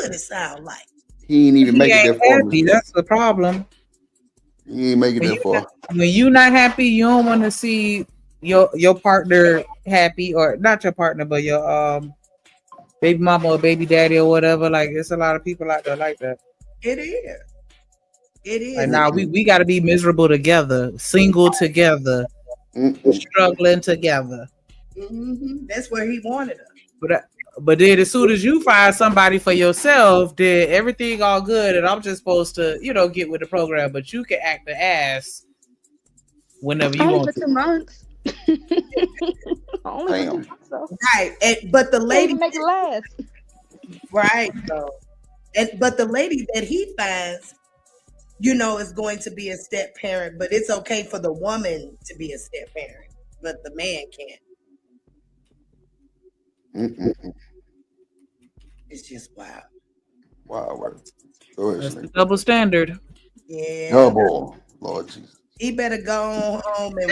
what it sounds like. He ain't even make it that far. Happy, that's the problem. He ain't make it that far. When you not happy, you don't want to see your partner happy, or not your partner, but your baby mama or baby daddy or whatever. Like, there's a lot of people out there like that. It is. It is. Like, now we got to be miserable together, single together, struggling together. That's where he wanted us. But then as soon as you find somebody for yourself, then everything all good, and I'm just supposed to, get with the program. But you can act the ass whenever you want for to. 2 months. Only for 2 months, though. Right, but the lady make it last. Right, so, but the lady that he finds, is going to be a step parent. But it's okay for the woman to be a step parent, but the man can't. It's just wild. Wow. Go ahead, That's the double standard. Yeah. Oh boy, Lord Jesus. He better go home and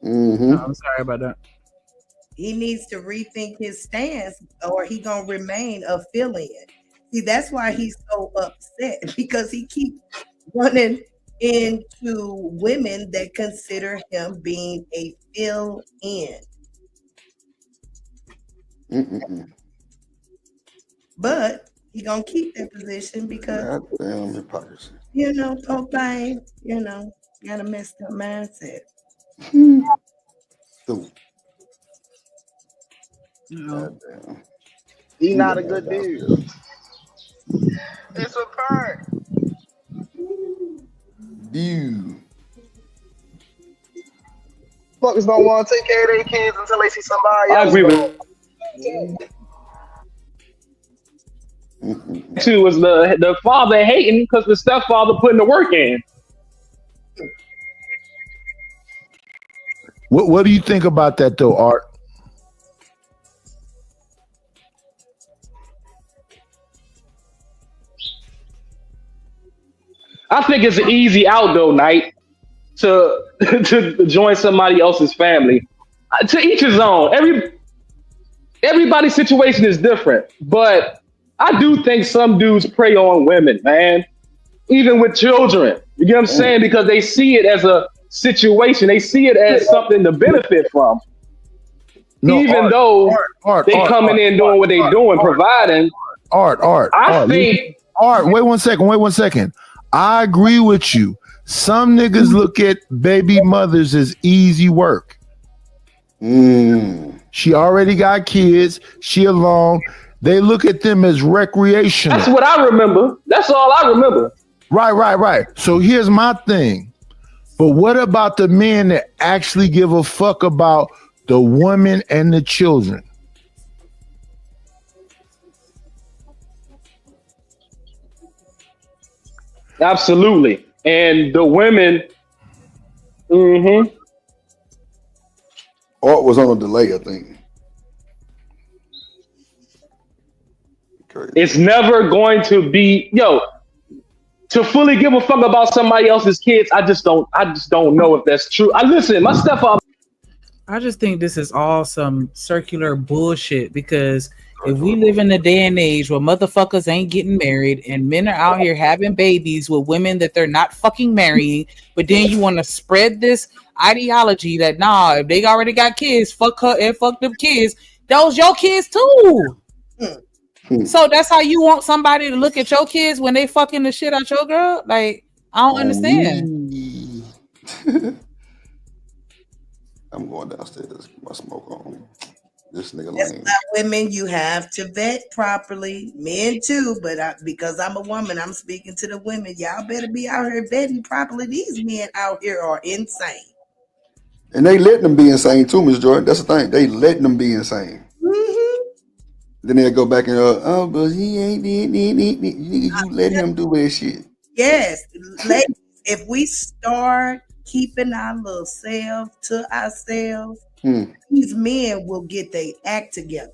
I'm sorry about that. He needs to rethink his stance, or he gonna remain affiliate. See, that's why he's so upset, because he keeps running into women that consider him being a fill-in. But he gonna keep that position because damn hypocrisy. Poor thing, got a messed up mindset. He not a good dude. It's a part. View. Fuckers don't want to take care of their kids until they see somebody else. I agree with Two was the father hating because the stepfather putting the work in. What do you think about that though, Art? I think it's an easy out though, Knight, to join somebody else's family. To each his own. Everybody's situation is different, but I do think some dudes prey on women, man, even with children. You get what I'm saying? Because they see it as a situation. They see it as something to benefit from. No, even though they coming in doing what they doing, providing. Art. Wait 1 second. I agree with you. Some niggas look at baby mothers as easy work. She already got kids. She alone. They look at them as recreational. That's what I remember. That's all I remember. Right. So here's my thing. But what about the men that actually give a fuck about the woman and the children? Absolutely. And the women, Art was on a delay, I think. Crazy. It's never going to be, to fully give a fuck about somebody else's kids. I just don't know if that's true. Listen, my stepfather. I just think this is all some circular bullshit, because if we live in a day and age where motherfuckers ain't getting married and men are out here having babies with women that they're not fucking marrying, but then you want to spread this ideology that if they already got kids, fuck her and fuck them kids, those your kids too. So that's how you want somebody to look at your kids when they fucking the shit out your girl? Like, I don't understand. I'm going downstairs. Get my smoke on. This nigga That's lame. not women. You have to vet properly. Men too, but because I'm a woman, I'm speaking to the women. Y'all better be out here vetting properly. These men out here are insane. And they letting them be insane too, Miss Jordan. That's the thing. They letting them be insane. Then they'll go back and but he ain't you let him do that shit. Yes, ladies, if we start keeping our little selves to ourselves, these men will get their act together.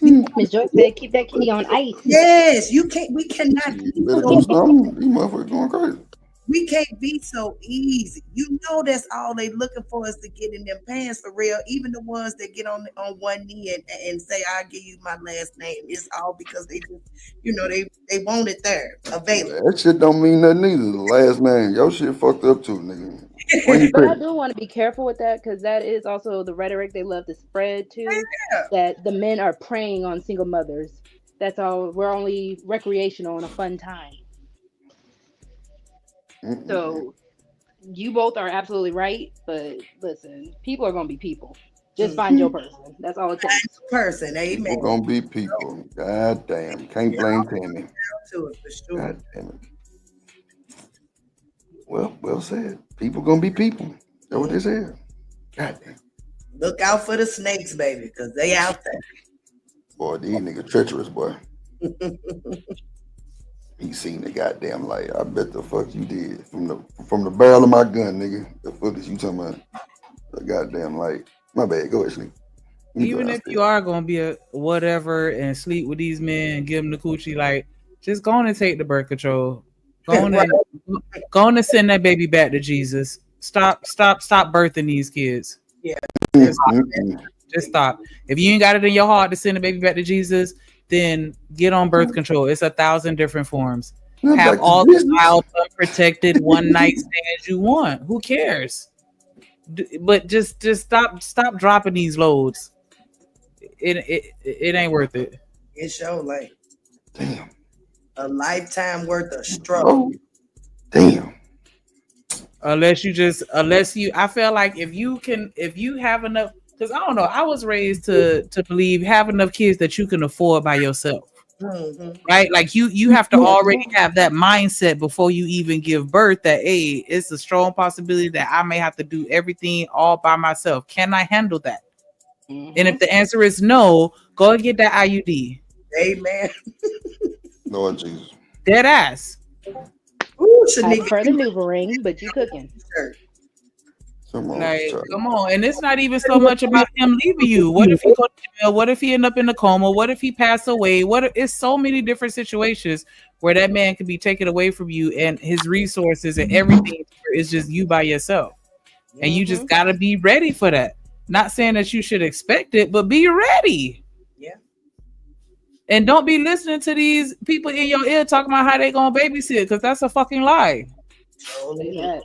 Miss Joy said, "Keep that kitty on ice." Yes, you can't. We cannot. You better do something. You motherfuckers going crazy. we can't be so easy. You know that's all they looking for is to get in them pants for real. Even the ones that get on one knee and say, "I'll give you my last name." It's all because they just, they want it there, available. That shit don't mean nothing either. The last name, your shit fucked up too, nigga. When you But I credit. do want to be careful with that because that is also the rhetoric they love to spread too. Yeah. That the men are preying on single mothers. That's all. We're only recreational and a fun time. Mm-mm. So you both are absolutely right. But listen, people are gonna be people. Just find your Mhm. person. That's all it takes. Person, amen. People gonna be people. God damn. Can't Yeah, blame Tammy. to it for sure. God damn it. Well said. People gonna be people. That's what they said. God damn. Look out for the snakes, baby, because they out there. Boy, these niggas treacherous, boy. He seen the goddamn light. I bet the fuck you did. From the barrel of my gun, nigga. The fuck is you talking about? The goddamn light. My bad. Go ahead, sleep. You go Even if downstairs. you are gonna be a whatever and sleep with these men and give them the coochie, like just go on and take the birth control. Go on Right. and go on and send that baby back to Jesus. Stop birthing these kids. Yeah. Mm-mm. Just stop. If you ain't got it in your heart to send a baby back to Jesus, then get on birth control. It's 1,000 different forms. Not Have back to all the business. wild, unprotected one night stands you want. Who cares? But just stop dropping these loads. It ain't worth it. It show like Damn. a lifetime worth of struggle. Oh, damn. Unless you I feel like if you have enough, because I don't know, I was raised to believe have enough kids that you can afford by yourself. Mhm. Right? Like you have to already have that mindset before you even give birth that hey, it's a strong possibility that I may have to do everything all by myself. Can I handle that? And if the answer is no, go and get that IUD. Amen. Lord Jesus. Dead ass. Ooh, I Shanika, prefer the NuvaRing, but you cooking. shirt. Something wrong with Like, this child. come on. And it's not even so much about him leaving you. What if he go to jail? What if he end up in a coma? What if he passed away? It's so many different situations where that man could be taken away from you and his resources and everything is just you by yourself. And you just gotta be ready for that. Not saying that you should expect it, but be ready. Yeah. And don't be listening to these people in your ear talking about how they gonna babysit, because that's a fucking lie. Surely. Yeah.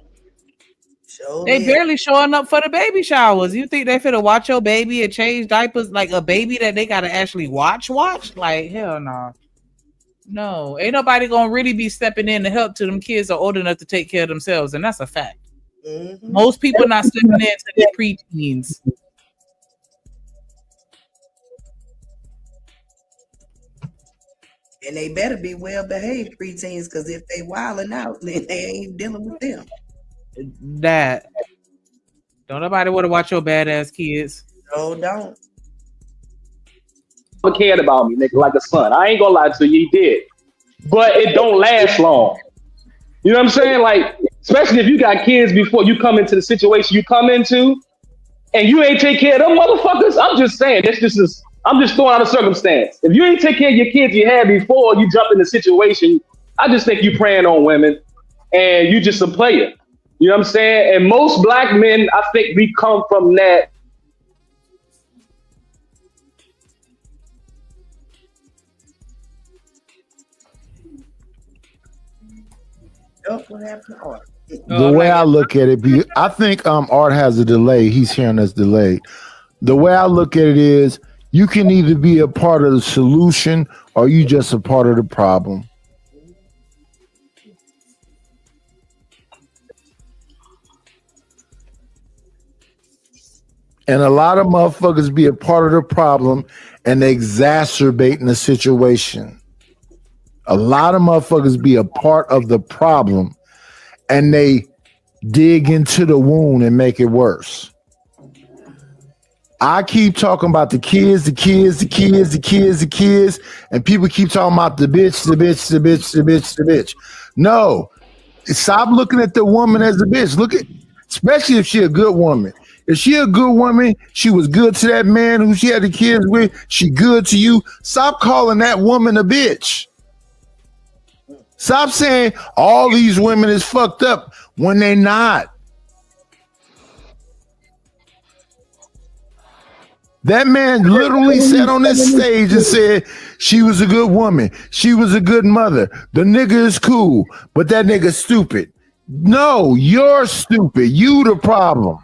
They Surely. barely showing up for the baby showers. You think they finna watch your baby and change diapers like a baby that they gotta actually watch? Like, hell no. No. Ain't nobody gonna really be stepping in to help till them kids are old enough to take care of themselves, and that's a fact. Mhm. Most people not stepping in to their preteens. And they better be well behaved preteens, because if they wilding out, then they ain't dealing with them. That don't nobody want to watch your badass kids. No, don't. Cared about me, nigga, like a son. I ain't gonna lie to you, he did. But it don't last long. You know what I'm saying? Like, especially if you got kids before you come into the situation you come into, and you ain't take care of them motherfuckers. I'm just saying, I'm just throwing out a circumstance. If you ain't take care of your kids you had before you jump in the situation, I just think you preying on women and you just a player. You know what I'm saying? And most black men, I think we come from that. Oh, what happened to Art? The way I look at it, I think Art has a delay. He's hearing us delayed. The way I look at it is you can either be a part of the solution or you just a part of the problem. And a lot of motherfuckers be a part of the problem and they exacerbating the situation. A lot of motherfuckers be a part of the problem and they dig into the wound and make it worse. I keep talking about the kids, and people keep talking about the bitch. No, stop looking at the woman as a bitch. Look at, especially if she a good woman. If she a good woman, she was good to that man who she had the kids with, she good to you. Stop calling that woman a bitch. Stop saying all these women is fucked up when they not. That man literally sat on this stage and said she was a good woman. She was a good mother. The nigga is cool, but that nigga stupid. No, you're stupid. You the problem.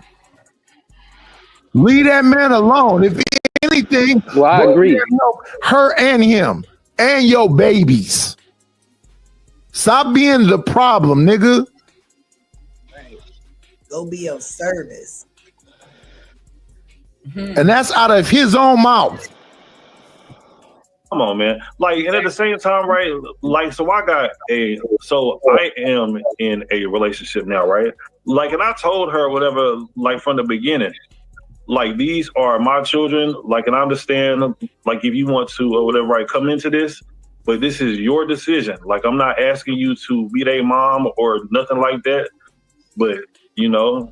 Leave that man alone. If anything, Well, I go over agree. there and help her and him and your babies. Stop being the problem, nigga. Go be of service. And that's out of his own mouth. Come on, man. Like, and at the same time, right? Like, so I am in a relationship now, right? Like, and I told her whatever, like from the beginning, like these are my children. Like, and I understand, like, if you want to or whatever, right, come into this, but this is your decision. Like, I'm not asking you to be their mom or nothing like that. But you know,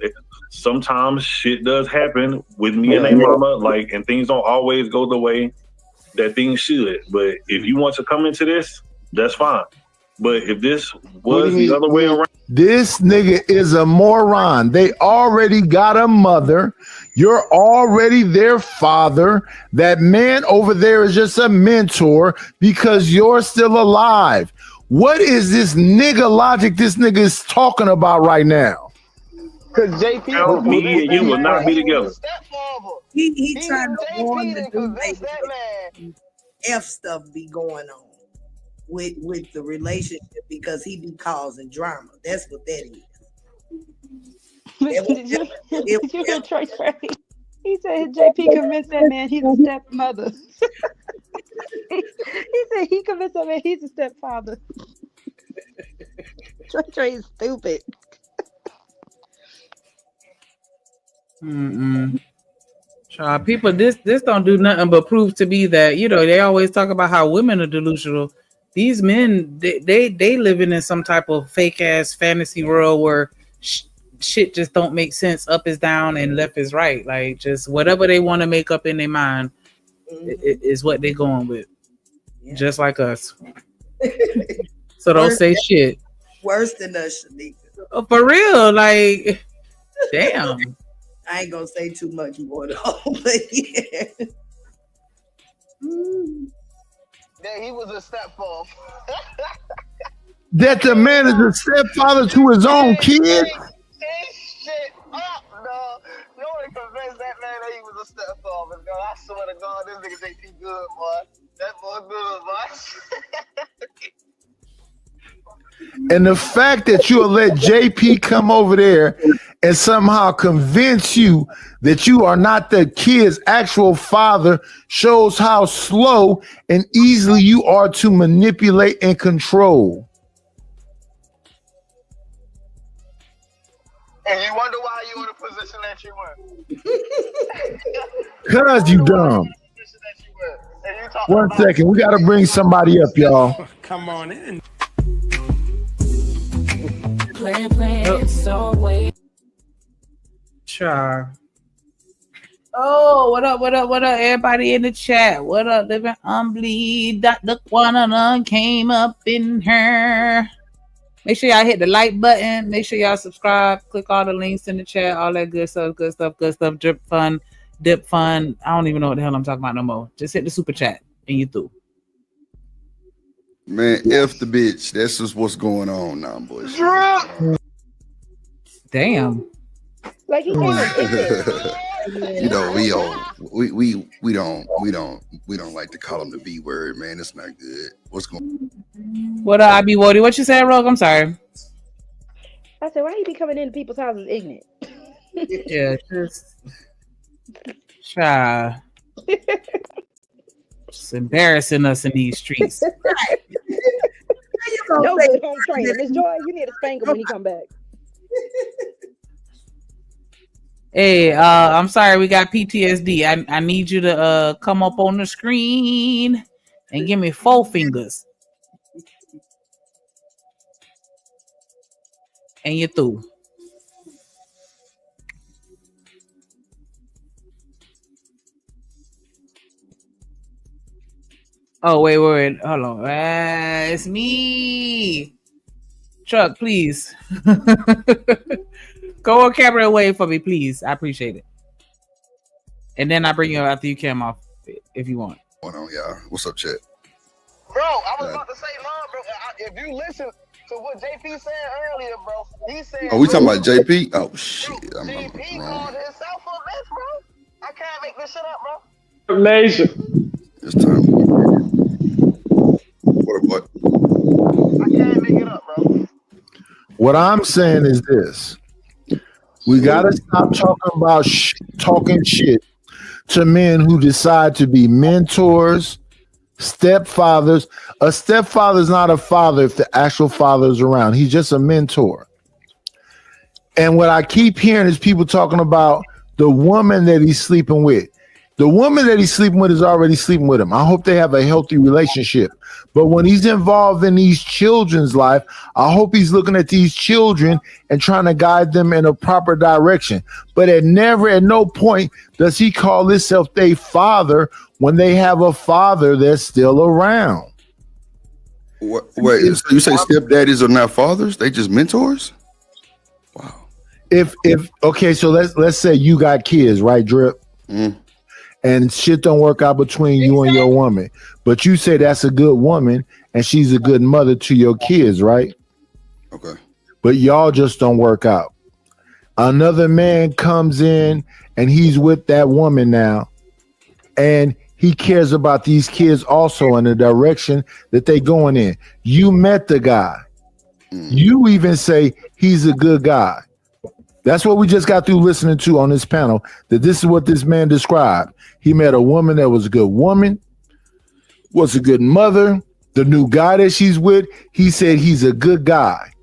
sometimes shit does happen with me and their mama, like, and things don't always go the way that things should. But if you want to come into this, that's fine. But if this was the other way around, this nigga is a moron. They already got a mother. You're already their father. That man over there is just a mentor because you're still alive. What is this nigga logic this nigga is talking about right now? Because JP, me and you will not be together. He trying to warn JP the to convince that man. F stuff be going on with the relationship because he be causing drama. That's what that is. Did you hear Troy Trey? He said JP convinced that man he's a stepmother. he said he convinced that man he's a stepfather. Trey is stupid. Child, people, this don't do nothing but prove to me that, you know, they always talk about how women are delusional. These men, they living in some type of fake ass fantasy world where shit just don't make sense. Up is down and left is right. Like, just whatever they want to make up in their mind is what they're going with. Yeah. Just like us. So don't say shit. Worse than us, Shanika. Oh, for real, like, damn. I ain't gonna say too much more though, but yeah. That he was a stepfather. That the man is a stepfather to his own kid? Shit up, dog. You only convinced that man that he was a stepfather, dog. I swear to God, this nigga JP good, boy. That boy good, boy. And the fact that you'll let JP come over there and somehow convince you that you are not the kid's actual father shows how slow and easily you are to manipulate and control. And you wonder why you in the position that you were. Because you dumb. 1 second, we got to bring somebody up, y'all. Come on in. Sure. Oh, what up, everybody in the chat? What up, living humbly? Dr. Quanana came up in here. Make sure y'all hit the like button. Make sure y'all subscribe. Click all the links in the chat. All that good stuff. Drip fun, dip fun. I don't even know what the hell I'm talking about no more. Just hit the super chat and you through. Man, F the bitch. That's just what's going on now, boys. Damn. Like he You know, we don't like to call him the B word, man. It's not good. What's going on? What up, I be Woody? What you said, Rogue? I'm sorry. I said, why you be coming into people's houses ignorant? Yeah, just try. Just embarrassing us in these streets. No good home training. Miss Joy, you need to spank him when he come back. Hey, I'm sorry, we got PTSD. I need you to come up on the screen and give me 4 fingers. And you're through. Oh, wait. Hold on. It's me. Truck, please. Go on camera away for me, please. I appreciate it. And then I bring you after you cam off if you want. Going on, y'all. What's up, chat? Bro, I was about to say, no, bro. If you listen to what JP said earlier, bro, he said. Oh, we talking about JP? Oh shit, Bro, JP called himself a bitch, bro. I can't make this shit up, bro. Nation. It's time. What? I can't make it up, bro. What I'm saying is this: we gotta stop talking about talking shit to men who decide to be mentors, stepfathers. A stepfather is not a father if the actual father is around. He's just a mentor. And what I keep hearing is people talking about the woman that he's sleeping with. The woman that he's sleeping with is already sleeping with him. I hope they have a healthy relationship. But when he's involved in these children's life, I hope he's looking at these children and trying to guide them in a proper direction. But at no point does he call himself their father when they have a father that's still around. Wait, so you say stepdaddies are not fathers? They just mentors? Wow. If okay, so let's say you got kids, right, Drip? Mm. And shit don't work out between you and your woman, but you say that's a good woman and she's a good mother to your kids, right? Okay. But y'all just don't work out. Another man comes in and he's with that woman now, and he cares about these kids also in the direction that they going in. You met the guy. You even say he's a good guy. That's what we just got through listening to on this panel, that this is what this man described. He met a woman that was a good woman, was a good mother. The new guy that she's with, he said he's a good guy.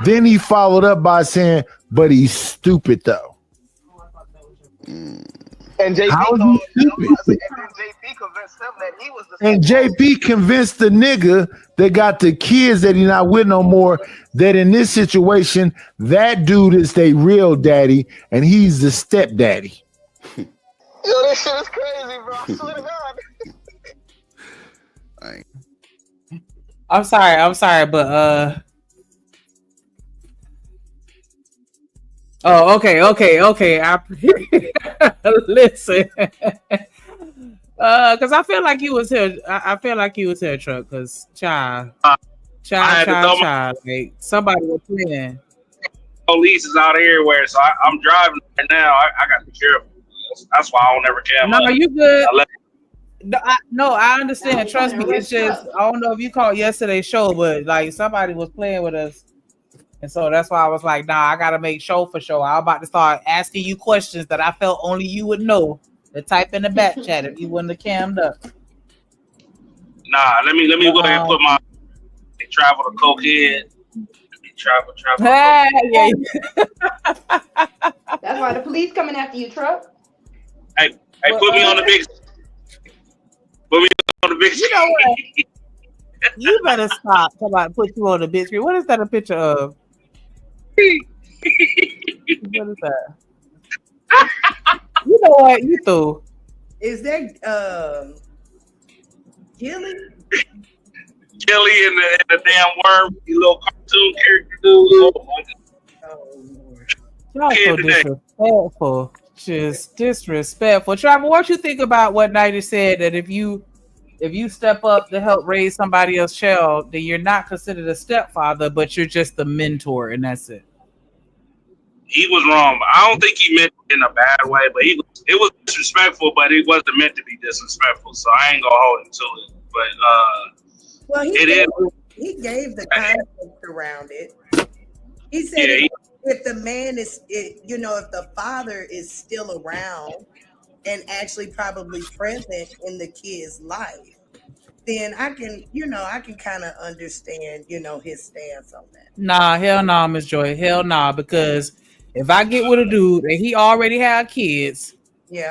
Then he followed up by saying, but he's stupid though. And JP How is called, he stupid? and then JP convinced him that he was the And JP convinced the nigga that got the kids that he not with no more that in this situation, that dude is their real daddy and he's the stepdaddy. Yo, this shit is crazy, bro. I swear to God. I'm sorry, but oh, okay. I listen. Cause I feel like you was here. I feel like you was here, Truck. Cause child. Like somebody was playing. Police is out everywhere, so I'm driving right now. I got to be careful. That's why I don't ever care. No, you good. No, I understand. Trust me. It's just I don't know if you caught yesterday's show, but like somebody was playing with us. And so that's why I was like, nah, I gotta make show for show. I was about to start asking you questions that I felt only you would know. To type in the back chat if you wouldn't have cammed up. Nah, let me go ahead and put my travel to cokehead. Travel. Hey, That's why the police coming after you, Truck. Hey, put me on the big. Put me on the big. You know what? You better stop. Somebody put you on the big screen. What is that a picture of? What is that? You know what? You threw. Is that Gilly? Gilly and the damn worm, you little cartoon character dude. Oh Lord. Y'all so disrespectful. Just disrespectful. Trevor, what you think about what Nighty said, that if you step up to help raise somebody else's child, then you're not considered a stepfather, but you're just the mentor, and that's it. He was wrong. But I don't think he meant it in a bad way, but it was disrespectful, but it wasn't meant to be disrespectful. So I ain't gonna hold him to it. But well, he gave the context around it. He said if the man is, if the father is still around and actually probably present in the kid's life, then I can kind of understand, his stance on that. Nah, hell nah, Miss Joy. Hell nah, because if I get with a dude and he already have kids,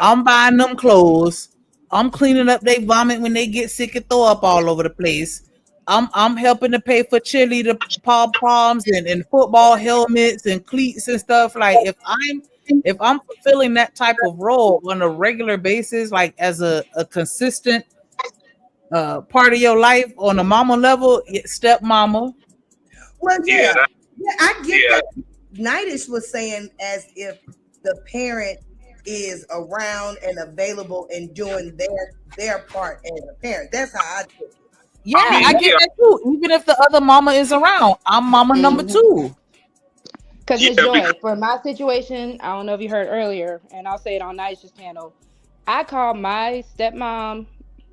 I'm buying them clothes. I'm cleaning up their vomit when they get sick and throw up all over the place. I'm helping to pay for cheerleader pom-poms and football helmets and cleats and stuff. Like if I'm fulfilling that type of role on a regular basis, like as a consistent part of your life on a mama level, step mama. Well, Yeah, yeah, yeah, I get yeah, that. Nightish was saying as if the parent is around and available and doing their part as a parent. That's how I took it. Yeah, I I mean, get yeah, that too. Even if the other mama is around, I'm mama number Mm-hmm. two. Because Miss yeah, Joy, because for my situation, I don't know if you heard earlier, and I'll say it on Night's panel. I call my stepmom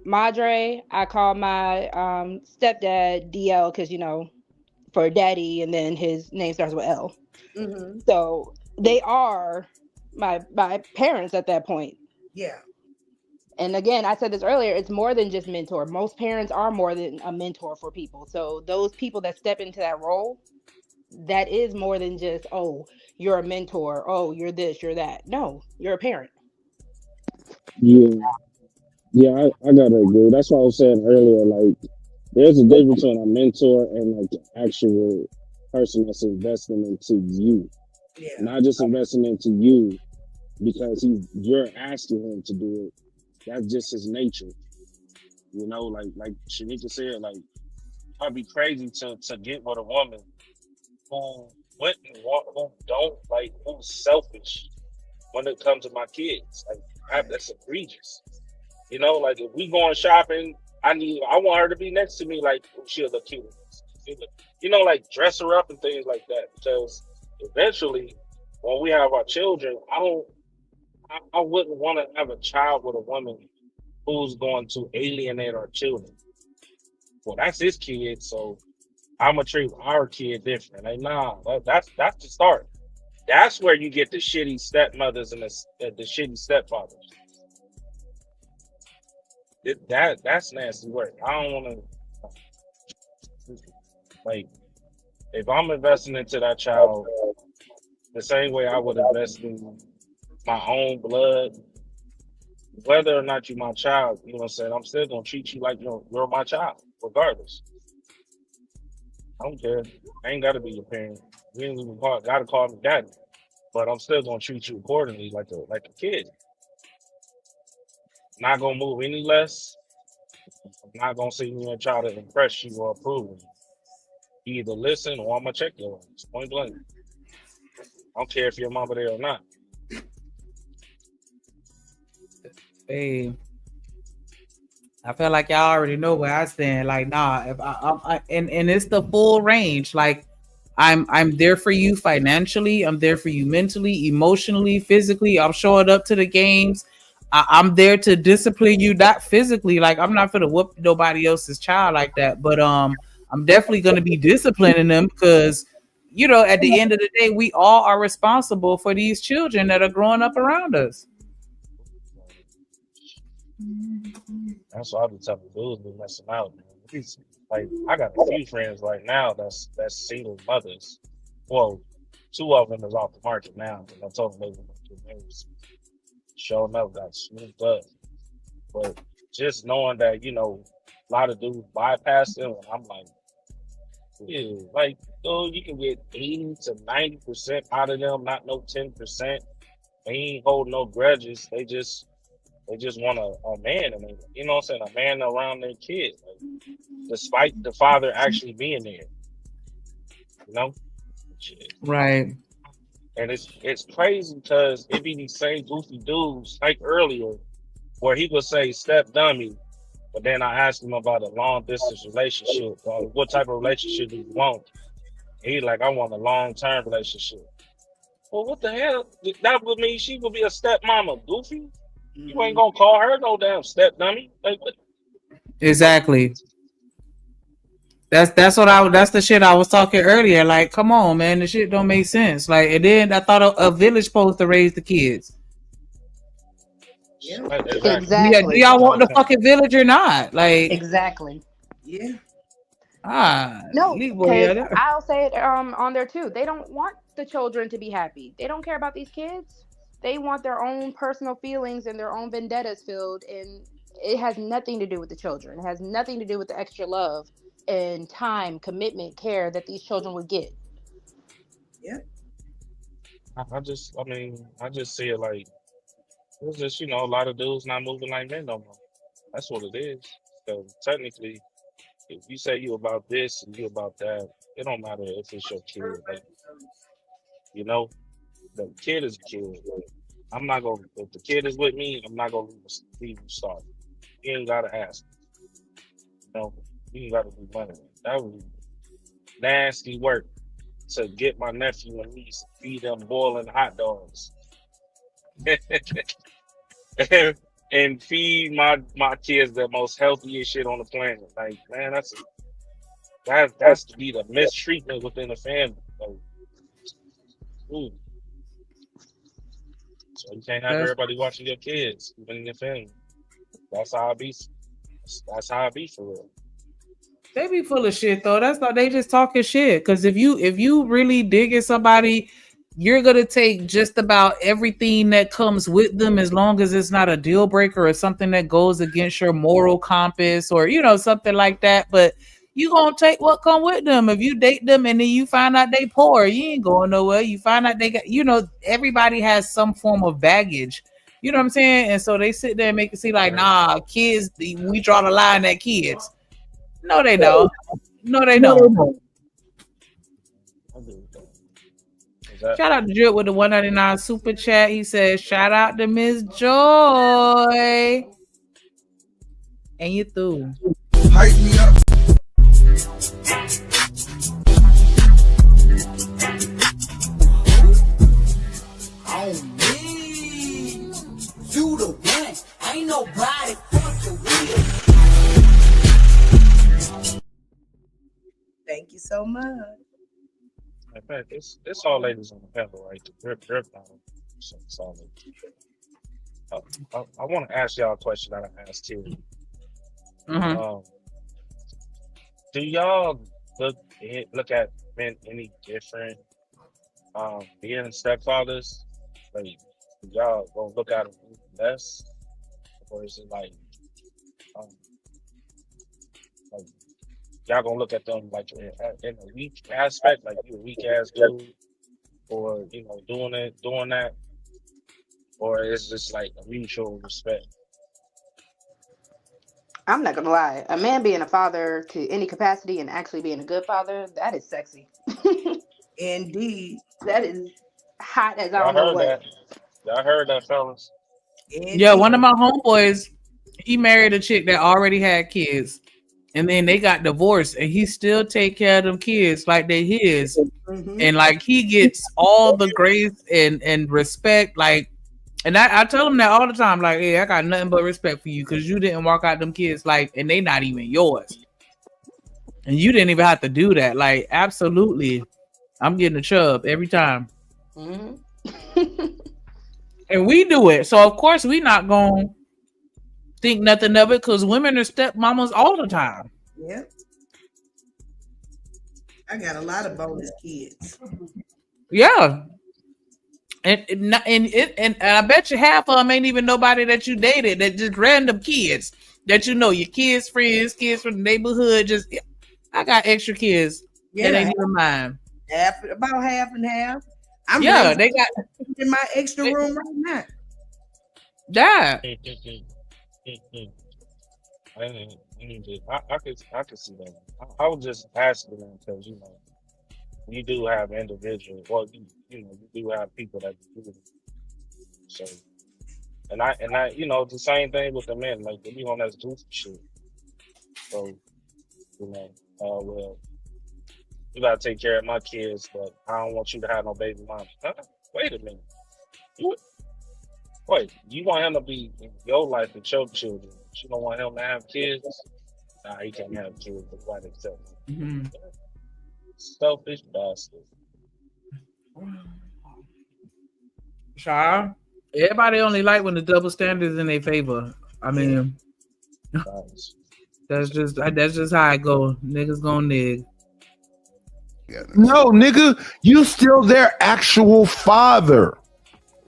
Madre. I call my stepdad DL because for daddy, and then his name starts with L. Hmm. So they are my parents at that point. Yeah, And again, I said this earlier, it's more than just mentor. Most parents are more than a mentor for people. So those people that step into that role, that is more than just, oh, you're a mentor, oh, you're this, you're that. No, you're a parent. Yeah, yeah, I gotta agree. That's what I was saying earlier. Like, there's a difference between a mentor and like an actual person that's investing into you, yeah, not just investing into you because you're asking him to do it. That's just his nature, like Shanika said, like I'd be crazy to get with a woman who who don't like who's selfish when it comes to my kids. Like that's egregious. Like if we going shopping, I want her to be next to me, like she'll look cute. Like dress her up and things like that. Because eventually, when we have our children, I wouldn't want to have a child with a woman who's going to alienate our children. Well, that's his kid, so I'm gonna treat our kid different. Like, nah, that's the start. That's where you get the shitty stepmothers and the shitty stepfathers. That's nasty work. I don't want to like if I'm investing into that child the same way I would invest in my own blood, whether or not you're my child, you know what I'm saying? I'm still gonna treat you like you're my child, regardless. I don't care. I ain't gotta be your parent. You ain't even gotta call me daddy. But I'm still gonna treat you accordingly like a kid. Not gonna move any less. I'm not gonna sit here and try to impress you or approve of you. You either listen or I'm gonna check your ass. Point blank. I don't care if your mama there or not. Hey, I feel like y'all already know where I stand. Like, nah, if and it's the full range. Like, I'm there for you financially. I'm there for you mentally, emotionally, physically. I'm showing up to the games. I'm there to discipline you, not physically. Like, I'm not gonna whoop nobody else's child like that. But I'm definitely gonna be disciplining them because at the end of the day, we all are responsible for these children that are growing up around us. That's why I be telling dudes be messing out, man. Like I got a few friends right now that's single mothers. Well, two of them is off the market now because I told them they were going to get married. Showing up got smoothed up. But just knowing that, a lot of dudes bypass them, and I'm like, yeah, like, dude, you can get 80 to 90% out of them, not no 10%. They ain't holding no grudges. They just want a man. I mean, you know what I'm saying? A man around their kids, like, despite the father actually being there, you know? Shit. Right. And it's crazy because it be these same goofy dudes like earlier where he would say step dummy, but then I asked him about a long distance relationship. What type of relationship do you want? And he like, I want a long term relationship. Well, what the hell? That would mean she would be a step mama, goofy. You ain't hmm, gonna call her no damn step dummy. Like, what? Exactly. That's the shit I was talking earlier. Like, come on, man, the shit don't make sense. Like, and then I thought a village supposed to raise the kids. yeah, Exactly. Do Exactly. y'all You know want what the I'm saying? fucking village or not? Like, Exactly. yeah. No, leave boy, because yeah. I'll say it on there too. They don't want the children to be happy. They don't care about these kids. They want their own personal feelings and their own vendettas filled, and it has nothing to do with the children. It has nothing to do with the extra love and time, commitment, care that these children would get. Yeah. I just see it like it's just a lot of dudes not moving like men no more. That's what it is. Because technically, if you say you about this and you about that, it don't matter if it's your kid. Like, you know, the kid is a kid. I'm not gonna if the kid is with me, I'm not gonna leave you start. You ain't gotta ask. You know, you ain't gotta do money. That was nasty work to get my nephew and niece and feed them boiling hot dogs. And feed my kids the most healthiest shit on the planet. Like, man, that's to be the mistreatment within the family. Like, ooh. So you can't have That's everybody watching your kids, even in your family. That's how I be. That's how I be for real. They be full of shit though. That's not they just talking shit. Cause if you really dig at somebody, you're gonna take just about everything that comes with them as long as it's not a deal breaker or something that goes against your moral compass or something like that. But you gonna take what come with them. If you date them and then you find out they poor, you ain't going nowhere. You find out they got everybody has some form of baggage. You know what I'm saying? And so they sit there and make it seem like, Right. nah, kids, we draw the line at kids. No, they don't. No, they don't. I agree with that. Is that Shout out to Drip with the 199 super chat. He says, shout out to Miss Joy. And you through. Hype me up. On me. You the one. Ain't nobody fuck your real. Thank you so much. in fact, it's all ladies on the panel, right? The drip down. So it's all ladies. I want to ask y'all a question that I asked too. Mm-hmm. Do y'all look at men any different being stepfathers? Like, do y'all gonna look at them less, or is it um, like y'all gonna look at them like in a weak aspect, like you a weak ass dude, or doing that, or it's just like a mutual respect? I'm not gonna lie. A man being a father to any capacity and actually being a good father, that is sexy. Indeed. That is hot as I Y'all don't know heard what. that? Y'all heard that, fellas? Yeah, one of Indeed. my homeboys, he married a chick that already had kids. And then they got divorced and he still take care of them kids like they his. Mhm. And like he gets all the grace and respect. Like, and I tell him that all the time, like, hey, I got nothing but respect for you because you didn't walk out them kids' life and they not even yours. And you didn't even have to do that. Like, absolutely. I'm getting a chub every time. Mhm. And we do it. So of course we not gonna think nothing of it because women are stepmamas all the time. Yep. I got a lot of bonus kids. Yeah. And I bet you half of them ain't even nobody that you dated. That just random kids that your kids' friends, kids from the neighborhood. Just I got extra kids that Yeah, ain't even mine. about half and half. I'm Yeah, raising they got in my extra room right now. that. I could see that. I was just asking them because you do have individuals. Well, you do have people that do it. So and I it's the same thing with the men. Like they be on that goofy shit. So well, you gotta take care of my kids, but I don't want you to have no baby mama. Huh? Wait a minute. You wait, you want him to be in your life with your children. But you don't want him to have kids? Nah, he can't have kids by himself. Mm-hmm. Selfish bastard. Sure. Everybody only like when the double standards in their favor. I mean, Nice. that's just how I go. Niggas gonna nig. Yeah, No, nigga, you still their actual father.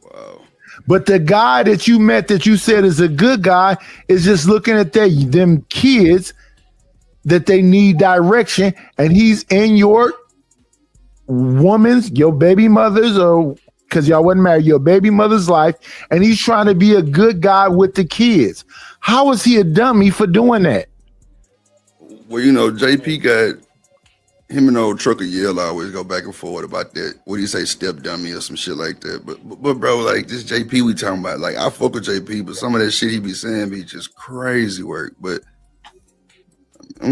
wow. But the guy that you met that you said is a good guy is just looking at them kids that they need direction, and he's in your your baby mother's, or because y'all wasn't married, your baby mother's life, and he's trying to be a good guy with the kids. How is he a dummy for doing that? Well, JP got him and old Trucker Yell always go back and forth about that. What do you say, step dummy or some shit like that? But bro, like this JP we talking about, like I fuck with JP, but some of that shit he be saying be just crazy work. But like I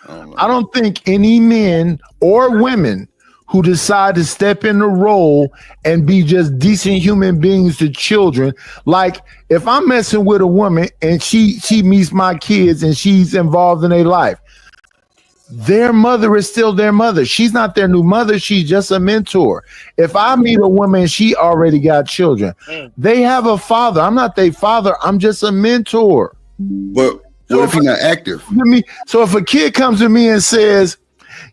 don't know. I don't think any men or women who decide to step in the role and be just decent human beings to children. Like if I'm messing with a woman and she meets my kids and she's involved in their life, their mother is still their mother. She's not their new mother. She's just a mentor. If I meet a woman and she already got children, they have a father. I'm not their father. I'm just a mentor. But what if he's not active? So if a kid comes to me and says,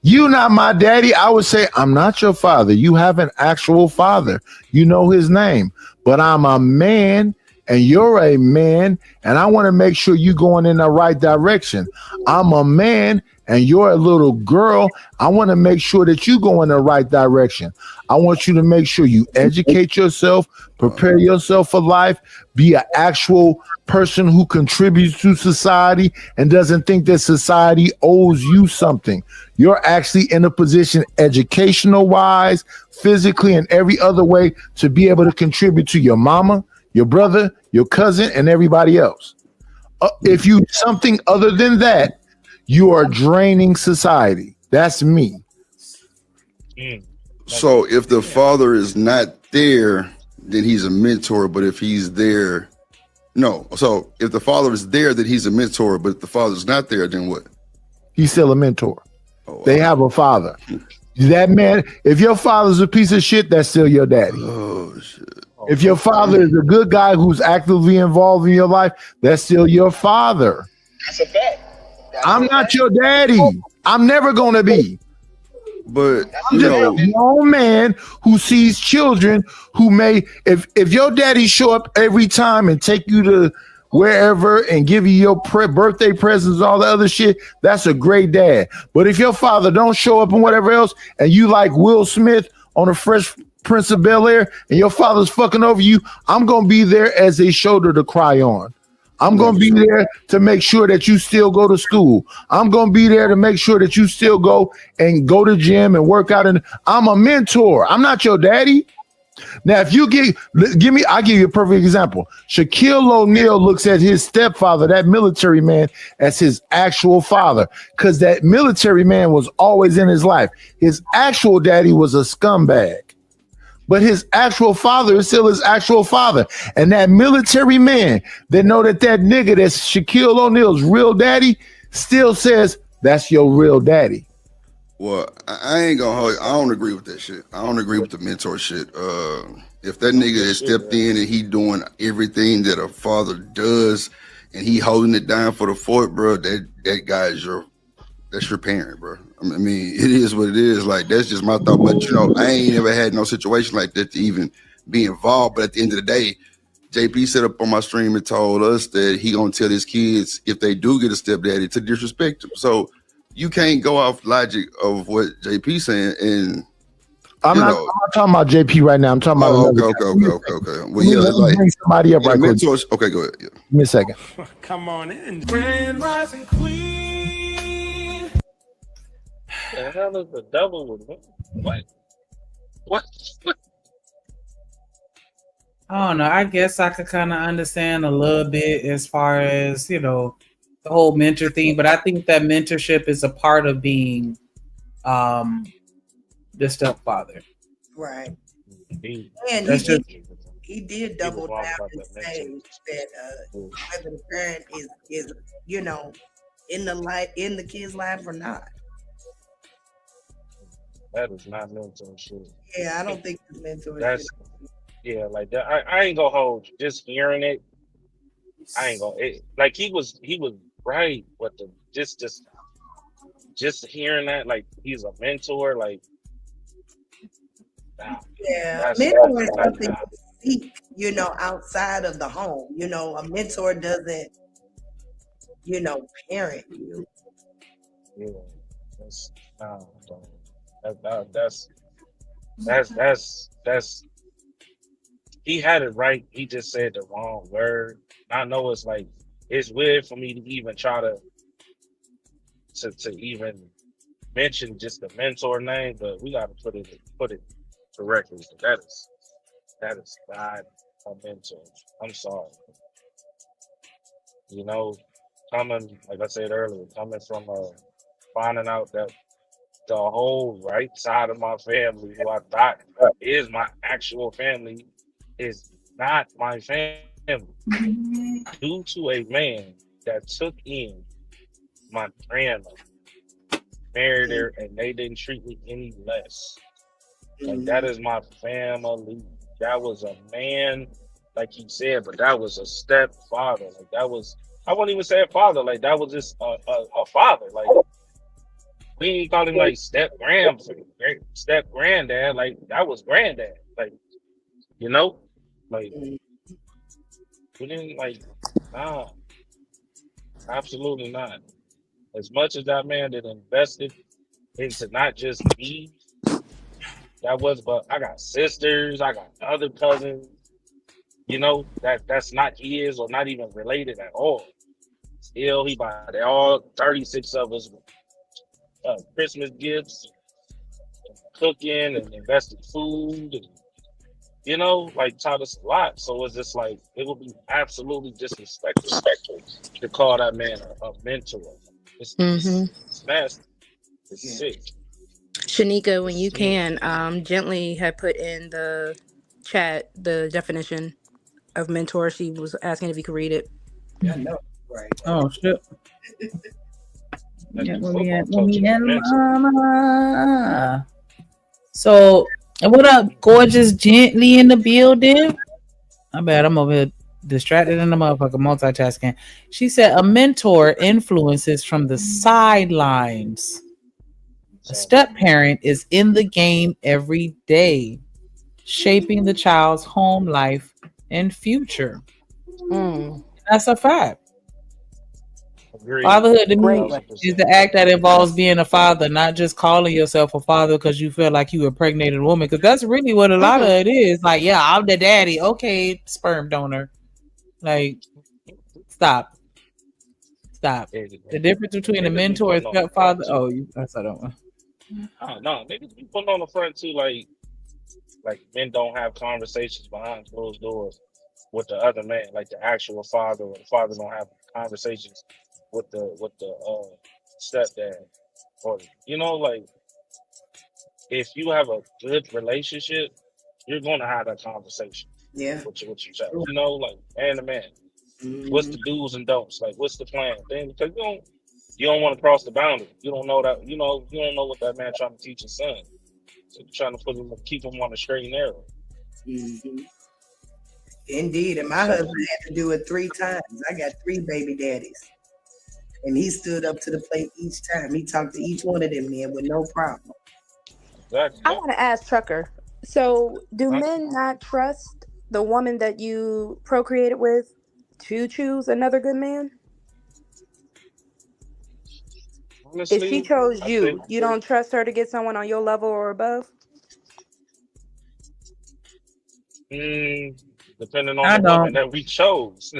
"You not my daddy," I would say, "I'm not your father. You have an actual father. You know his name. But I'm a man and you're a man, and I want to make sure you're going in the right direction. I'm a man and you're a little girl. I want to make sure that you go in the right direction. I want you to make sure you educate yourself, prepare yourself for life, be an actual person who contributes to society and doesn't think that society owes you something. You're actually in a position educational wise, physically, and every other way to be able to contribute to your mama, your brother, your cousin, and everybody else. If you do something other than that, you are draining society. That's me. So if the father is not there, then he's a mentor. But if he's there, no. So if the father is there, then he's a mentor. But if the father's not there, then what? He's still a mentor. They have a father. That man, if your father's a piece of shit, that's still your daddy. Oh shit. If your father is a good guy who's actively involved in your life, that's still your father. That's a fact. I'm not your daddy. I'm never gonna be. But I'm just a grown man who sees children who may, if your daddy show up every time and take you to wherever and give you your birthday presents, all the other shit, that's a great dad. But if your father don't show up and whatever else, and you like Will Smith on a Fresh Prince of Bel-Air, and your father's fucking over you, I'm gonna be there as a shoulder to cry on. I'm going to be there to make sure that you still go to school. I'm going to be there to make sure that you still go to gym and work out. And I'm a mentor. I'm not your daddy. Now, if you I'll give you a perfect example. Shaquille O'Neal looks at his stepfather, that military man, as his actual father, because that military man was always in his life. His actual daddy was a scumbag. But his actual father is still his actual father. And that military man that know that nigga that's Shaquille O'Neal's real daddy still says, that's your real daddy. Well, I ain't gonna hold you. I don't agree with that shit. I don't agree with the mentor shit. If that nigga has stepped in and he doing everything that a father does and he holding it down for the fort, bro, that guy is that's your parent, bro. I mean, it is what it is. Like, that's just my thought. But, I ain't never had no situation like that to even be involved. But at the end of the day, JP set up on my stream and told us that he gonna tell his kids, if they do get a stepdaddy, to disrespect him. So you can't go off logic of what JP saying. And I'm not talking about JP right now. I'm talking about okay. Well, yeah, like bring somebody up right quick. Okay, go ahead. Yeah. Give me a second. Come on in. Grand Rising Queen. The hell is the devil with what? What? I don't know. I guess I could kind of understand a little bit as far as, the whole mentor thing, but I think that mentorship is a part of being the stepfather. Right. And he did double down and say that whether the parent is in the kid's life or not. That is not mentorship. Yeah, I don't think it's mentorship. That's like that. I ain't gonna hold you. Just hearing it, I ain't gonna. Like he was right, but just hearing that, like he's a mentor, like. Yeah, mentor is something to seek, outside of the home. A mentor doesn't, parent you. Yeah, that's he had it right. He just said the wrong word. I know it's weird for me to even try to to even mention just the mentor name, but we got to put it correctly. That is not a mentor. I'm sorry. You know, coming like I said earlier, coming from finding out that the whole right side of my family, who I thought is my actual family, is not my family due to a man that took in my grandma, married her, and they didn't treat me any less. Like that is my family. That was a man, like he said, but that was a stepfather. Like that was, I wouldn't even say a father. Like that was just a father. Like we ain't call him like step granddad. Like that was granddad. Like you know, like we didn't like, nah, absolutely not. As much as that man that invested into not just me, that was, but I got sisters, I got other cousins, that's not his or not even related at all. Still, he bought all 36 of us Christmas gifts, cooking and invested food, and like taught us a lot. So it's just like it would be absolutely disrespectful to call that man a mentor. It's, Mm-hmm. it's, it's nasty. It's sick. Shanika, when It's you sick. can, gently had put in the chat the definition of mentor. She was asking if you could read it. Yeah, no, right. Oh shit. Like Yeah, the let me football let coach me is a in, mentor. mama. So, what up, gorgeous, gently in the building? I bet I'm over here distracted in the motherfucker, multitasking. She said a mentor influences from the sidelines. A So step parent is in the game every day, shaping the child's home life and future. Mm, That's a fact. agreed, Fatherhood to great me way. 1,000%. is the act that involves being a father, not just calling yourself a father because you feel like you impregnated a woman. Because that's really what a lot of Mm-mm. it is. Like, yeah, I'm the daddy. Okay, sperm donor. Like, stop, stop. Yeah, The difference between a niggas be mentor and putting on the front stepfather. too. Oh, that's I don't. Oh no, niggas be putting on the front too. Like men don't have conversations behind closed doors with the other man, like the actual father, or the father don't have conversations with the stepdad, or like if you have a good relationship, you're gonna have that conversation Yeah. with your child. Like man to man. What's Mm-hmm. the do's and don'ts? Like what's the plan? Then because you don't want to cross the boundary. You don't know that you don't know what that man trying to teach his son. So you're trying to keep him on the straight and narrow. Mm-hmm. Indeed. And my So husband had to do it 3 times. I got 3 baby daddies. And he stood up to the plate each time. He talked to each one of them men with no problem. exactly. I want to ask Trucker. So, do Huh? men not trust the woman that you procreated with to choose another good man? If she Honestly, chose I think you don't trust her to get someone on your level or above? mm, depending on I the woman don't. that we chose.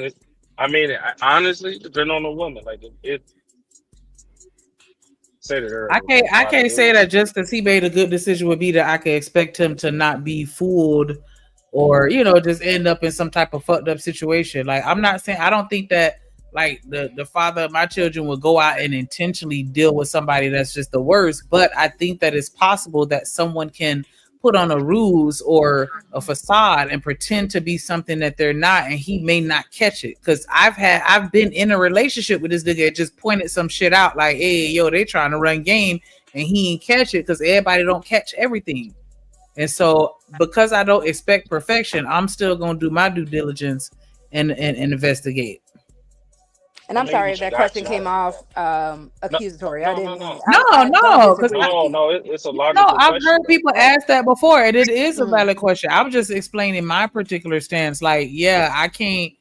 I mean, honestly, depending on the woman. Like if said it I earlier, can't. like I why can't it say that was. just because he made a good decision would be that I could expect him to not be fooled, or just end up in some type of fucked up situation. Like I'm not saying I don't think that like the father of my children would go out and intentionally deal with somebody that's just the worst. But I think that it's possible that someone can put on a ruse or a facade and pretend to be something that they're not, and he may not catch it. Because I've been in a relationship with this nigga that just pointed some shit out like, hey, yo, they trying to run game, and he ain't catch it because everybody don't catch everything. And so, because I don't expect perfection, I'm still gonna do my due diligence and investigate. And I I'm mean, sorry if but you that got question to. came off No, accusatory. I no, no, didn't mean it. no, No, I don't no, because disagree with no, you. no. It's a no, logical I've question heard though. people Like, ask that before, and it is a Mm. valid question. I'm just explaining my particular stance. Like, yeah, I can't.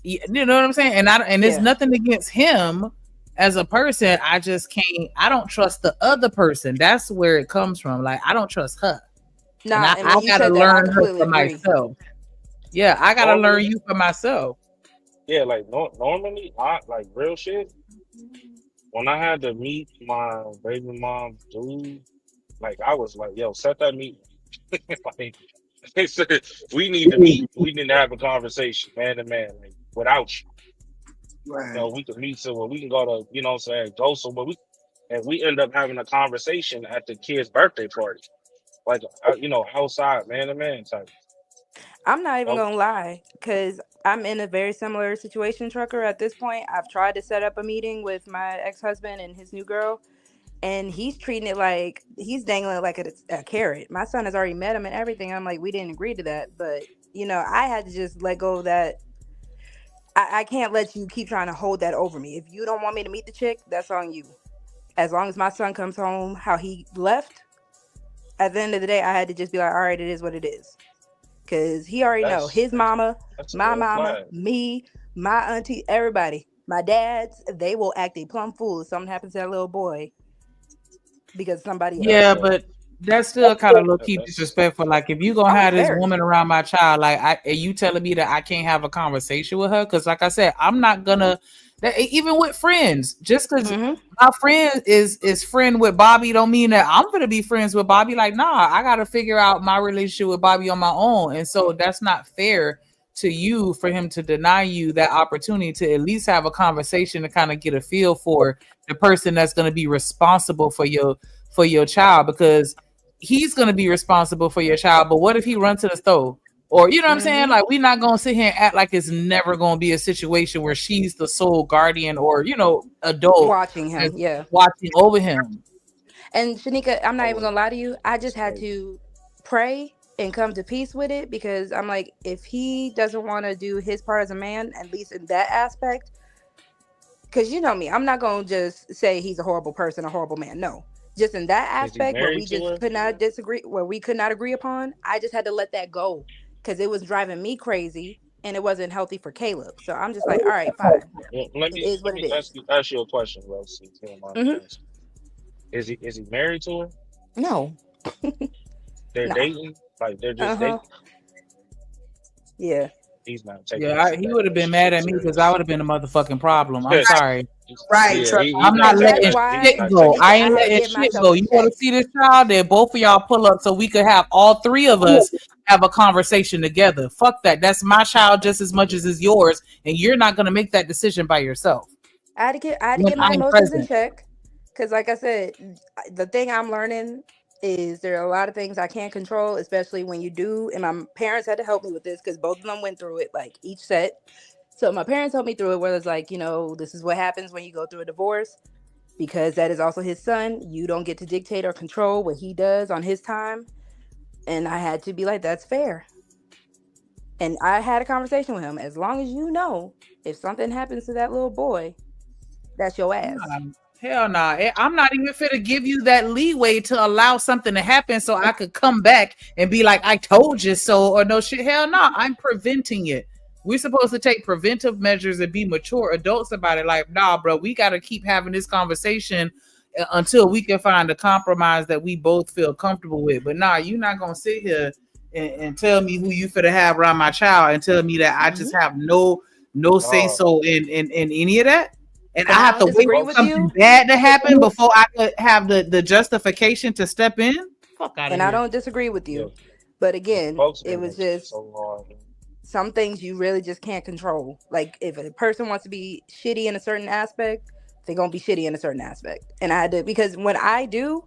You know what I'm saying? And it's Yeah. nothing against him as a person. I just can't. I don't trust the other person. That's where it comes from. Like, I don't trust her, and Nah, and I when you gotta said that, I learn her completely for agree. myself. Yeah, I gotta learn normally, you for myself. yeah, like normally, I like real shit. when I had to meet my baby mom dude, like I was like, yo, set that meeting. Like, they said, we need to meet. We need to have a conversation, man to man, like without you. You Right. know, we can meet somewhere. We can go to, you know what I'm saying, go somewhere. And we end up having a conversation at the kid's birthday party. Like, you know, outside, man to man type. I'm not even Nope. gonna lie, because I'm in a very similar situation, trucker. At this point, I've tried to set up a meeting with my ex-husband and his new girl, and he's treating it like he's dangling it like a carrot. My son has already met him and everything. I'm like, we didn't agree to that, but I had to just let go of that. I can't let you keep trying to hold that over me. If you don't want me to meet the chick, that's on you. As long as my son comes home how he left, at the end of the day, I had to just be like, all right, it is what it is. Because he already know That's his mama, that's a my red mama, flag. me, my auntie, everybody, my dads, they will act a plumb fool if something happens to that little boy because somebody That's Yeah, else. but that's still kind of low key that's disrespectful. Like if you gonna Oh, have this very. woman around my child, like are you telling me that I can't have a conversation with her? Because like I said, I'm not gonna even with friends, just because Mm-hmm. my friend is friend with Bobby don't mean that I'm gonna be friends with Bobby. Like, nah, I gotta figure out my relationship with Bobby on my own. And so that's not fair to you for him to deny you that opportunity to at least have a conversation to kind of get a feel for the person that's gonna be responsible for your child, because he's going to be responsible for your child. But what if he runs to the stove? Or, you know what I'm saying? Mm-hmm. Like, we're not going to sit here and act like it's never going to be a situation where she's the sole guardian or, adult Watching him, that's yeah. watching over him. And Shanika, I'm I not even would. gonna lie to you. I just That's had crazy. to pray and come to peace with it because I'm like, if he doesn't want to do his part as a man, at least in that aspect, because you know me, I'm not gonna just say he's a horrible person, a horrible man. No, just in that Is he aspect where we married to just her? could not disagree, where we could not agree upon, I just had to let that go because it was driving me crazy and it wasn't healthy for Caleb. So I'm just like, all right, fine, Yeah, let it me is let what it me is. ask you a question, Rose. If you don't mind me Mm-hmm. asking. Is he married to her? No, They're nah, dating? Like they're uh just huh, dating? yeah. He's not taking Yeah, this he would have been mad relationship at me because I serious. would have been a motherfucking problem. I'm Yeah, sorry. Right, yeah, truck. he's I'm not not And taking that's letting that. He's shit why, not go. taking Shanika, I that ain't I had to letting approach. get shit myself go. in You want check. to see this child? Then both of y'all pull up so we could have all three of us have a conversation together. Fuck that. That's my child just as much as it's yours, and you're not gonna make that decision by yourself I had to when get my I'm emotions in present. check, because, like I said, the thing I'm learning is there are a lot of things I can't control, especially when you do. And my parents had to help me with this because both of them went through it, like each set. So my parents helped me through it, where it's like, this is what happens when you go through a divorce, because that is also his son. You don't get to dictate or control what he does on his time. And I had to be like, that's fair. And I had a conversation with him. As long as you know, if something happens to that little boy, that's your ass. Nah, hell nah. I'm not even fit to give you that leeway to allow something to happen so I could come back and be like, I told you so, or no shit. Hell no, I'm preventing it. We're supposed to take preventive measures and be mature adults about it. Like, nah, bro, we got to keep having this conversation until we can find a compromise that we both feel comfortable with. But nah, you're not going to sit here and tell me who you finna have around my child and tell me that I Hmm. just have no say No, so in any of that. And I And I have don't to wait disagree for with folks. something you. bad to happen before I could have the justification to step in. Fuck out of And I here. don't disagree with Yeah, you. But yeah, again, folks it been was making it just so hard. some things you really just can't control. Like if a person wants to be shitty in a certain aspect, they're gonna be shitty in a certain aspect. And I had to, because when I do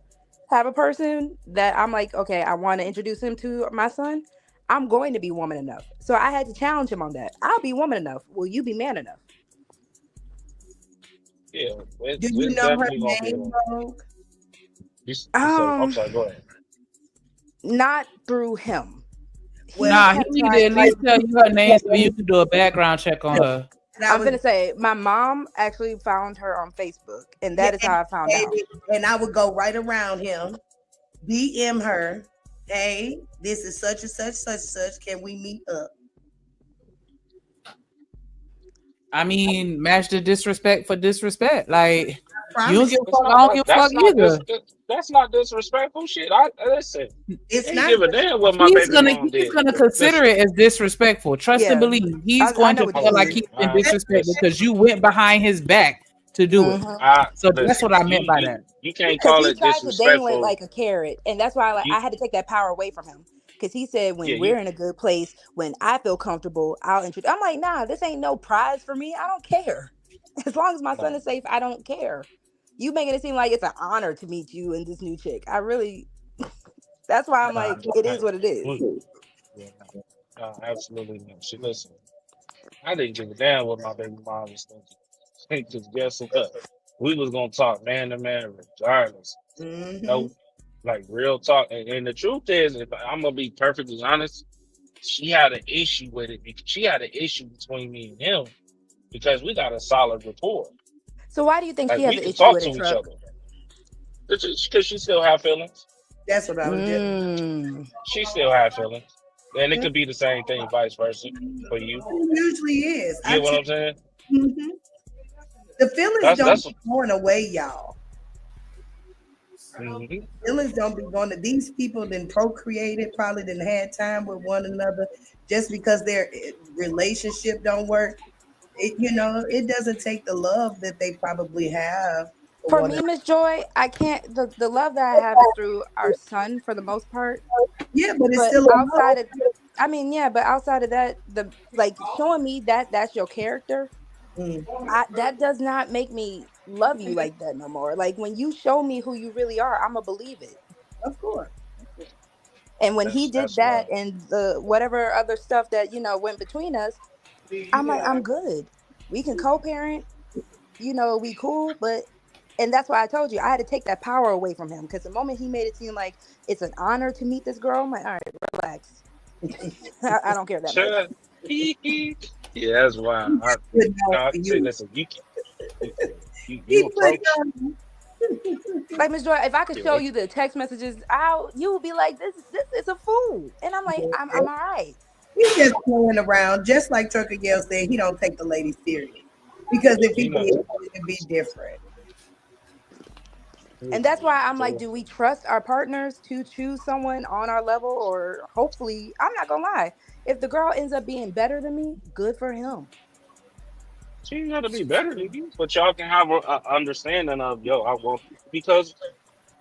have a person that I'm like, okay, I want to introduce him to my son, I'm going to be woman enough. So I had to challenge him on that. I'll be woman enough. Will you be man enough? Yeah, Do you it's know her definitely gonna be name, a. Rogue? You said, I'm Um, sorry. Go ahead. Not through him. Well, He Nah, he had need to tried at least to. tell you her name so you can do a background check on her. and I I'm was gonna say my mom actually found her on Facebook, and yeah, that is how I found out. and I would go right around him, DM her. Hey, this is such and such, such and such. Can we meet up? I mean, match the disrespect for disrespect. Like, I you don't promise give you, a It's fuck. I not don't that. give a fuck That's not this. either. That's not disrespectful shit. I listen. it's Ain't not. give a damn what my He's baby gonna mom he's did. gonna consider Listen, it as disrespectful. Trust and Yeah, believe. He's I going know to what I you feel like would. mean. he's been disrespected Listen. because you went behind his back to do it. So that's Listen, what I meant by that. you can't Because call he it tried to dangle it disrespectful. like a carrot, and that's why You I had to take that power away from him. Because he said, yeah, when we're in a good place, when I feel comfortable, I'll introduce. I'm like, nah, this ain't no prize for me. I don't care. As long as my son no. is safe, I don't care. You making it seem like it's an honor to meet you and this new chick. I really. That's why I'm Nah, like, it is what it is. yeah, no, absolutely not. She listen. I didn't give a damn what my baby mom was thinking. Because guess what? We was gonna talk man to man regardless. Mm-hmm. No, like real talk. And the truth is, if I'm gonna be perfectly honest, she had an issue with it. She had an issue between me and him because we got a solid rapport. So why do you think Like she has we an can issue talk with to it, each Truck? other. Because she still have feelings. That's what I was just. Mm. She still have feelings. And it Yeah, could be the same thing, vice versa, for you. it usually is. You get what I'm saying? Mhm. The feelings don't That's be going away, y'all. mhm. Feelings don't be going to these people. Then procreated, probably didn't had time with one another. Just because their relationship don't work, it doesn't take the love that they probably have for For one me, another. Miss Joy, I can't. The love that I have is through our son for the most part. Yeah, but it's But still a outside love. of, I mean, yeah, but outside of that, the like showing me that that's your character, Mm, that does not make me love you like that no more. Like when you show me who you really are, I'ma believe it. of course. And when he did That's why. that and the whatever other stuff that went between us, I'm like, I'm good. We can co-parent. We cool, but and that's why I told you I had to take that power away from him because the moment he made it seem like it's an honor to meet this girl, I'm like, all right, relax. I don't care that much. Sure. Yeah, that's why. Good night I for say, you. listen, you, He you put approach. Like Miss Joy, if I could Yeah, show you the text messages, you would be like, this is a fool, and I'm like, I'm all right. He's just playing around, just like Turkey Gale said. He don't take the ladies serious because if he you know. did, it'd be different. And that's why I'm like, So do we trust our partners to choose someone on our level, or hopefully, I'm not gonna lie, if the girl ends up being better than me, good for him. she ain't got to be better than you, but y'all can have a understanding of I want because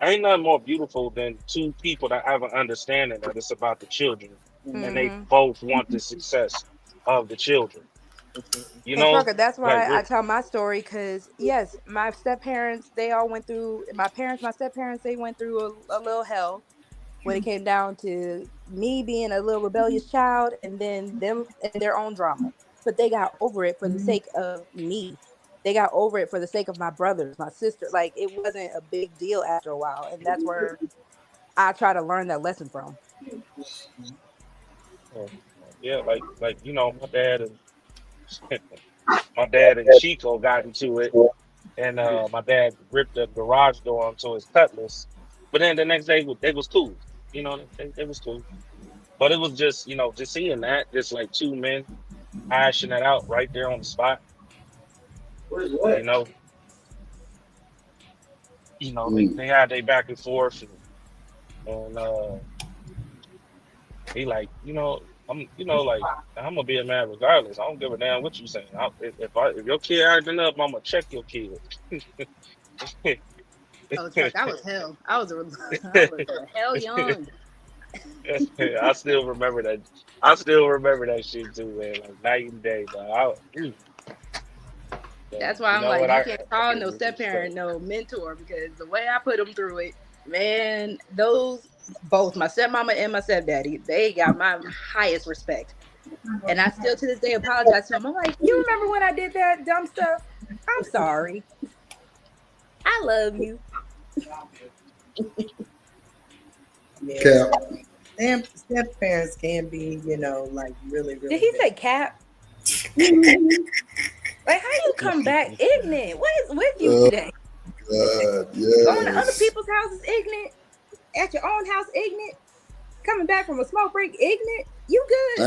ain't nothing more beautiful than two people that have an understanding that it's about the children and they Hmm. both want the success of the children. You And know, Trucker, that's like why I tell my story because yes, my step parents, they all went through my step parents, they went through a little hell when it came down to me being a little rebellious child and then them and their own drama. But they got over it for the sake of me. They got over it for the sake of my brothers, my sister. Like it wasn't a big deal after a while. And that's where I try to learn that lesson from. uh, yeah, like my dad and Chico got into it, and my dad ripped the garage door onto his cutlass. But then the next day they was cool. They was cool. But it was just just seeing that, just like two men hashing that out right there on the spot. You know, they had their back and forth, and he like, like I'm gonna be a man regardless. I don't give a damn what you saying. If your kid acting up, I'm gonna check your kid. Oh, Chuck, I was hell. I was hell young. I still remember that. I still remember that shit too, man. Like night and day, but That's why you I'm know like, what? you I can't call give no you step respect. parent no mentor because the way I put them through it, man, those both my stepmama and my stepdaddy, they got my highest respect. And I still to this day apologize to them. I'm like, you remember when I did that dumb stuff? I'm sorry. I love you. Yeah, Cap. step parents can be, like really, Did really he bad. say cap? Like, how you come back ignorant? What is with you Oh today? God, Going to other yes. people's houses ignorant? At your own house ignorant? Coming back from a smoke break ignorant? You good?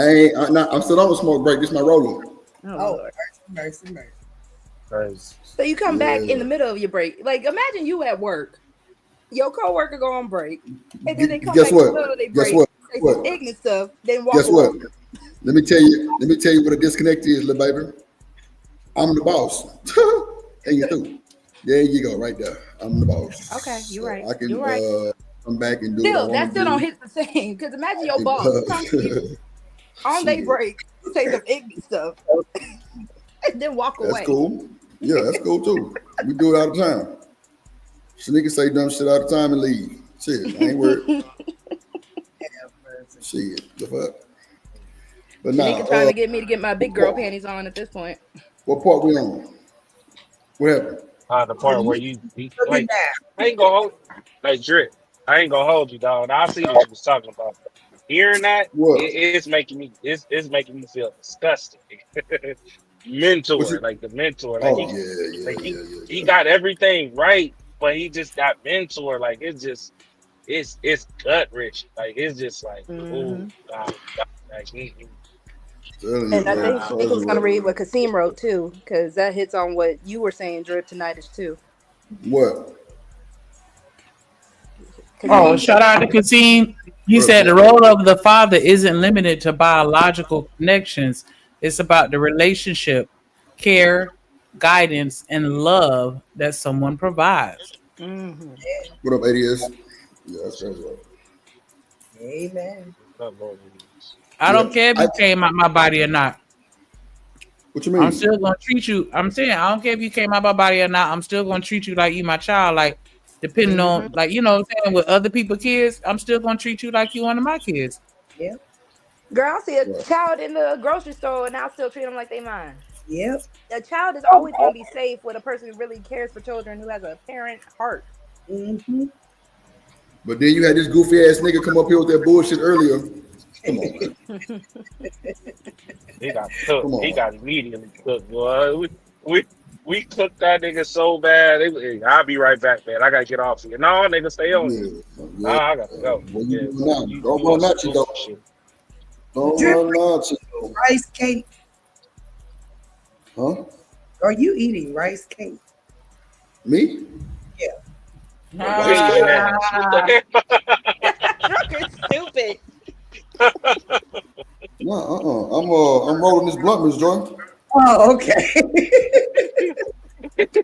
I'm still on a smoke break. This is my rolling. Oh Oh, Lord. mercy, mercy, mercy. Cause So you come back in Yeah. the middle of your break. Like imagine you at work, your coworker go on break, and then they come Guess back in the what? middle of their Guess break, what? say some What? ignorant stuff, then walk Guess what? away. Let me tell you. Let me tell you what a disconnect is, little baby. I'm the boss. Can't get through. There you go, right there. I'm the boss. Okay, you're right. I can You're right. come back and do what I Still, that want still to don't do. hit the same. Because imagine your boss come to you on day Shit, break, say some ignorant stuff, and then walk that's away. cool. Yeah, that's cool too. We do it all the time. Shanika say dumb shit all the time and leave. Shit, I ain't worried. Shit, the fuck. But Shanika nah, trying to get me to get my big girl panties on at this point. what part we on? What happened? The part where you Look at like, that. I ain't gonna hold, like Drip. I ain't gonna hold you, dog. I see what you was talking about. Hearing that, What? it's making me feel disgusting. What Mentor, you? like the mentor, Oh yeah, like yeah, yeah, yeah, he yeah. got everything right, but he just got mentor. Like it's gut wrenching. Like it's just like, oh Hmm. God, like Telling you, And I bro. think nah. Shanika's gonna read what Kasim wrote too, because that hits on what you were saying, Drip, tonight is too. What? Oh, Kasim, shout out to Kasim. He What up, said the Sid? role of the father isn't limited to biological connections. It's about the relationship, care, guidance, and love that someone provides. hmm What up, ADS? Yeah, that's crazy. Amen. I Yeah, don't care if I. you came out my body or not. What you I'm mean? still gonna treat you. I'm saying I don't care if you came out my body or not. I'm still gonna treat you like you my child. Like depending hmm on like you know what I'm saying with other people kids, I'm still gonna treat you like you one of my kids. Yep. Girl, I see a Right. child in the grocery store and I still treat them like they mine. Yep. A child is always going to be safe with a person who really cares for children, who has a parent heart. Mm-hmm. But then you had this goofy ass nigga come up here with that bullshit earlier. Come on, man. He got cooked. Come He on. got immediately cooked, boy. We we cooked that nigga so bad. I'll be right back, man. I gotta get off here. No, nigga, stay on here. Yeah, yeah. Nah, I gotta go. What you Yeah, doing now? Don't you on run some out, Chico. goofy shit. Don't Drip run out, Chico. rice cake. Huh? Are you eating rice cake? Me? Yeah. A rice Hating cake? ass. What the Drunk is stupid. No, I'm rolling this blunt, Miss Joy. Oh, okay.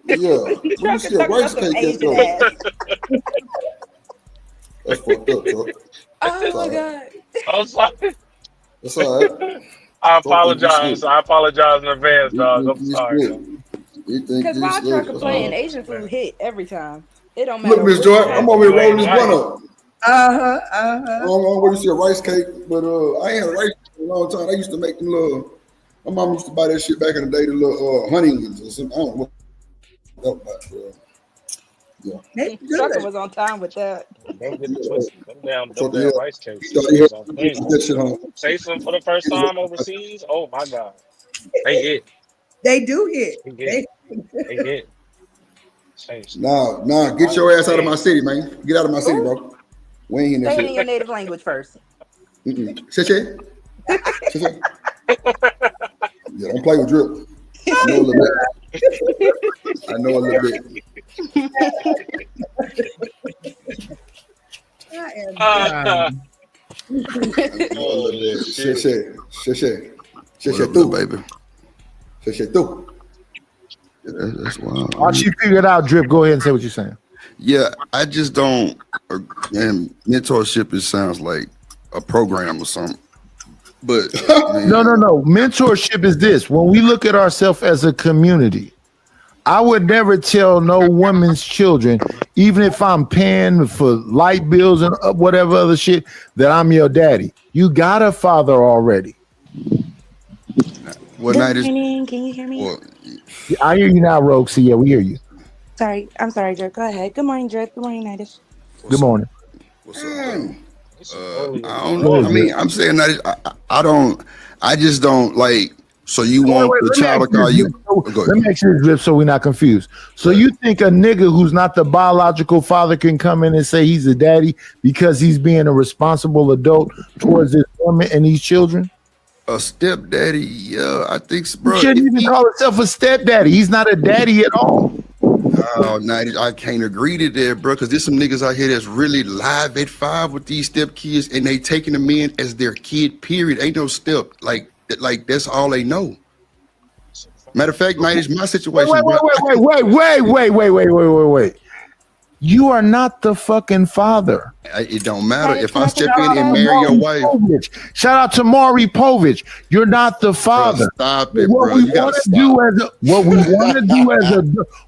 Yeah. Where you Drunk is see a talking about rice some cake at Asian though? ass. That's fucked up, Chuck. Oh It's my all right. god. I'm sorry. It's all right. I Chuck think you apologize. slick. I apologize in advance, He dog. think I'm you sorry, slick. man. He think Because you while slick. Trucker That's playing, all. Asian food Man, hit every time. It don't Look, matter Miss what Joy, you I'm have. over here rolling Wayne this blunt Light. up. Uh-huh. I Uh-huh. don't know where you see a rice cake, but I ain't had a rice cake in a long time. I used to make them little. My mom used to buy that shit back in the day, the little honey ones or something. I don't know what that was about, bro. Yeah, That's Trucker good. was on time with that. Don't get it yeah. twisted. Them Trucker, damn yeah. rice He cakes thought he had is on to thing. keep that shit on. Taste them for the first time overseas. Oh my god, they hit. They do hit. They hit. They They hit. Taste. Nah, get I your ass out of my taste. city, man. Get out of my city, Ooh, bro. We ain't in that say it in shit. your native language first. Shit. Yeah, don't play with drip. I know a little bit. I know a little bit. I am dead. Um, I know a little Oh bit. shit. Shit, What too. baby? Shit, too. Yeah, that's wild. Once you figure it out, Drip, go ahead and say what you're saying. Yeah, I just don't. And mentorship, it sounds like a program or something. But No, man, Mentorship is this. When we look at ourselves as a community, I would never tell no woman's children, even if I'm paying for light bills and whatever other shit, that I'm your daddy. You got a father already. what Good night is? morning. Can you hear me? Well, I hear you now, Rogue. See, yeah, we hear you. Sorry. I'm sorry, Drip. Go ahead. Good morning, Drip. Good morning, Nidish. Good what's up? morning. What's up, though? This is early in I the don't Go know. I ahead, morning. Drip. mean, I'm saying that I don't. I just don't like. So you want Wait, the let me child ask to you call this, you? Drip. So, Oh, go let ahead. me ask you this, Drip, so we're not confused. So Go ahead. you think a nigga who's not the biological father can come in and say he's a daddy because he's being a responsible adult towards this woman and these children? A stepdaddy? Yeah, I think, He bro. shouldn't If even he, call himself a stepdaddy. He's not a daddy at all. oh, now I can't agree to that, bro. Because there's some niggas out here that's really live at 5 with these step kids, and they taking them in as their kid. Period. Ain't no step like that's all they know. Matter of fact, Knight, it's my Wait, situation, bro. wait. You are not the fucking father. It don't matter. Titus, If can I I take a step in crack and at it? marry your wife, Shout out to Maury Povich. You're not the bro, father. stop it, What bro. we You gotta want to stop. do as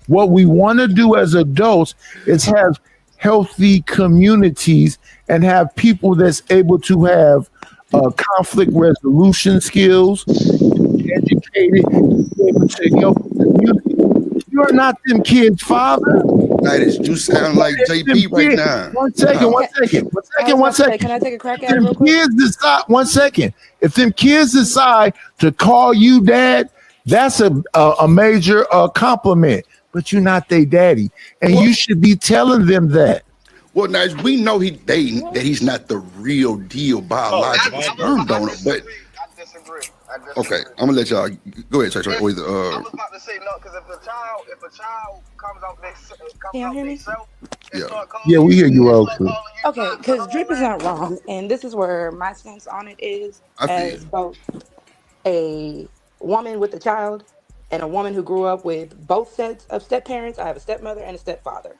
what we want to do as adults is have healthy communities and have people that's able to have conflict resolution skills, educated, be able to help the community. You're not them kids' father. Knight, you sound like If them JP right kids, now. one second. I was about to say, can I take a crack If at it them real quick? kids decide, one second. If them kids decide to call you dad, that's a major compliment. But you're not their daddy, and you should be telling them that. Well, Knight, we know that he's not the real deal biological sperm donor, but I disagree. okay, I'm gonna let y'all go ahead, Trey. I was about to say no, because if a child comes out Can y'all hear me? themselves and Yeah. start calling Yeah, we hear you, start Oakley. calling you Okay, because Drip is not wrong, and this is where my stance on it is I feel as both a woman with a child and a woman who grew up with both sets of step parents. I have a stepmother and a stepfather.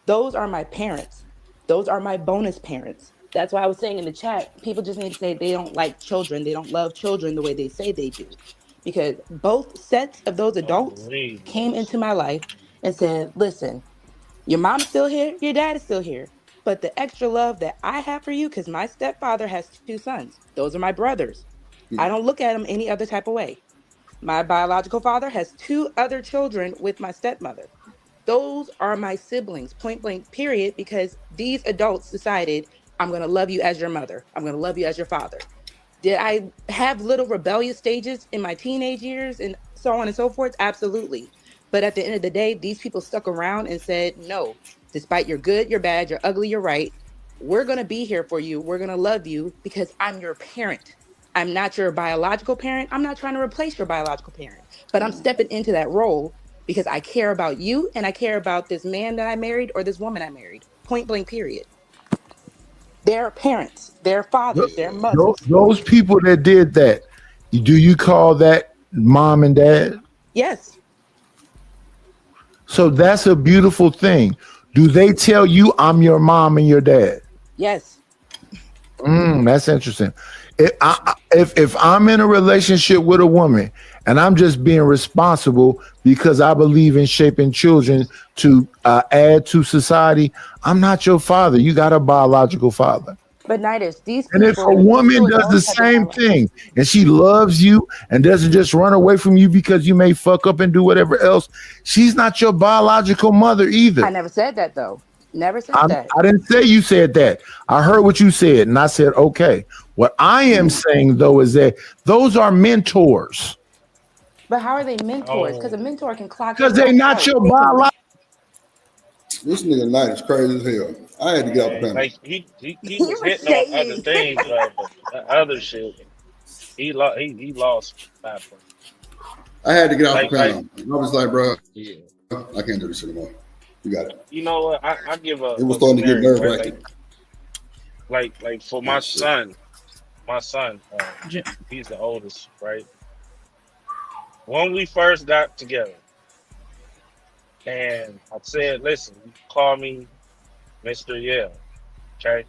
Those are my parents. Those are my bonus parents. That's why I was saying in the chat, people just need to say they don't like children. They don't love children the way they say they do. Because both sets of those adults came into my life and said, listen, your mom's still here, your dad is still here. But the extra love that I have for you, because my stepfather has 2 sons, those are my brothers. I don't look at them any other type of way. My biological father has 2 other children with my stepmother. Those are my siblings, point blank, period, because these adults decided, I'm going to love you as your mother. I'm going to love you as your father. Did I have little rebellious stages in my teenage years and so on and so forth? Absolutely. But at the end of the day, these people stuck around and said, no, despite you're good, you're bad, you're ugly, you're right, we're going to be here for you. We're going to love you because I'm your parent. I'm not your biological parent. I'm not trying to replace your biological parent, but I'm stepping into that role because I care about you and I care about this man that I married or this woman I married. Point blank, period. Their parents, their fathers, their mothers. Those people that did that, do you call that mom and dad? Yes. So that's a beautiful thing. Do they tell you I'm your mom and your dad? Yes. That's interesting. If I'm in a relationship with a woman and I'm just being responsible because I believe in shaping children to add to society, I'm not your father. You got a biological father. But Nidus, these And if people, a these woman two does the adults have been same my life. thing and she loves you and doesn't just run away from you because you may fuck up and do whatever else, she's not your biological mother either. I never said that though. Never said that. I didn't say you said that. I heard what you said and I said, okay. What I am saying though is that those are mentors. But how are they mentors? Because a mentor can clock Because in, they're clock not out. your They can biological. This nigga Knight is crazy as hell. I had to get off the panel. Like he He was was hitting on other shady. things, but the other shit, he lost that point. I had to get off Like the panel. I was like, bro, yeah. I can't do this anymore. You got it. You know what? I give It was a starting to get scenario, nerve right? wracking. Like for my son, he's the oldest, right? When we first got together, and I said, "Listen, you can call me Mr. Yale, okay?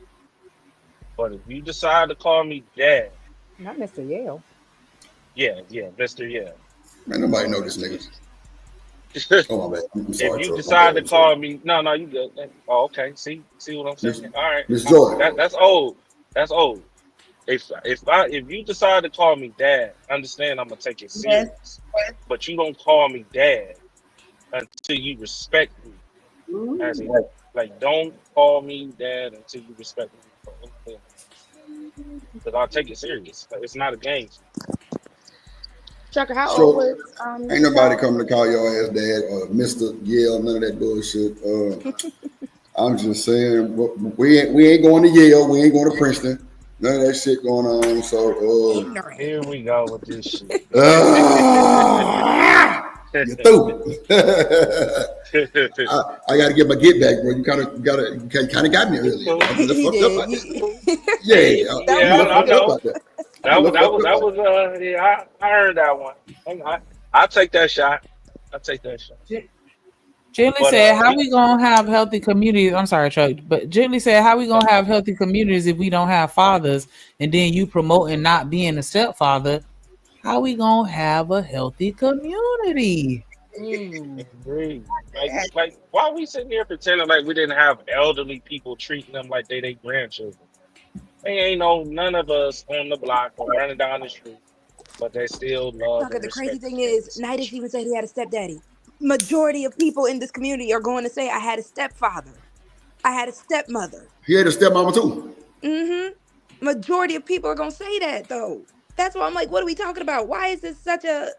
But if you decide to call me Dad, Not Mr. Yale. yeah, Mr. Yale." Man, nobody know this nigga. Oh my bad. I'm sorry, If you Troy. decide to call me, no, you good. Oh, okay. See what I'm saying? All right, Miss Joy. that's old. That's old. If you decide to call me Dad, understand I'm gonna take it Yes. serious. But you don't call me Dad until you respect me. As a, like, don't call me Dad until you respect me. Because I'll take it serious. Like, it's not a game. Chucker, how So, old was Ain't nobody coming to call your ass dad or Mr. Yale, none of that bullshit. I'm just saying, we ain't going to Yale, we ain't going to Princeton, none of that shit going on. So, ignorant? Here we go with this shit. you through. I got to get my get back, bro. You kind of got me earlier. I'm a little fucked up about that. Yeah, I'm a little fucked up about that. That was yeah, I heard that one. I'll take that shot. I'll take that shot. Gently But said, "How we gonna have healthy communities?" I'm sorry, Chuck, but Gently said, "How we gonna have healthy communities if we don't have fathers?" And then you promoting not being a stepfather. How we gonna have a healthy community? agree. Like, why are we sitting here pretending like we didn't have elderly people treating them like they grandchildren? They ain't no none of us on the block or running down the street, but they still love Tucker, and the crazy respect thing each is, other's Nidus tradition. even said he had a stepdaddy. Majority of people in this community are going to say, I had a stepfather. I had a stepmother. He had a stepmama too. Mm-hmm. Majority of people are going to say that, though. That's why I'm like, what are we talking about? Why is this such a...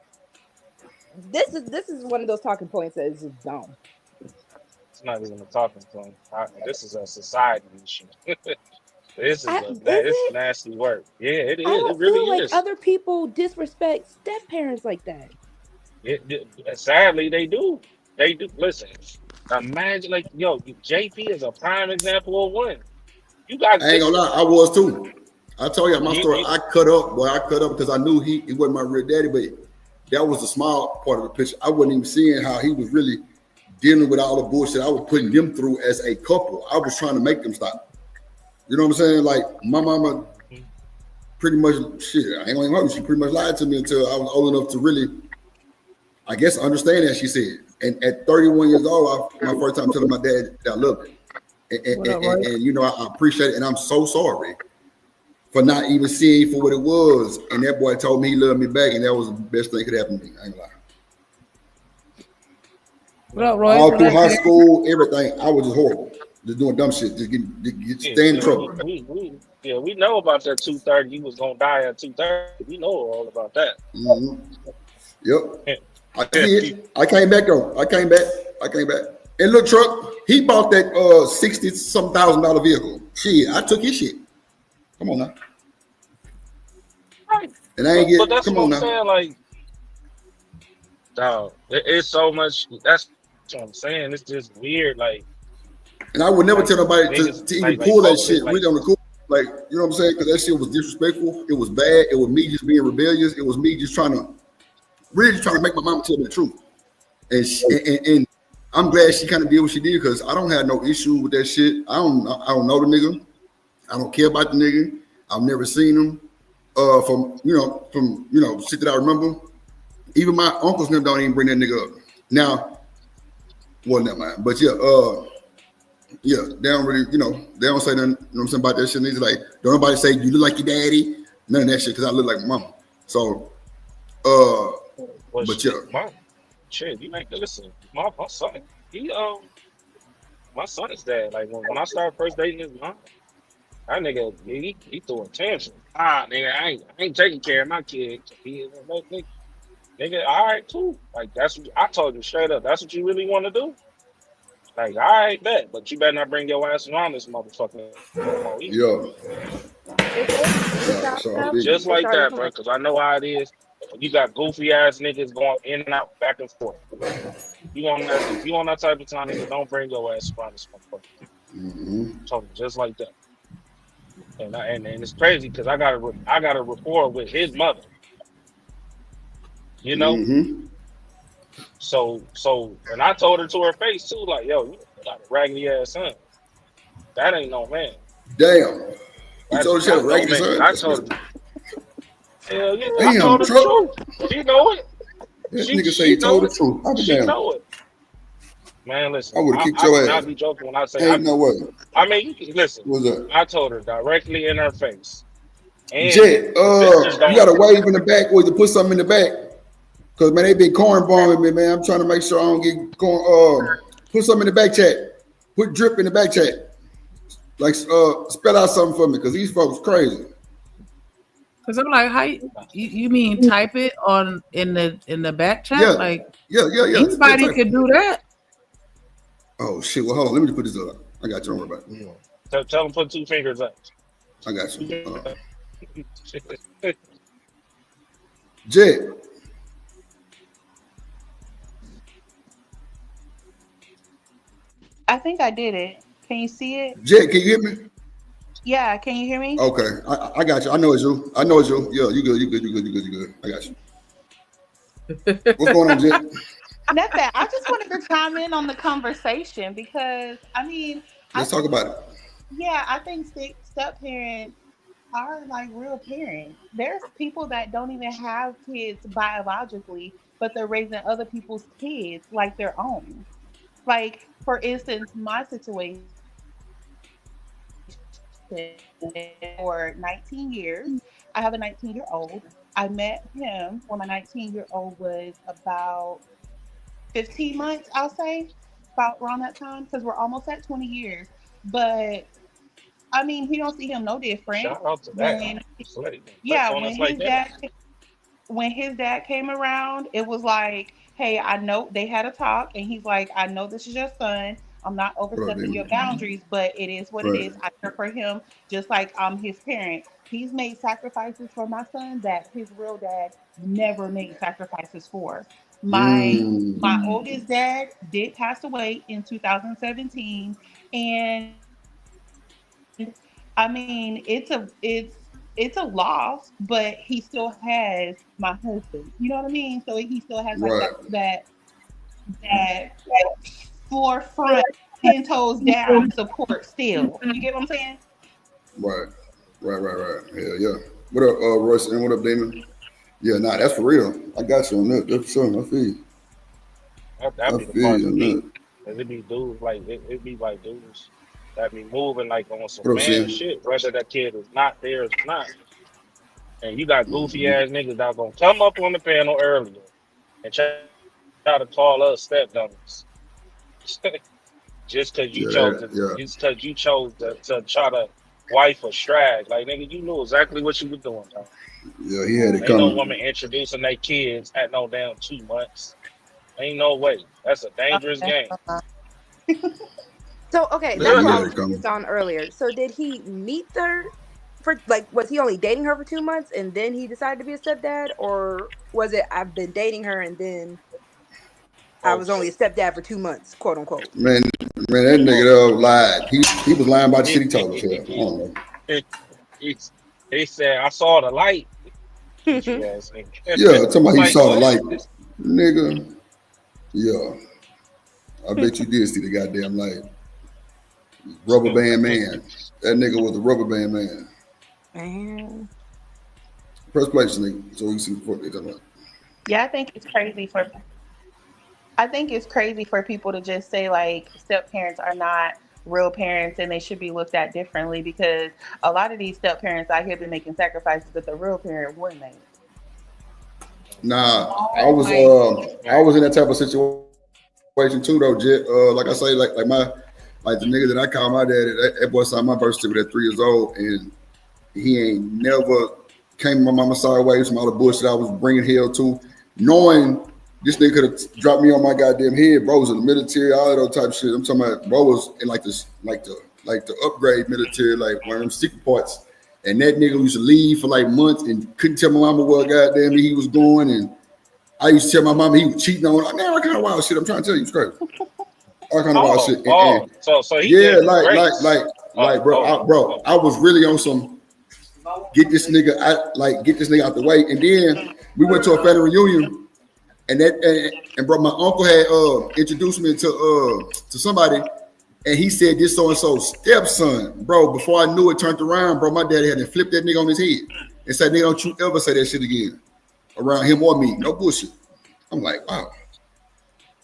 This is one of those talking points that is just dumb. It's not even a talking point. This is a society issue. This is Is it's it? nasty work. Yeah, it I is. It don't really feel like is. other people disrespect step parents like that. Sadly, they do. They do. Listen, imagine like JP is a prime example of one. You got I ain't this. gonna lie, I was too. I told you my You, story. you, I cut up, boy. I cut up because I knew he wasn't my real daddy, but that was the small part of the picture. I wasn't even seeing how he was really dealing with all the bullshit I was putting them through as a couple. I was trying to make them stop. You know what I'm saying? Like my mama pretty much shit. I ain't gonna lie, she pretty much lied to me until I was old enough to really, I guess, understand that she said. And at 31 years old, my first time telling my dad that I loved him. And you know, I appreciate it, and I'm so sorry for not even seeing for what it was. And that boy told me he loved me back, and that was the best thing that could happen to me. I ain't gonna lie. What up, Royce? All What through up, high man? school, everything, I was just horrible, just doing dumb shit, just staying in trouble. we know about that 2:30. You was gonna die at 2:30. We know all about that. Mm-hmm. Yep, I did. I came back though. I came back. And look, truck, he bought that $60-some thousand vehicle. Shit, I took his shit. Come on now. Right. And I ain't But get. that's Come what on I'm now. saying. Like, dog, it's so much. That's what I'm saying. It's just weird. And I would never tell nobody Niggas, to even like pull that folks is shit really on the cool. Like, you know what I'm saying? Because that shit was disrespectful. It was bad. It was me just being rebellious. It was me just really trying to make my mama tell me the truth. And I'm glad she kind of did what she did because I don't have no issue with that shit. I don't know the nigga. I don't care about the nigga. I've never seen him. From shit that I remember. Even my uncles never don't even bring that nigga up. Now, well, never mind. But yeah, they don't really, they don't say nothing, you know what I'm saying, about that shit. And it's like, don't nobody say you look like your daddy, none of that shit, because I look like my mama. So, but yeah. You make listen. My son, my son's dad. Like when I started first dating his mom, that nigga, he threw a tantrum. Nigga, I ain't taking care of my kid. Nigga, all right, cool. Like that's what I told you straight up. That's what you really want to do. Like, all right, bet, but you better not bring your ass around this motherfucker no more. Yeah. So Just like that, bro. Because I know how it is. You got goofy ass niggas going in and out, back and forth. If you on that type of time, nigga, don't bring your ass around this motherfucker. So just like that. And it's crazy because I got a rapport with his mother. You know. So and I told her to her face too, like, yo, you got a raggedy ass son. That ain't no man. Damn. You told her she had a raggedy son? I told her. Hell yeah, damn, I told her the truth. She know it. This nigga say he told the truth. She know it. Man, listen. I would have kicked I your cannot ass. be joking when I say Ain't no way. I mean, you can listen. What's that? I told her directly in her face. And Jet, you got a wave in the back or to put something in the back. Cause man, they been corn bombing me, man. I'm trying to make sure I don't get corn. Put something in the back chat. Put drip in the back chat. Like spell out something for me, cause these folks crazy. Cause I'm like, how you mean type it in the back chat? Yeah. Like, yeah. Anybody could do that. Oh shit! Well, hold on. Let me just put this up. I got you. Don't worry about it. Tell them put 2 fingers up. I got you. Jet. I think I did it. Can you see it? Jet, can you hear me? Yeah, can you hear me? Okay, I got you. I know it's you. Yeah, you good. I got you. What's going on, Jet? Nothing. I just wanted to chime in on the conversation because I mean, I Let's talk think about it. yeah, I think step parents are like real parents. There's people that don't even have kids biologically, but they're raising other people's kids like their own. Like for instance, my situation, I've been married for 19 years. I have a 19-year-old. I met him when my 19-year-old was about 15 months, I'll say, about around that time, because we're almost at 20 years. But I mean, he don't see him no different. Shout out to that. When It's like, touch yeah, on us like that. when his dad came around, it was like, hey, I know they had a talk, and he's like, I know this is your son. I'm not What up, overstepping your Demon? boundaries, but it is what it Right. is. I care for him just like I'm his parent. He's made sacrifices for my son that his real dad never made sacrifices for. My Mm, oldest dad did pass away in 2017, and I mean it's a loss, but he still has my husband. You know what I mean? So he still has like right. that forefront, 10 toes down support still. You get what I'm saying? Right. Right. Hell yeah. What up, Royce? And what up, Damon? Yeah, nah, that's for real. I got you on that. That's for sure. I feel you. That'd I be the feel part you for on me. that. Cause it be dudes like it be like dudes that be moving like on some What up, man Sid? shit, whether that kid is not theirs or not. And you got goofy Mm-hmm. ass niggas that gonna come up on the panel earlier and try to call us stepdummies. Yeah, that, Just cause you chose to try to wife or strag. Like nigga, you knew exactly what you were doing, dog. yeah, he had it Ain't no coming. woman introducing their kids at no damn 2 months. Ain't no way. That's a dangerous game. So okay, Yeah, that's he what I had was it coming. confused on earlier. So did he meet her for like was he only dating her for 2 months and then he decided to be a stepdad, or was it I've been dating her and then I was Both. only a stepdad for 2 months, quote unquote? Man, that nigga Both. though lied. He was lying about the shit he told us. Hell, I he, don't know. he said, I saw the light. Goofy ass Yeah, nigga. talking about he Like saw the what? light, nigga. Yeah, I bet you did see the goddamn light. Rubber band man. That nigga was a rubber band man. Man. Press play, nigga, so we can see what they talking about. Yeah, I think it's crazy for people to just say like step parents are not real parents and they should be looked at differently because a lot of these step parents out here been making sacrifices that the real parent wouldn't make. Nah, Like I was in that type of situation too though, Jet. Like I say, like the nigga that I call my daddy, that boy signed my birth certificate at 3 years old, and he ain't never came to my mama's sideways from all the bullshit I was bringing hell to, knowing this nigga could have dropped me on my goddamn head. Bro was in the military, all of those type of shit. I'm talking about bro was in like this, like the upgrade military, like one of them secret parts. And that nigga used to leave for like months and couldn't tell my mama where goddamn he was going. And I used to tell my mama he was cheating on. Like, man, all kind of wild shit. I'm trying to tell you, it's crazy. All kind of wild shit. And So he yeah, gave you grace. bro, I was really on some get this nigga out the way. And then we went to a family reunion, and bro, my uncle had introduced me to somebody, and he said this so and so stepson, bro. Before I knew it, turned around, bro. My daddy had to flip that nigga on his head and said, "Nigga, don't you ever say that shit again around him or me? No bullshit." I'm like, wow.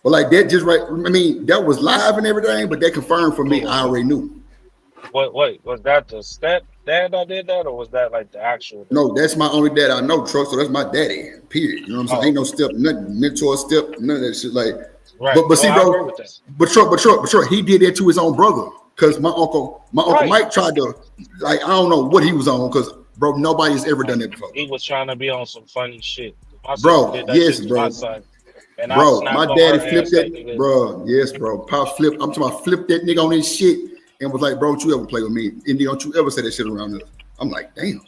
But like that, just right. I mean, that was live and everything, but that confirmed for me. I already knew. Wait, was that the step dad that did that, or was that like the actual dad? No, that's my only dad I know, Truck. So that's my daddy. Period. You know what I'm saying? Oh, Ain't no step, nothing, mentor step, none of that shit. Like, right. but No, see, I agree bro, with that. but Truck, he did that to his own brother. Cause my uncle Right. Mike tried to, like, I don't know what he was on. Cause bro, nobody's ever done that before. He was trying to be on some funny shit. My sister Bro, did that yes, shit to my bro. son, and I Bro, snapped my on daddy her flipped ass like, that, nigga, bro. Yes, bro. Pop flip. I'm talking about flip that nigga on his shit and was like, bro, don't you ever play with me. And don't you ever say that shit around us. I'm like, damn.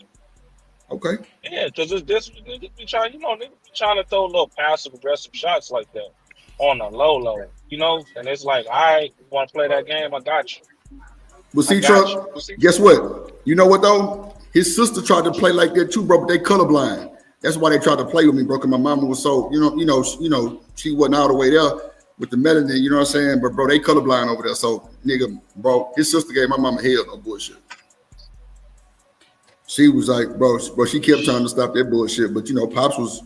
Okay. yeah, because it's this niggas be trying, niggas be trying to throw little passive aggressive shots like that on the low, and it's like, all right, you want to play that game? I got you. But I see, got you. Truck, guess what? You know what though? His sister tried to play like that too, bro, but they colorblind. That's why they tried to play with me, bro. Cause my mama was so, she wasn't all the way there with the melanin. You know what I'm saying? But bro, they colorblind over there. So nigga, bro, his sister gave my mama hell, no bullshit. She was like, bro, she kept trying to stop that bullshit. But Pops was,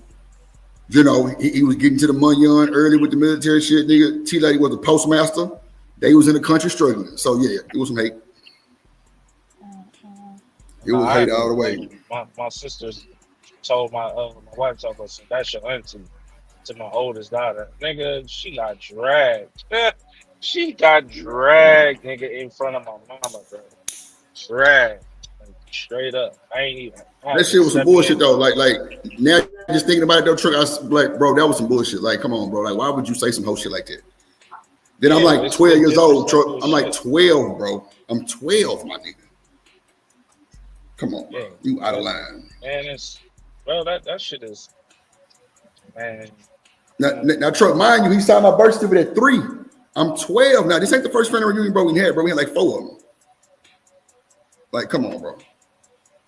he was getting to the money on early with the military shit. Nigga, T Lady was a postmaster. They was in the country struggling. So yeah, it was some hate. It No, was I hate agree. all the Like way. my sisters told my wife told us that's your auntie to my oldest daughter. Nigga, she got dragged. She got dragged, nigga, in front of my mama, bro. Dragged. Like, straight up. I ain't even I That had to shit was some step bullshit in. though. Like now, just thinking about it though, Trick, I was like, bro, that was some bullshit. Like, come on, bro. Like, why would you say some whole shit like that? Then I'm Yeah, like it's 12 years old, Truck. disrespectful as I'm like shit. 12, bro. I'm 12, my nigga. Come on, bro. Yeah. You out of That's, line. man, it's bro, that shit is man. Now, Truck, mind you, he signed my birth certificate at 3. I'm 12 now. This ain't the first family reunion, bro. We had, bro. We had like 4 of them. Like, come on, bro.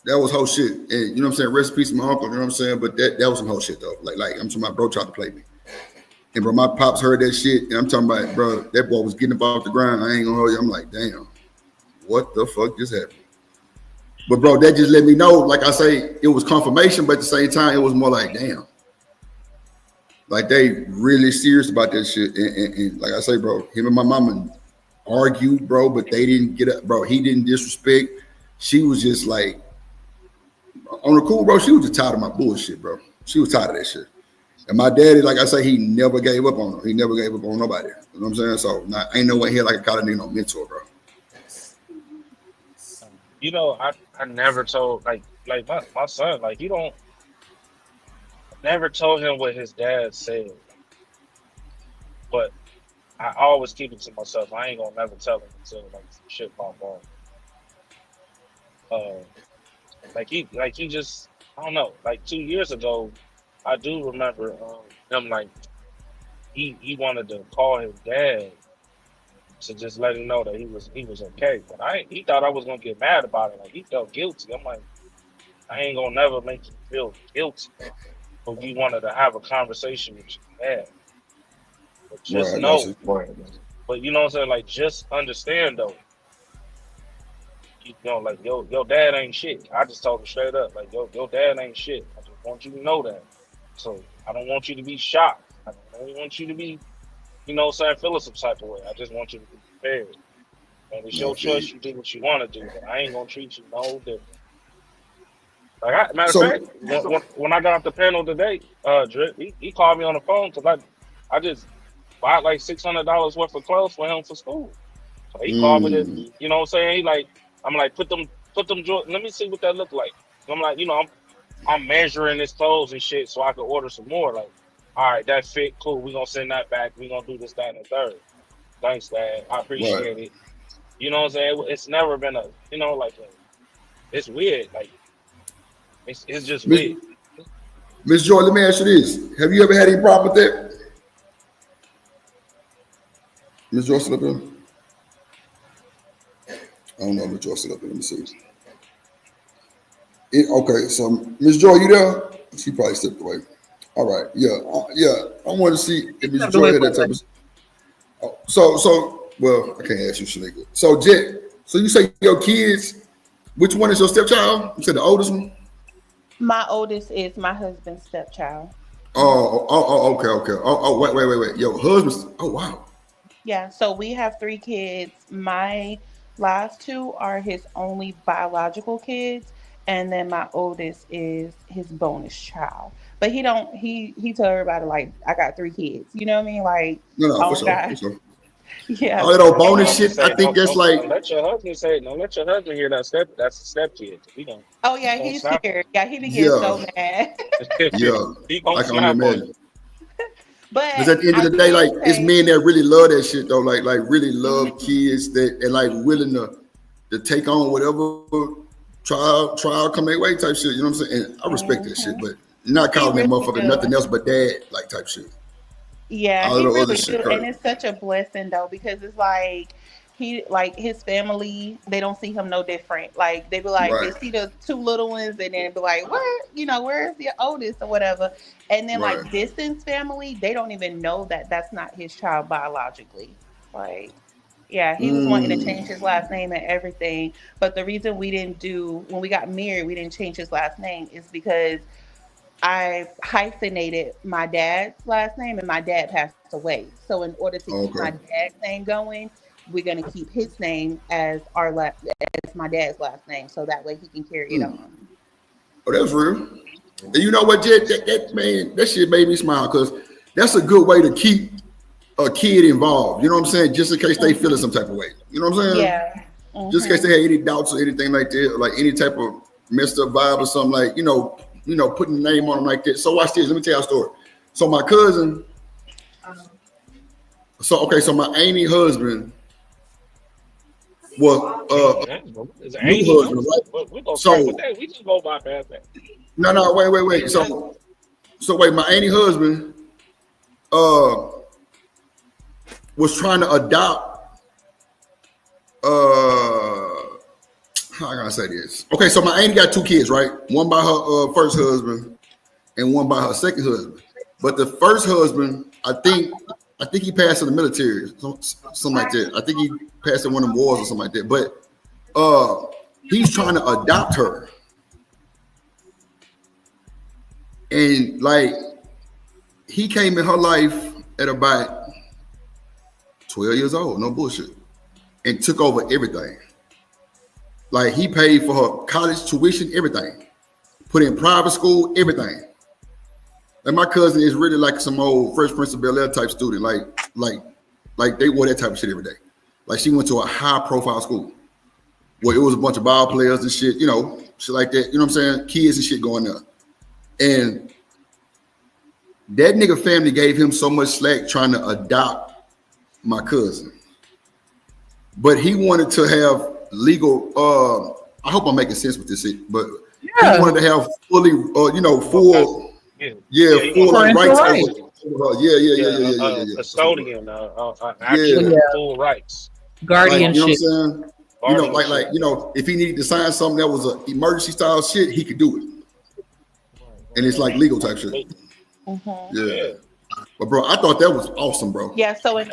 That was whole shit. And you know what I'm saying? Rest in peace to my uncle, you know what I'm saying? But that was some whole shit though. Like I'm talking about bro tried to play me. And bro, my pops heard that shit, and I'm talking about, bro, that boy was getting up off the ground. I ain't gonna hold you. I'm like, damn, what the fuck just happened? But bro, that just let me know, like I say, it was confirmation, but at the same time, it was more like, damn. Like they really serious about that shit. And like I say, bro, him and my mama argued, bro, but they didn't get up, bro. He didn't disrespect. She was just like, on the cool, bro, she was just tired of my bullshit, bro. She was tired of that shit. And my daddy, like I say, he never gave up on her. He never gave up on nobody. You know what I'm saying? So ain't no one here like I call a nigga no mentor, bro. I never told like my son, like you don't never told him what his dad said, but I always keep it to myself. I ain't gonna never tell him until like some shit pop off. Uh, like he just I don't know. Like 2 years ago, I do remember him like he wanted to call his dad to just let him know that he was okay. But he thought I was gonna get mad about it. Like he felt guilty. I'm like, I ain't gonna never make you feel guilty. But you wanted to have a conversation with your dad. But just Right, I got know, you. but you know what I'm saying? Like just understand though. Like your dad ain't shit. I just told him straight up, like your dad ain't shit. I just want you to know that. So I don't want you to be shocked. I don't want you to be, saying feeling some type of way. I just want you to be prepared. And it's No, I your feel choice. you. You do what you want to do, but I ain't gonna treat you no different. Like matter of So, fact, when I got off the panel today, Drip, he called me on the phone because I just bought like $600 worth of clothes for him for school. So he called me to, mm, you know what I'm saying? I'm like, put them Jordan. Let me see what that look like. I'm like, I'm measuring his clothes and shit so I can order some more. Like, all right, that fit, cool. We're gonna send that back. We're gonna do this, that, and the third. Thanks, Dad. I right. appreciate it. You know what I'm saying? It's never been it's weird. Like, it's just Miss weird. Miss Joy, let me ask you this. Have you ever had any problem with that? Miss Joy, still up here? I don't know, Miss Joy still up here. Let me see. Okay, so Miss Joy, you there? She probably stepped away. All right, yeah, yeah. I want to see if Miss The Joy way had that type of. Oh, well, I can't ask you, Shanika. So, Jet, so you say your kids, which one is your stepchild? You said the oldest one? My oldest is my husband's stepchild. Mhm. Okay, okay. Wait. Your husband's, oh, wow. Yeah, so we have 3 kids. My last 2 are his only biological kids, and then my oldest is his bonus child. But he told everybody like I got 3 kids. You know what I mean? Like No, I for don't sure, got for sure. yeah. All that old Don't And bonus let then me shit, I say think that's like, don't let your husband hear that's a step kid. oh He yeah, gonna he's snap here. Yeah, he did get yeah, so mad. yeah. he gonna I can only snap on imagine. you. Because But at the end of I the day, like can it's say, men that really love that shit though, like really love mhm, kids that and like willing to take on whatever trial come their way type shit. You know what I'm saying? And I respect that shit, mhm. but not He calling that really motherfucker do. nothing else but dad like type shit. Yeah, All he the other really shit, do. Kurt. And it's such a blessing though, because it's like He like his family, they don't see him no different. Like they be like they Right, see the two little ones and then be like, where where's the oldest or whatever. And then right. like distance family, they don't even know that that's not his child biologically. Like yeah, he was wanting to change Mm, his last name and everything. But the reason we didn't do when we got married, we didn't change his last name is because I hyphenated my dad's last name and my dad passed away. So in order to keep my okay. dad's name going, we're gonna keep his name as as my dad's last name, so that way he can carry it Mm. on. Oh, that's real. And you know what, Jed? That man, that shit made me smile because that's a good way to keep a kid involved. You know what I'm saying? Just in case they feel it Hmm. some type of way. You know what I'm saying? Yeah. Just in case Hmm. they had any doubts or anything like that, or like any type of messed up vibe or something like, putting the name on them like that. So watch this. Let me tell you a story. So my cousin, so my auntie husband was It's a new Amy husband, husband. right? We're gonna start with So that. We just go bypass that. no, wait. Amy husband. So wait, my auntie husband uh was trying to adopt how can I say this? Okay, so my auntie got two kids, right? One by her first husband and one by her second husband. But the first husband, I think he passed in the military, something like that. I think he passed in one of them wars or something like that. But he's trying to adopt her, and like he came in her life at about 12 years old, no bullshit, and took over everything. Like he paid for her college tuition, everything, put in private school, everything. And my cousin is really like some old Fresh Prince of Bel Air type student, like, like they wore that type of shit every day. Like she went to a high profile school where it was a bunch of ball players and shit, shit like that. You know what I'm saying? Kids and shit going there. And that nigga family gave him so much slack trying to adopt my cousin, but he wanted to have legal. I hope I'm making sense with this shit, but he Yeah, wanted to have fully, You gonna pass full, yeah. yeah, Yeah, you gonna full like pass parental rights over, rights. custody. over her. Yeah, yeah, yeah, Yeah, yeah, yeah, yeah, yeah, yeah. That's what it was. custodian, Well, Yeah, actual yeah, full rights, like you know what guardianship. I'm saying. Like guardianship. if he needed to sign something that was an emergency style shit, he could do it, and it's like legal type shit. Absolutely. Hmm. Yeah, Yeah. but bro, I thought that was awesome, bro. Yeah. So in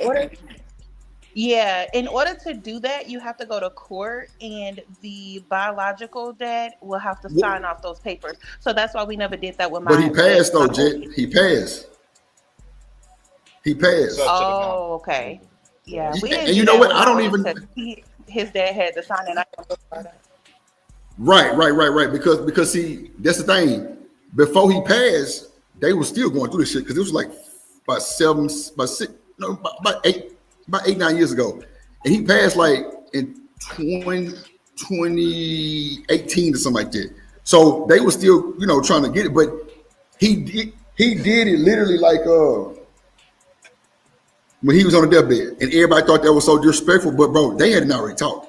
order to do that, you have to go to court, and the biological dad will have to What, sign off those papers. So that's why we never did that with but he with passed my though, old. Jet. He passed. He It's up passed. to the mom. Oh, okay. Yeah, we didn't And you do know that what? with I my don't oldest even. because his dad had to sign it. I don't know about that. Right. Because see, that's the thing. Before he passed, they were still going through this shit because it was like about six, no, about 8, 9 years ago, and he passed like in 2018 or something like that. So they were still, trying to get it, but he did it literally like when he was on the deathbed, and everybody thought that was so disrespectful. But bro, they hadn't already talked,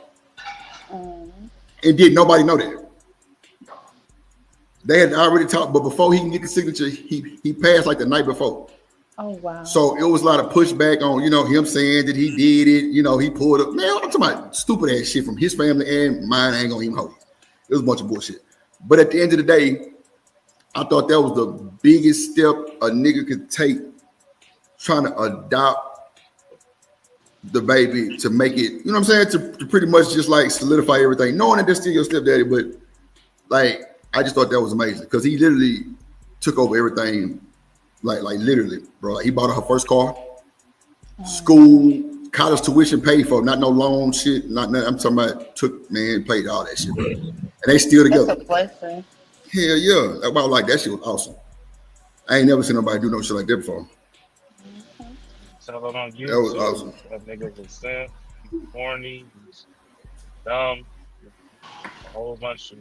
Mm. and did nobody know that? They had already talked, but before he can get the signature, he passed like the night before. Oh wow. So it was a lot of pushback on, him saying that he did it. He pulled up. Man, I'm talking about stupid ass shit from his family and mine. I ain't gonna even hold it. It was a bunch of bullshit. But at the end of the day, I thought that was the biggest step a nigga could take trying to adopt the baby to make it, you know what I'm saying? To pretty much just like solidify everything, knowing that they're still your stepdaddy, but like I just thought that was amazing because he literally took over everything, like literally, bro. Like he bought her first car, school, college tuition paid for, not no loan shit, not nothing. I'm talking about paid all that shit, bro. And they still That's a together. blessing. Hell yeah, about like that shit was awesome. I ain't never seen nobody do no shit like that before. Sell it on That was YouTube. awesome. That nigga was simp, corny, he's dumb, a whole bunch of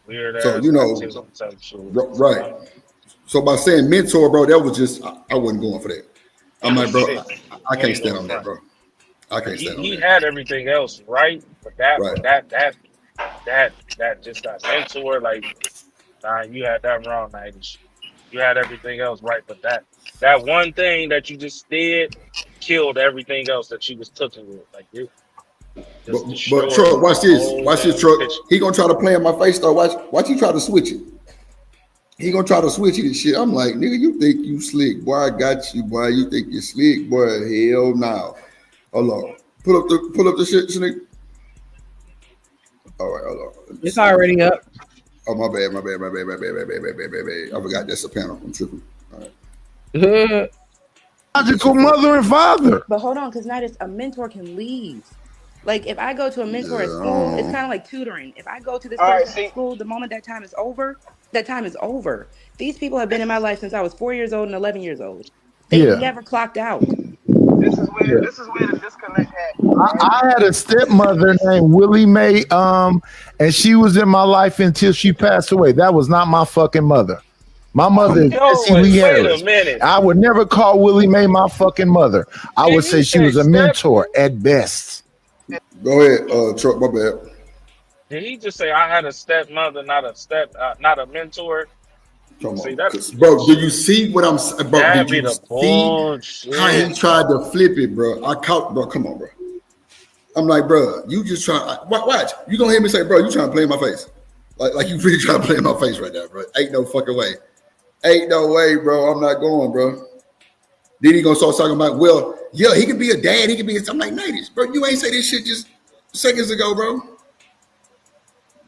weird So ass activity type shit. right. So by saying mentor, bro, that was just I wasn't going for that. I'm It like, was bro, sick. I I can't ain't stand gonna on that, front. bro. I Like can't stand on he that. had everything else right, but Right. that just that mentor, like, nah, you had that wrong, Nigel. You had everything else right, but that one thing that you just did killed everything else that you was cooking with. Like Just But destroyed Truck, watch the this. whole Watch this, damn Truck. picture. He gonna try to play in my face though. Watch he try to switch it. He gonna try to switch it and shit. I'm like, nigga, you think you slick. Boy, I got you, boy. You think you slick, boy. Hell no. Hold on. Pull up the shit, Shanika. All right, hold on. It's already up. Oh, my bad. I forgot that's a panel. I'm tripping. All right. Logical mother and father. But hold on, because now a mentor can leave. Like if I go to a mentor at school, it's kind of like tutoring. If I go to this person at school, the moment that time is over, that time is over. These people have been in my life since I was 4 years old and 11 years old. They never clocked out. This is where the disconnect happened. Right? I had a stepmother named Willie Mae, and she was in my life until she passed away. That was not my fucking mother. My mother is Bessie Lee Harris. I would never call Willie Mae my fucking mother. I would say she was a mentor at best. Go ahead, Truck. My bad. Did he just say I had a stepmother, not a mentor? Come See, on, that's bro. Do you see what I'm saying, bro? That'd Did be you the bullshit. see how he tried to flip it, bro? I caught, bro. Come on, bro. I'm like, bro, you just trying. Watch. You gonna hear me say, bro? You trying to play in my face? Like you really trying to play in my face right now, bro? Ain't no fucking way. Ain't no way, bro. I'm not going, bro. Then he gonna start talking about, well, yeah, he could be a dad. He could be. I'm like, ladies, bro. You ain't say this shit just seconds ago, bro.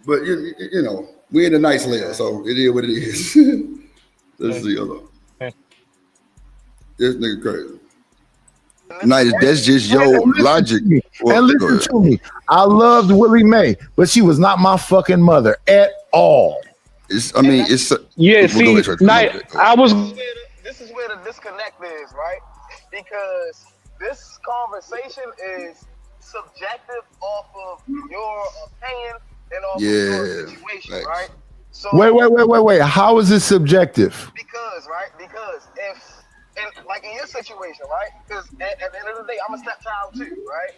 But you know, we in a nice layer, so it is what it is. Let's see, hold on. This nigga crazy. Nice, that's just your logic. And listen to me. I loved Willie Mae, but she was not my fucking mother at all. It's see, Night. This is where the disconnect is, right? Because this conversation is subjective off of your opinion and off of your situation, right? So Wait. How is it subjective? Because if, and like in your situation, right? Because at the end of the day, I'm a stepchild too, right?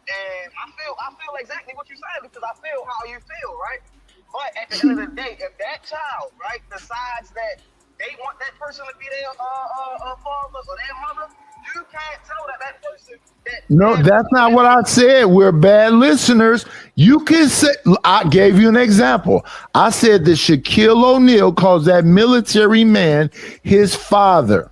And I feel exactly what you're saying because I feel how you feel, right? But at the end of the day, if that child, right, decides that they want that person to be their father or their mother, you can't tell that person that. No, that's not what I said. We're bad listeners. You can say, I gave you an example. I said that Shaquille O'Neal calls that military man his father.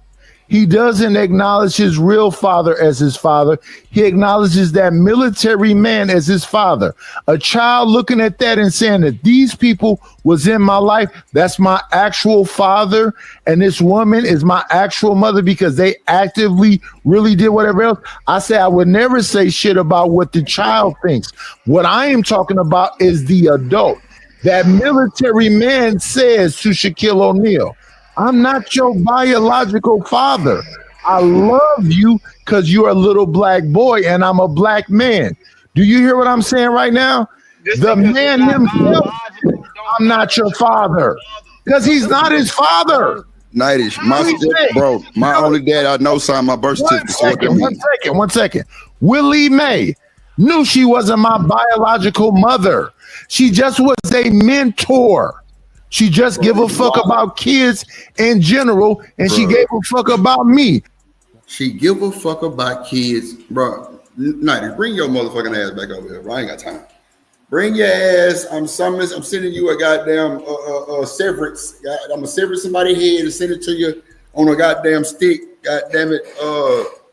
He doesn't acknowledge his real father as his father. He acknowledges that military man as his father. A child looking at that and saying that these people was in my life, that's my actual father, and this woman is my actual mother because they actively really did whatever else. I say I would never say shit about what the child thinks. What I am talking about is the adult. That military man says to Shaquille O'Neal, I'm not your biological father. I love you because you're a little black boy and I'm a black man. Do you hear what I'm saying right now? The man himself, I'm not your father because he's not his father. Nightish, my only dad I know signed my birth certificate. One second. Willie Mae knew she wasn't my biological mother. She just was a mentor. She just give a fuck about kids in general, and she gave a fuck about me. She give a fuck about kids, bro. Nighty, bring your motherfucking ass back over here, bro. I ain't got time. Bring your ass. I'm sending you a goddamn severance. I'm gonna sever somebody's head and send it to you on a goddamn stick. Goddamn it,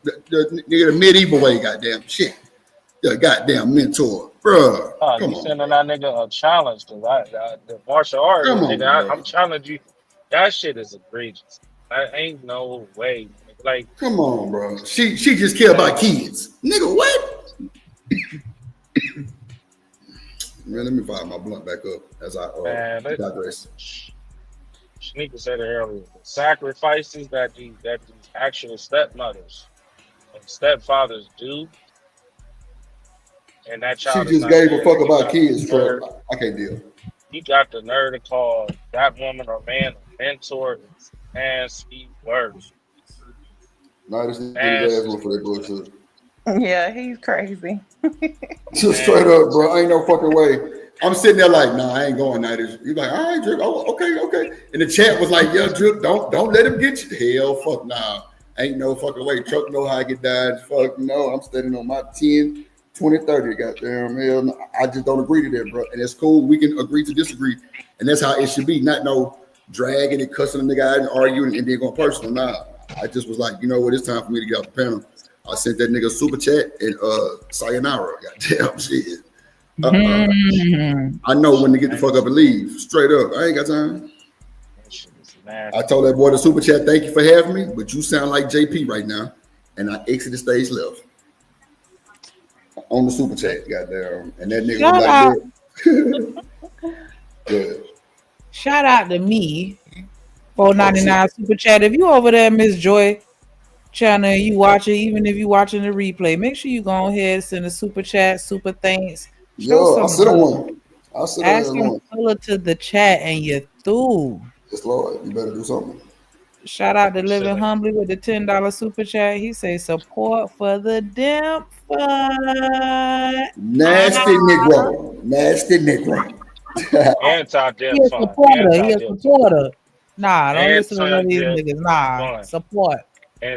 the medieval way. Goddamn shit. The goddamn mentor. Bro, you sending that nigga a challenge because the martial arts nigga, I'm challenging you. That shit is egregious. That ain't no way. Like, come on, bro. She just care about kids, nigga. What? Man, let me fire my blunt back up as I digress. Shanika said it earlier. The sacrifices that these actual stepmothers and stepfathers do. And that child she just gave a fuck about kids, bro. I can't deal. You got the nerve to call that woman or man a mentor and speak words. Nah, this nigga ass one for that bullshit. Yeah, he's crazy. Just straight up, bro. Ain't no fucking way. I'm sitting there like, nah, I ain't going Nightish. You're like, all right, Drip. Oh, okay. And the chat was like, yeah, Drip, don't let him get you. Hell, fuck nah. Ain't no fucking way. Truck know how I get died. Fuck no. I'm standing on my 10. 2030, goddamn. Hell, no, I just don't agree to that, bro. And it's cool. We can agree to disagree. And that's how it should be. Not no dragging and cussing the nigga out and arguing and then going personal. Nah. I just was like, you know what, it's time for me to get off the panel. I sent that nigga a super chat and sayonara. Goddamn shit. I know when to get the fuck up and leave. Straight up. I ain't got time. I told that boy the super chat, thank you for having me, but you sound like JP right now. And I exited stage left. On the super chat, goddamn. And that nigga was like, yeah. Shout out to me. $4.99 super chat. If you over there, Miss Joy channel, you watch it, even if you watching the replay, make sure you go ahead, send a super chat, super thanks. Show I sit on one. I sit add on some one. color to the chat and you're through. Yes, Lord. You better do something. Shout out to Living Humbly with the $10 super chat. He say support for the damn fun. Nasty Negro. Nasty Negro. Anti-death fund. He a supporter. Nah, don't listen to none of these niggas. Nah, support.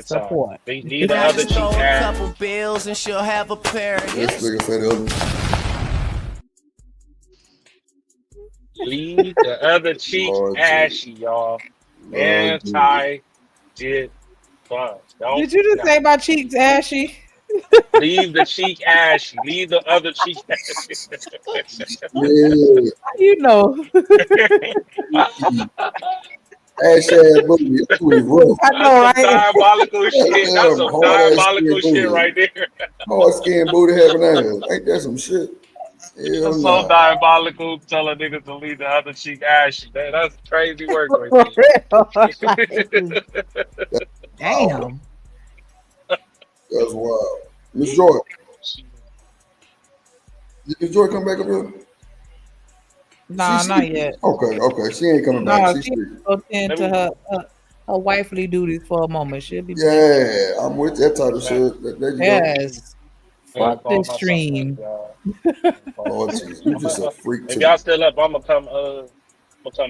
Support. Need the other cheek ass. Couple bills and she'll have a pair of This nigga said the other. Leave the other cheek ashy, y'all. Anti-death fund. Did you just say my cheeks ashy? Leave the cheek ashy. Leave the other cheek ashy. Yeah. You know. Booty. I know, right? Diabolical shit. That's some diabolical shit right there. Hard skin booty having ass. Ain't that some shit? It's so diabolical telling niggas to leave the other cheek ashy. Man, that's crazy work right there. Damn. That's wild. Miss Joy. Did Miss Joy come back up here? Nah, not yet. Okay. She ain't coming back. She's attend to her wifely duties for a moment. She'll be back. Yeah, I'm with that type of shit. Yes. Fuck this stream. Oh, geez. You just a freak too. If y'all still up, I'm gonna come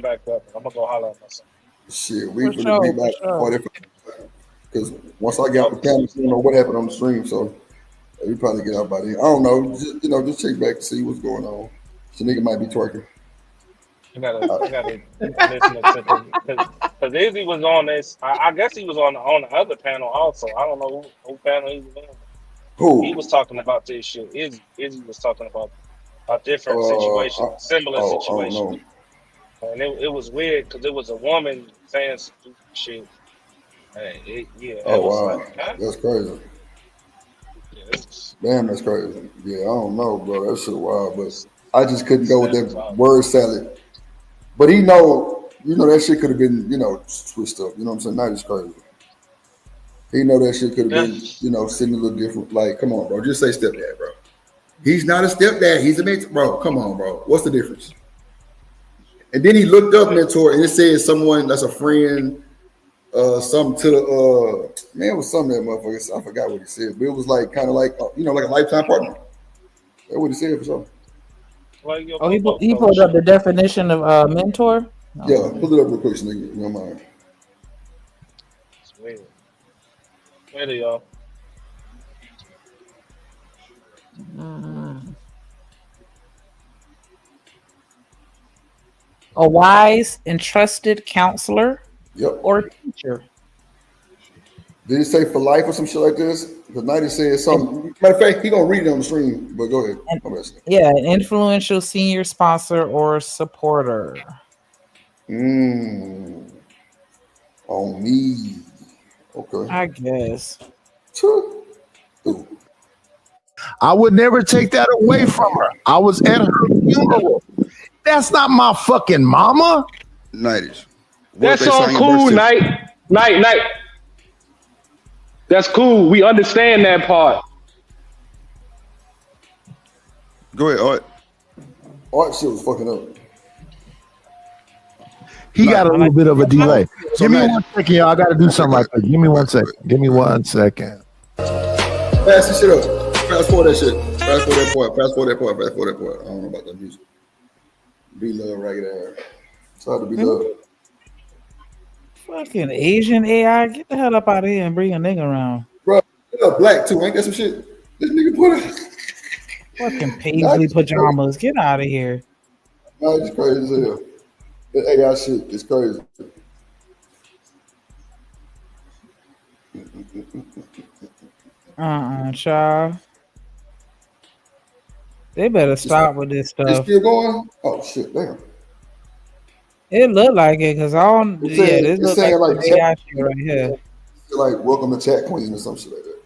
back up. I'm gonna go holler at myself. Shit, we gonna be back because once I get out the panel, you know what happened on the stream, so we probably get out by then. I don't know. Just check back to see what's going on. Shanika might be twerking. I gotta listen to because Izzy was on this. I guess he was on the other panel also. I don't know who panel he was on. Who? He was talking about this shit. Izzy was talking about a different situation, similar situation. And it was weird because it was a woman saying some shit. Wow. Like, that's crazy. Damn, that's crazy. Yeah, I don't know, bro. That shit wild, but I just couldn't go with that word salad. But that shit could have been, switched up. You know what I'm saying? Not just crazy. He that shit could have been, sitting a little different. Like, come on, bro. Just say stepdad, bro. He's not a stepdad. He's a mentor. Bro, come on, bro. What's the difference? And then he looked up mentor and it said someone that's a friend, something to the, man, it was something that motherfucker, I forgot what he said, but it was like, kind of like, like a lifetime partner. That's what he said for sure. He pulled up the definition of mentor? Yeah, pull it up real quick, nigga. You don't mind. It's weird. Where are y'all? A wise and trusted counselor or teacher. Did it say for life or some shit like this? Because Nighty said something. Matter of fact, he gonna read it on the stream, but go ahead. An influential senior sponsor or supporter. On me. Okay. I guess. I would never take that away from her. I was at her funeral. That's not my fucking mama. 90s. That's all cool, night. That's cool. We understand that part. Go ahead, Art. Art shit was fucking up. He got a little bit of a delay. Give me 1 second, y'all. I got to do something right quick. Give me 1 second. Give me 1 second. Pass this shit up. Fast forward that shit. Fast forward that part. Fast forward that part. Fast forward that part. I don't know about that music. Be love, ragged ass. It's hard to be love. Fucking Asian AI. Get the hell up out of here and bring a nigga around. Bro, black too. Ain't that some shit? This nigga put it. Fucking Nah, paisley it's crazy. pajamas. Get out of here. Nah, it's crazy as hell. The AI shit is crazy. Child. They better It's, stop with this it's stuff. still going? Oh shit, damn. It look like it, cause I don't. Yeah, this It's look like saying like some chat, AI shit right here. like welcome to chat queen or some shit like that.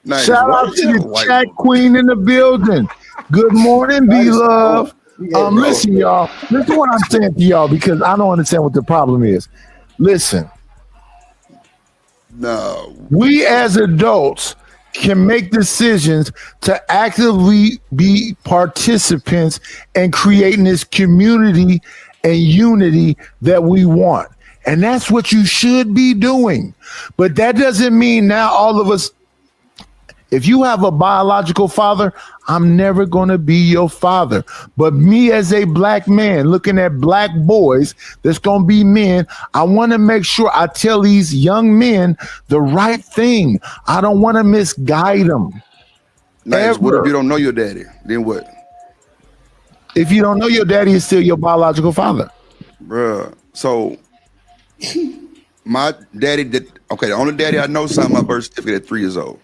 Nice. Shout Why out you to have the a white chat woman? queen in the building. Good morning, B Nice. love. Look, bro. Listen, y'all. Listen to what I'm saying to y'all because I don't understand what the problem is. Listen, No. we as adults can make decisions to actively be participants in creating this community and unity that we want. And that's what you should be doing. But that doesn't mean now all of us, if you have a biological father, I'm never going to be your father. But me as a black man looking at black boys that's going to be men, I want to make sure I tell these young men the right thing. I don't want to misguide them. Nice. What if Ever. you don't know your daddy? Then what? If you don't know your daddy is still your biological father. Bruh. So my daddy did okay, the only daddy I know signed my birth certificate at 3 years old.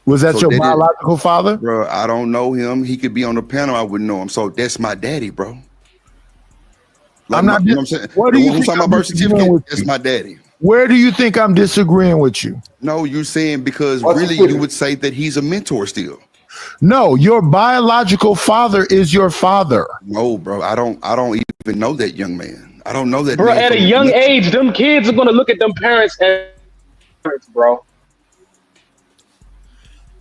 Was that So your they did, biological father? bro. I don't know him. He could be on the panel. I wouldn't know him. So that's my daddy, bro. Like I'm my, not. you know what I'm saying? Where do The you one who think signed my I'm birth disagreeing certificate, with that's you? my daddy. Where do you think I'm disagreeing with you? No, you're saying because What's really the you would say that he's a mentor still. No, your biological father is your father. No, bro. I don't even know that young man. I don't know that Bro, man at a from young nothing. age, them kids are gonna look at them parents as parents, bro.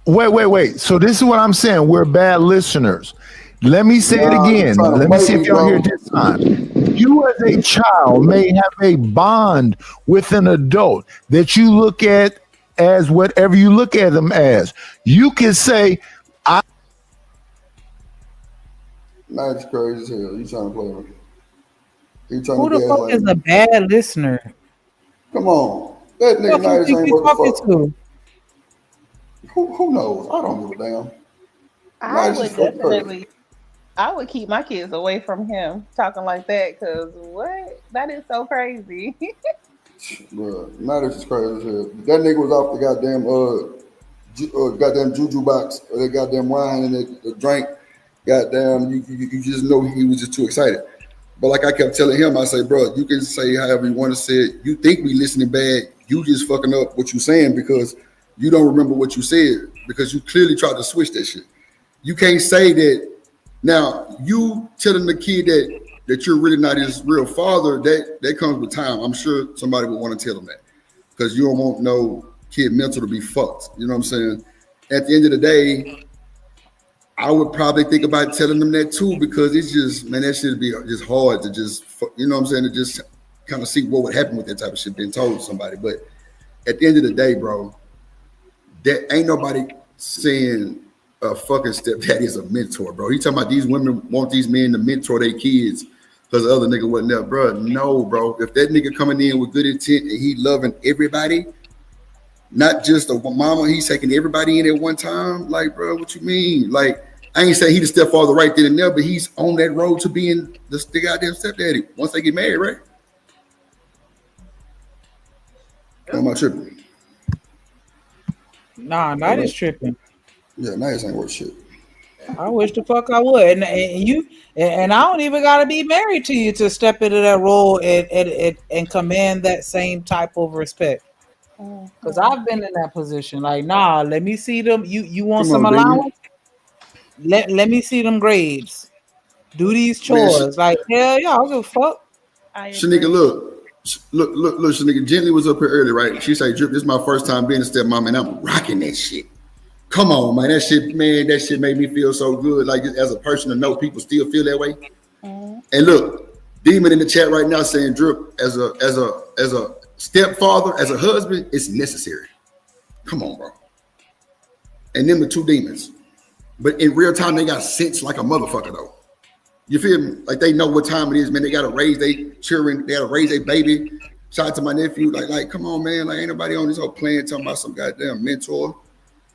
Wait. So this is what I'm saying. We're bad listeners. Let me say it Nah, you again. trying to Let me play see if me, y'all hear bro. it this time. You as a child may have a bond with an adult that you look at as whatever you look at them as. You can say, Nah, it's crazy as hell. You trying to play me. He trying to Who the fuck gaslight is me. a bad listener? Come on. That nigga Fuck you Nice think ain't you what the talking fuck. to? Who knows? I don't give a damn. I Nice is would fucking crazy. definitely, I would keep my kids away from him talking like that because what? That is so crazy. Bro, Nice is crazy as hell. That nigga was off the goddamn juju box or that goddamn wine and the drink. Goddamn, you just know he was just too excited. But like I kept telling him, I say, bro, you can say however you want to say it. You think we listening bad. You just fucking up what you saying because you don't remember what you said because you clearly tried to switch that shit. You can't say that now. You telling the kid that you're really not his real father. That comes with time. I'm sure somebody would want to tell him that because you don't want no kid mental to be fucked. You know what I'm saying? At the end of the day, I would probably think about telling them that too because it's just man, that should be just hard to just you know what I'm saying to just kind of see what would happen with that type of shit being told to somebody. But at the end of the day, bro, that ain't nobody saying a fucking stepdaddy is a mentor, bro. He talking about these women want these men to mentor their kids because the other nigga wasn't there, bro. No, bro. If that nigga coming in with good intent and he loving everybody, not just a mama, he's taking everybody in at one time. Like, bro, what you mean? Like, I ain't saying he the stepfather right then and there, but he's on that road to being the goddamn stepdaddy once they get married, right? Am I tripping? Nah, that is tripping. Yeah, nice ain't worth shit. I wish the fuck I would. And I don't even gotta be married to you to step into that role and command that same type of respect. Cause Mhm. I've been in that position. Like, nah, let me see them. You want Come some on, Damien. allowance? Let me see them grades. Do these Man, chores. Like, hell yeah, I don't give a fuck. I Shanika, agree. look, Shanika, Gently was up here early, right? She said, Drip, this is my first time being a stepmom, and I'm rocking that shit. Come on, man. That shit made me feel so good. Like as a person to know people still feel that way. Mhm. And look, Demon in the chat right now saying Drip as a stepfather, as a husband, it's necessary. Come on, bro. And them the two demons. But in real time, they got sense like a motherfucker though. You feel me? Like they know what time it is, man. They gotta raise their children, they gotta raise their baby. Shout out to my nephew. Like, come on, man. Like, ain't nobody on this whole plan talking about some goddamn mentor.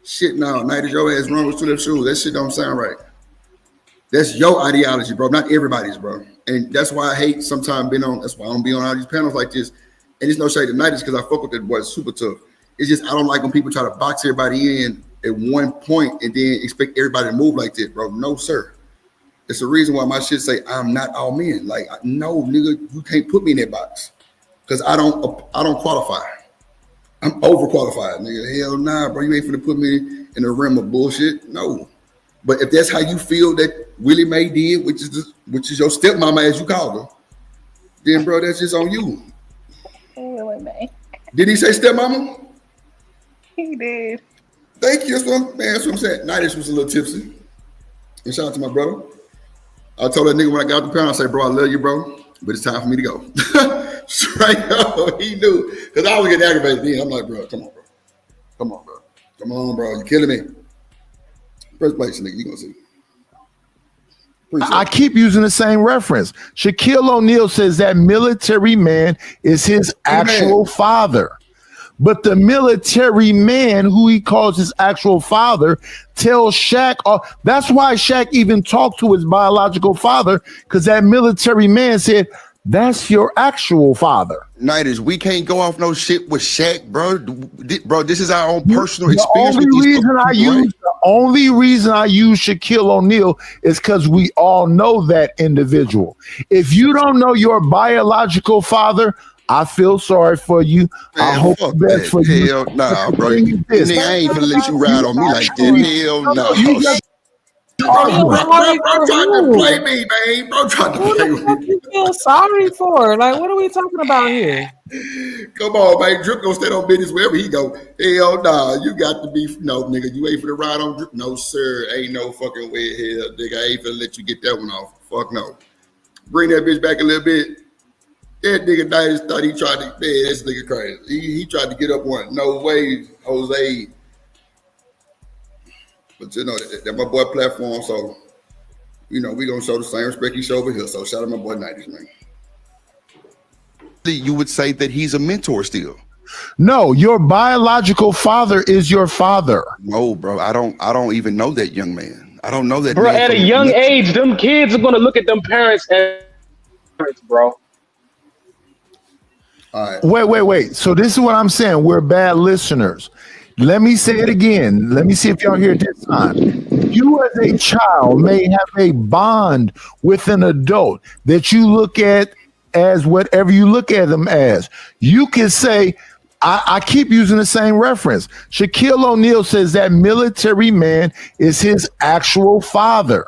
Shit, no, night is your ass wrong with two left shoes. That shit don't sound right. That's your ideology, bro. Not everybody's, bro. And that's why I hate sometimes being on. That's why I don't be on all these panels like this. And it's no shade to night, because I fuck with that boy. It's super tough. It's just I don't like when people try to box everybody in at one point and then expect everybody to move like that, bro. No, sir. It's the reason why my shit say I'm not all men. Like, no, nigga, you can't put me in that box because I don't qualify. I'm overqualified, nigga. Hell nah, bro. You ain't finna put me in a realm of bullshit. No. But if that's how you feel that Willie Mae did, which is your stepmama as you call her, then bro, that's just on you. Willie Mae. Did he say stepmama? He did. Thank you, man. That's what I'm saying. Nightish was a little tipsy. And shout out to my brother. I told that nigga when I got off the panel, I said, bro, I love you, bro, but it's time for me to go. Straight up, he knew. Because I was getting aggravated then. I'm like, bro, come on, bro. Come on, bro. Come on, bro. You're killing me. First place, nigga, you gonna see. I keep using the same reference. Shaquille O'Neal says that military man is his actual father. But the military man who he calls his actual father tells Shaq, that's why Shaq even talked to his biological father, because that military man said, that's your actual father. Nightish, we can't go off no shit with Shaq, bro. Bro, this is our own personal experience. The only reason I use Shaquille O'Neal is because we all know that individual. If you don't know your biological father, I feel sorry for you. Man, I hope the best for you. Hell nah, bro. Nigga, I ain't gonna let you ride on me like that. Hell no. Bro trying to play me, man. Bro trying to play me. What you feel sorry for? Like, what are we talking about here? Come on, man. Drip gonna stay on business wherever he go. Hell nah. You got to be, no, nigga. You ain't for the ride on Drip. No, sir. Ain't no fucking way hell, nigga. I ain't finna let you get that one off. Fuck no. Bring that bitch back a little bit. That nigga Nightish thought he tried to, man, this nigga crazy. He tried to get up one. No way, Jose. But you know, that my boy platform, so, you know, we gonna show the same respect he showed over here. So shout out my boy Nightish, man. You would say that he's a mentor still. No, your biological father is your father. No, bro, I don't even know that young man. I don't know that. Bro, at a young age, them kids are gonna look at them parents as parents, bro. All right. Wait. So this is what I'm saying. We're bad listeners. Let me say it again. Let me see if y'all hear it this time. You as a child may have a bond with an adult that you look at as whatever you look at them as. You can say, I keep using the same reference. Shaquille O'Neal says that military man is his actual father.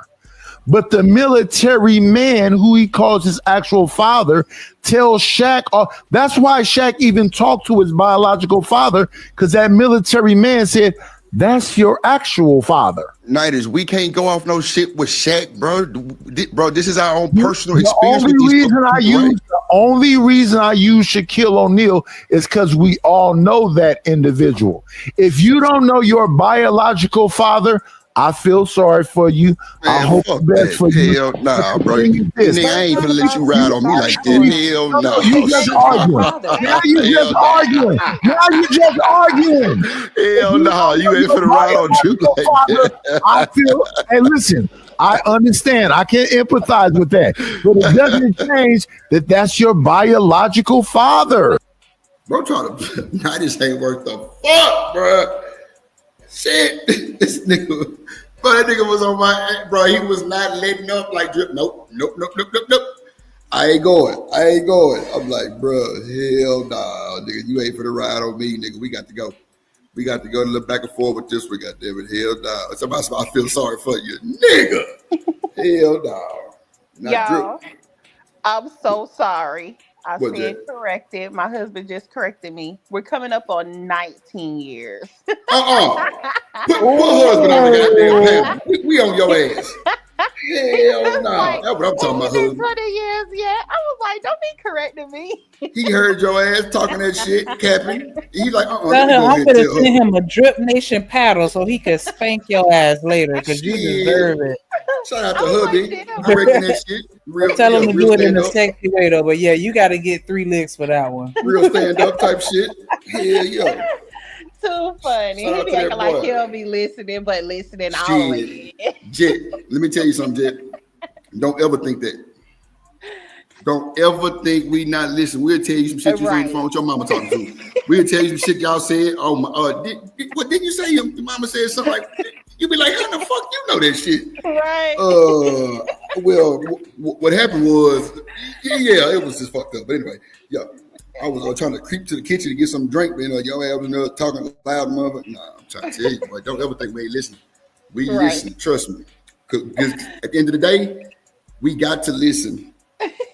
But the military man who he calls his actual father tells Shaq, that's why Shaq even talked to his biological father, because that military man said, that's your actual father. Nightish, we can't go off no shit with Shaq, bro. Bro, this is our own personal experience. The only reason I use Shaquille O'Neal is because we all know that individual. If you don't know your biological father, I feel sorry for you. Man, I hope the best for you. Hell nah, bro. Nigga, I ain't gonna let you ride on me like that. Hell no. You just arguing. Now you just arguing. Hell no. You ain't finna ride on you like that. I feel, and listen, I understand. I can empathize with that. But it doesn't change that that's your biological father. Bro, trying to, Nightish ain't worth the fuck, bro. Shit, this nigga, bro, that nigga was on my, bro, he was not letting up like Drip. Nope. I ain't going. I'm like, bro, hell nah, nigga, you ain't for the ride on me, nigga. We got to go to look back and forth with this one, goddammit. Hell nah. Somebody, I feel sorry for you, nigga. Hell nah. Y'all, Drip. I'm so sorry. I What, stand Jay? corrected. My husband just corrected me. We're coming up on 19 years. Put husband on the goddamn panel. We on your ass. Hell no. Like, that's what I'm talking about, husband. 20 years yet. I was like, don't be correcting me. He heard your ass talking that shit, capping. He like, Tell him I'm gonna send him a Drip Nation paddle so he can spank your ass later because you deserve it. Shout out to hubby. Correcting that shit. Tell him to do it in a sexy way though. But yeah, you got to get 3 licks for that one. Real stand up type shit. Hell yeah. too funny. Shout He out be to acting that like boy. he'll be listening, but listening all the Shit, way. Jet. Let me tell you something, Jet. Don't ever think that. Don't ever think we not listen. We'll tell you some shit you was on the phone Right. with your mama talking to. We'll tell you some shit y'all said. Oh my, what did you say? Your mama said something like. You be like, how the fuck you know that shit? Right. Well, what happened was, yeah, it was just fucked up. But anyway, yeah, I was trying to creep to the kitchen to get some drink, man. Like, yo, I was in there talking loud, mother. Nah, I'm trying to tell you, boy, don't ever think we ain't listen. We Right. listen, trust me. Because at the end of the day, we got to listen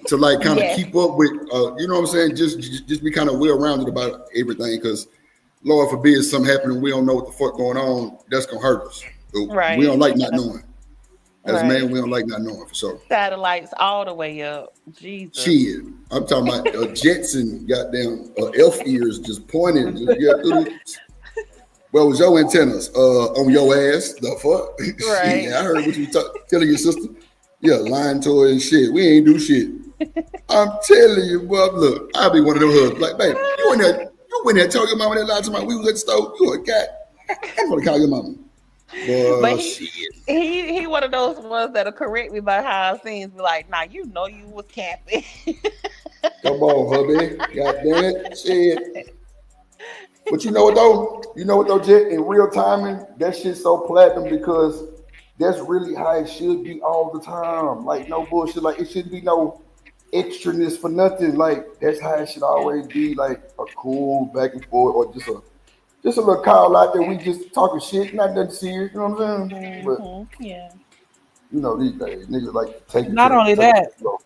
to like kind of Yes. keep up with, you know what I'm saying? Just be kind of well rounded about everything. Because Lord forbid something happen and we don't know what the fuck going on. That's gonna hurt us. We Right. don't like not knowing. As a man, Right. we don't like not knowing for sure. Satellites all the way up. Jesus. Shit, I'm talking about Jetson, goddamn elf ears just pointing. Yeah, well, it was your antennas on your ass. The fuck? Shit, Right. I heard what you telling your sister. Yeah, lying to her and shit. We ain't do shit. I'm telling you, boy, look, I'll be one of them husbands. Like, babe, you went there and told your mama that lie to my we was at the store. You a cat. I'm gonna call your mama. But Boy, shit. he one of those ones that'll correct me about how I've seen. Be like, nah, you know you was capping. Come on, hubby. God damn it. Shit. But you know what though? You know what though, Jet? In real timing, that shit's so platinum because that's really how it should be all the time. Like no bullshit. Like it shouldn't be no extraness for nothing. Like that's how it should always be. Like a cool back and forth, or just a little call out there. We just talking shit, not nothing serious. You know what I'm saying? But Yeah. you know these days, niggas like to take it to Not the only take it to that, the floor.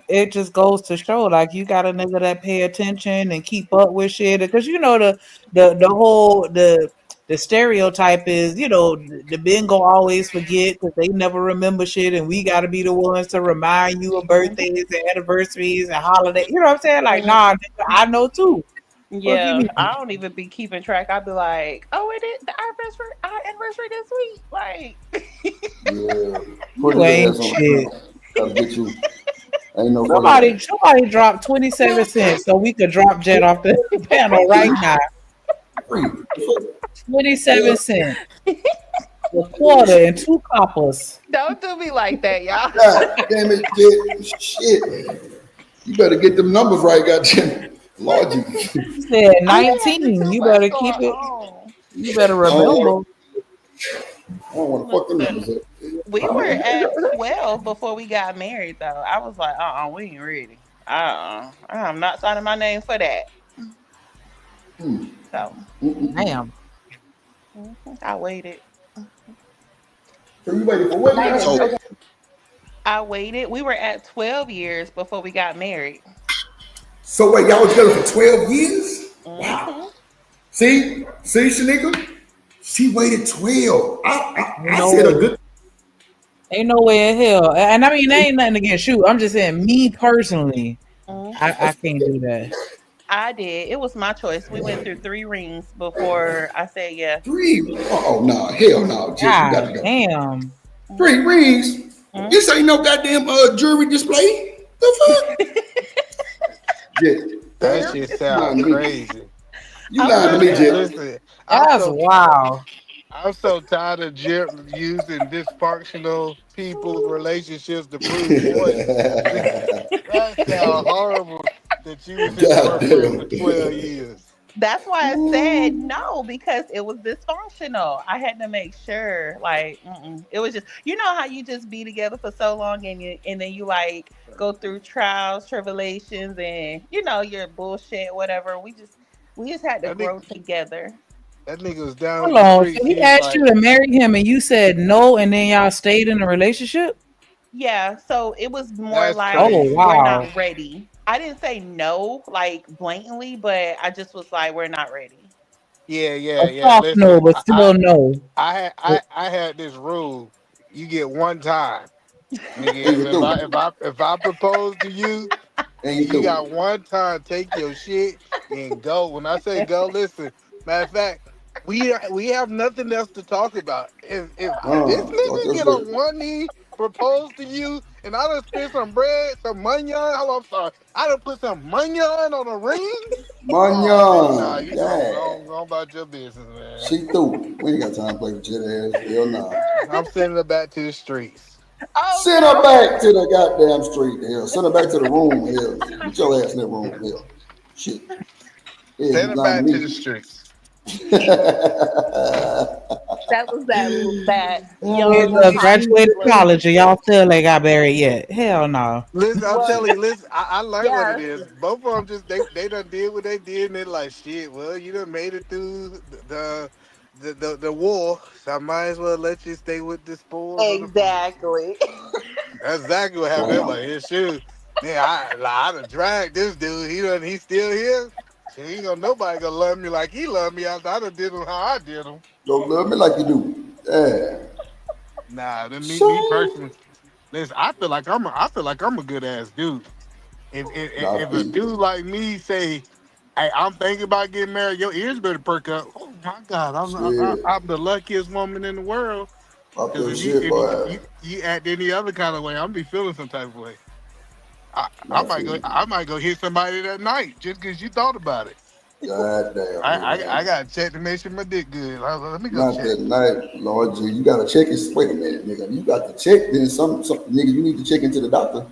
it just goes to show like you got a nigga that pay attention and keep up with shit because you know the whole the stereotype is the men go always forget because they never remember shit and we got to be the ones to remind you of birthdays and anniversaries and holidays. You know what I'm saying? Like, nah, nigga, I know too. Fuck you Yeah, mean? I don't even be keeping track. I'd be like, "Oh, it is our anniversary this week." Like, Yeah, put You his ain't ass on the shit. panel. Gotta get you. Ain't no fucking way. Somebody dropped 27 cents so we could drop Jet off the panel right now. Free. 27 cents. A quarter and two coppers. don't do me like that, y'all. God damn it, kid. Shit. You better get them numbers right, goddamn. Lord Jesus. You said I had 19. too You much better going keep it. on. You better Oh, remember. I don't want to fuck them Listen, numbers up. we were at 12 before we got married, though. I was like, we ain't ready. I'm not signing my name for that. So Damn. I waited. So you waited for what now? So I waited. We were at 12 years before we got married. So wait, y'all was together for 12 years? Wow. Hmm. See, Shanika? She waited 12. Ain't I no said a way. good. Ain't no way in hell. And I mean, there ain't nothing against you. I'm just saying, me personally, I can't do that. I did. It was my choice. We went through 3 rings before I said yes. Three. Oh, no. Hell no, Jess. You got to God go. damn. 3 rings? Mhm. This ain't no goddamn jewelry display. The fuck? Jess. That shit You sound lying to me. crazy. You I'm lying to for me, Listen, Jess. real. listen. I'm That's so tired. wow. I'm so tired of using dysfunctional people's relationships to prove points. That sound horrible that you was his God girlfriend damn. for 12 years. That's why I said no because it was dysfunctional. I had to make sure, like, it was just, how you just be together for so long and then you like go through trials, tribulations, and your bullshit, whatever. We just had to That nigga, grow together. that nigga was down Hold in the on. So streets. he He was asked like, you to marry him and you said no, and then y'all stayed in a relationship? Yeah, so it was more that's Oh, like crazy. we're wow. not ready. I didn't say no like blatantly, but I just was like we're not ready. Yeah, A yeah, yeah. soft no, Listen, but still no. I had this rule. You get one time. And Nigga, you threw. if I propose to you, And you you threw. got one time, take your shit and go. When I say go, listen. Matter of fact, we have nothing else to talk about. If this Fuck nigga this get way. on one knee proposed to you, and I done spent some bread, some money on. Oh, I'm sorry. I done put some money on a ring. Oh man, nah, Manyan, you yeah. go about your business, man. She through. We ain't got time to play with your ass. Hell nah. I'm sending her back to the streets. Oh Send her no. back to the goddamn street. Hell, send her back to the room. Hell, get your ass in that room. Hell, shit. Yeah, Send you her lying back to to the me. streets. That was that Kids young high graduated schooler. college and y'all still ain't got married yet. Hell no. Listen, I'm Well, telling you, listen, I learned what it yeah, is. Both of them just they done did what they did, and they're like, shit. Well, you done made it through the war, so I might as well let you stay with the spoils of the fruit. exactly. That's exactly what happened. They're like, Damn. yeah, shoot. Yeah, I done dragged this dude. He's still here. Shit, ain't gonna nobody gonna love me like he loved me after I done did him how I did him. Don't love me like you do. Yeah. Nah, then me So, personally. Listen, I feel like I'm a good ass dude. nah, If a dude like me say, "Hey, I'm thinking about getting married," your ears better perk up. Oh my God, shit. I'm the luckiest woman in the world. Pop Because your shit, boy. you act any other kind of way, I'm be feeling some type of way. Nah, I feel you. I might go hit somebody that night just because you thought about it. God damn, I man. got to check to make sure my dick good. Let me go Not check. that night, Lord G. You gotta check his. Wait a minute, nigga. You got to check. Then some nigga. You need to check into the doctor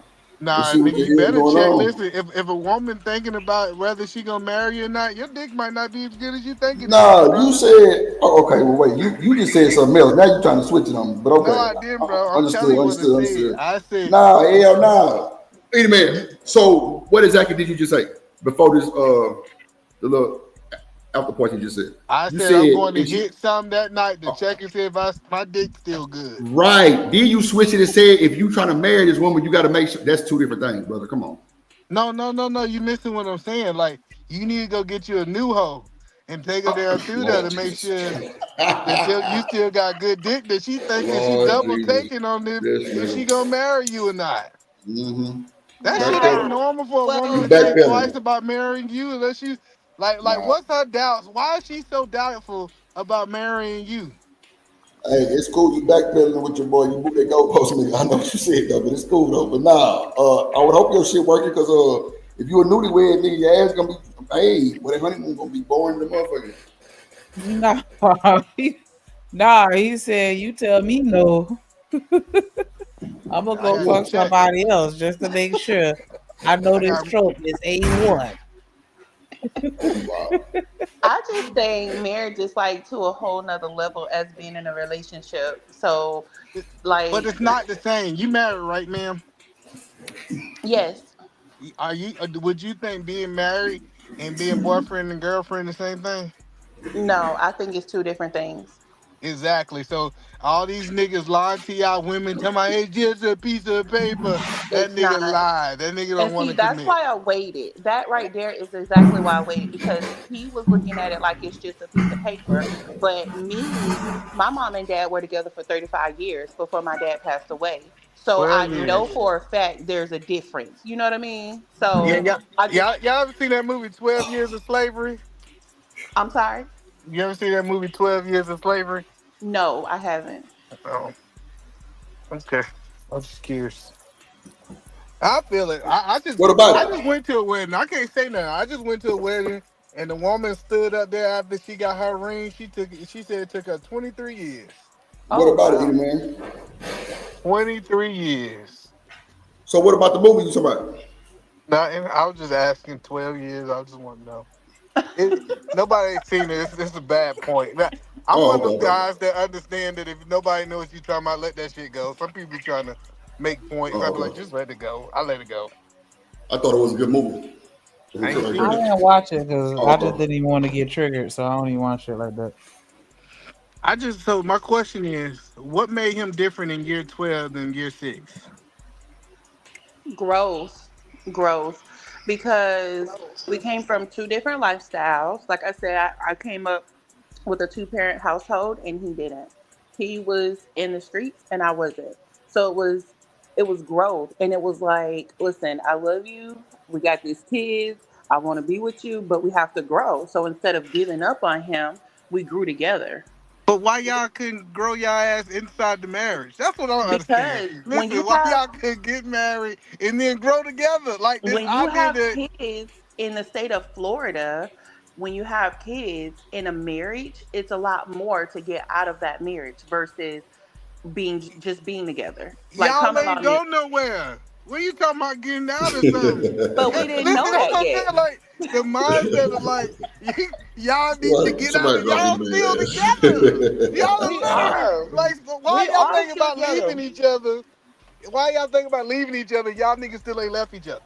to Nah, see what nigga, the you hell better going check. on. Listen, if a woman thinking about whether she gonna marry you or not, your dick might not be as good as you think it is, Nah, you brother. said. Oh, okay. Well, wait. You just said something else. Now you trying to switch it on me. But No, okay. I didn't, bro. I'm telling Understood. you what I Understood. said. Understood. I said, Nah, you, hell nah. Wait a you, minute. So, what exactly did you just say before this? The little after part you just said. I You said said I'm going to if she. hit some that night to Oh, check and see if my dick's still good. right. Then you switch it and said if you trying to marry this woman, you got to make sure. That's two different things, brother. Come on. No. You missing what I'm saying? Like you need to go get you a new hoe and take her down through there Lord to make Jesus. sure that you still got good dick. That she thinking she Lord double Jesus. taking on This if she nigga. gonna marry you or not. Mm-hmm. That shit ain't Nah. Backpedaling. normal for a woman You Well, to think twice backpedaling. about marrying you unless you like Nah. what's her doubts? Why is she so doubtful about marrying you? Hey, it's cool. You backpedaling with your boy. You moved that goalpost, nigga. I know what you said though, but it's cool though. But nah, I would hope your shit working because if you a newlywed nigga, your ass gonna be well, that honeymoon gonna be boring the motherfucker. No. Nah, he said you tell me no. I'm gonna I go got to fuck Ooh, check. somebody else just to make sure. I know I this got trope is A1. wow. I just think marriage is like to a whole nother level as being in a relationship. So, but like, it's not the same. You married, right, ma'am? yes, Are you? Would you think being married and being boyfriend and girlfriend the same thing? no, I think it's two different things. Exactly. So all these niggas lying to y'all women, tell me it's just a piece of paper. That It's nigga not. lied. That nigga And don't want see, to that's commit. why I waited. That right there is exactly why I waited because he was looking at it like it's just a piece of paper. But me, my mom and dad were together for 35 years before my dad passed away. So I 12 years. know for a fact there's a difference. You know what I mean? Yeah, So I just, y'all ever seen that movie 12 Years of Slavery? I'm sorry. You ever seen that movie 12 Years of Slavery? No, I haven't. Oh, okay. I'm just curious. I feel it. What about I just it? went to a wedding. I can't say nothing. I just went to a wedding and the woman stood up there after she got her ring. She said it took her 23 years. What Oh about it, either wow. man? 23 years. So what about the movie you talking about? Nothing. I was just asking 12 years. I just want to know. Nobody ain't seen it. This is a bad point. Now, I'm Oh, one of okay, them okay. guys that understand that if nobody knows what you're talking about, let that shit go. Some people be trying to make points. Oh, I be like, okay. just let it go. I let it go. I thought it was a good movie. I ain't I seen it. didn't watch it because Oh, I just okay. didn't even want to get triggered, so I don't even watch it like that. So my question is, what made him different in year 12 than year 6? Growth, growth, because we came from two different lifestyles. Like I said, I came up with a two-parent household and he didn't. He was in the streets and I wasn't. So it was growth and it was like, listen, I love you. We got these kids. I want to be with you, but we have to grow. So instead of giving up on him, we grew together. But why y'all couldn't grow y'all ass inside the marriage? That's what I don't understand. Because Listen, why y'all couldn't get married and then grow together like this? when I you did have it. kids in the state of Florida, when you have kids in a marriage, it's a lot more to get out of that marriage versus being together. Like Y'all common law ain't marriage. go nowhere. What you talking about getting out of something? But we didn't Listen, know that's that what I'm yet. saying. Like the mindset of like y'all need to get out Somebody of drop y'all still his together. Y'all We are literally are. like so why We y'all are thinking still about leaving together. each other? Why y'all thinking about leaving each other? Y'all niggas still ain't left each other.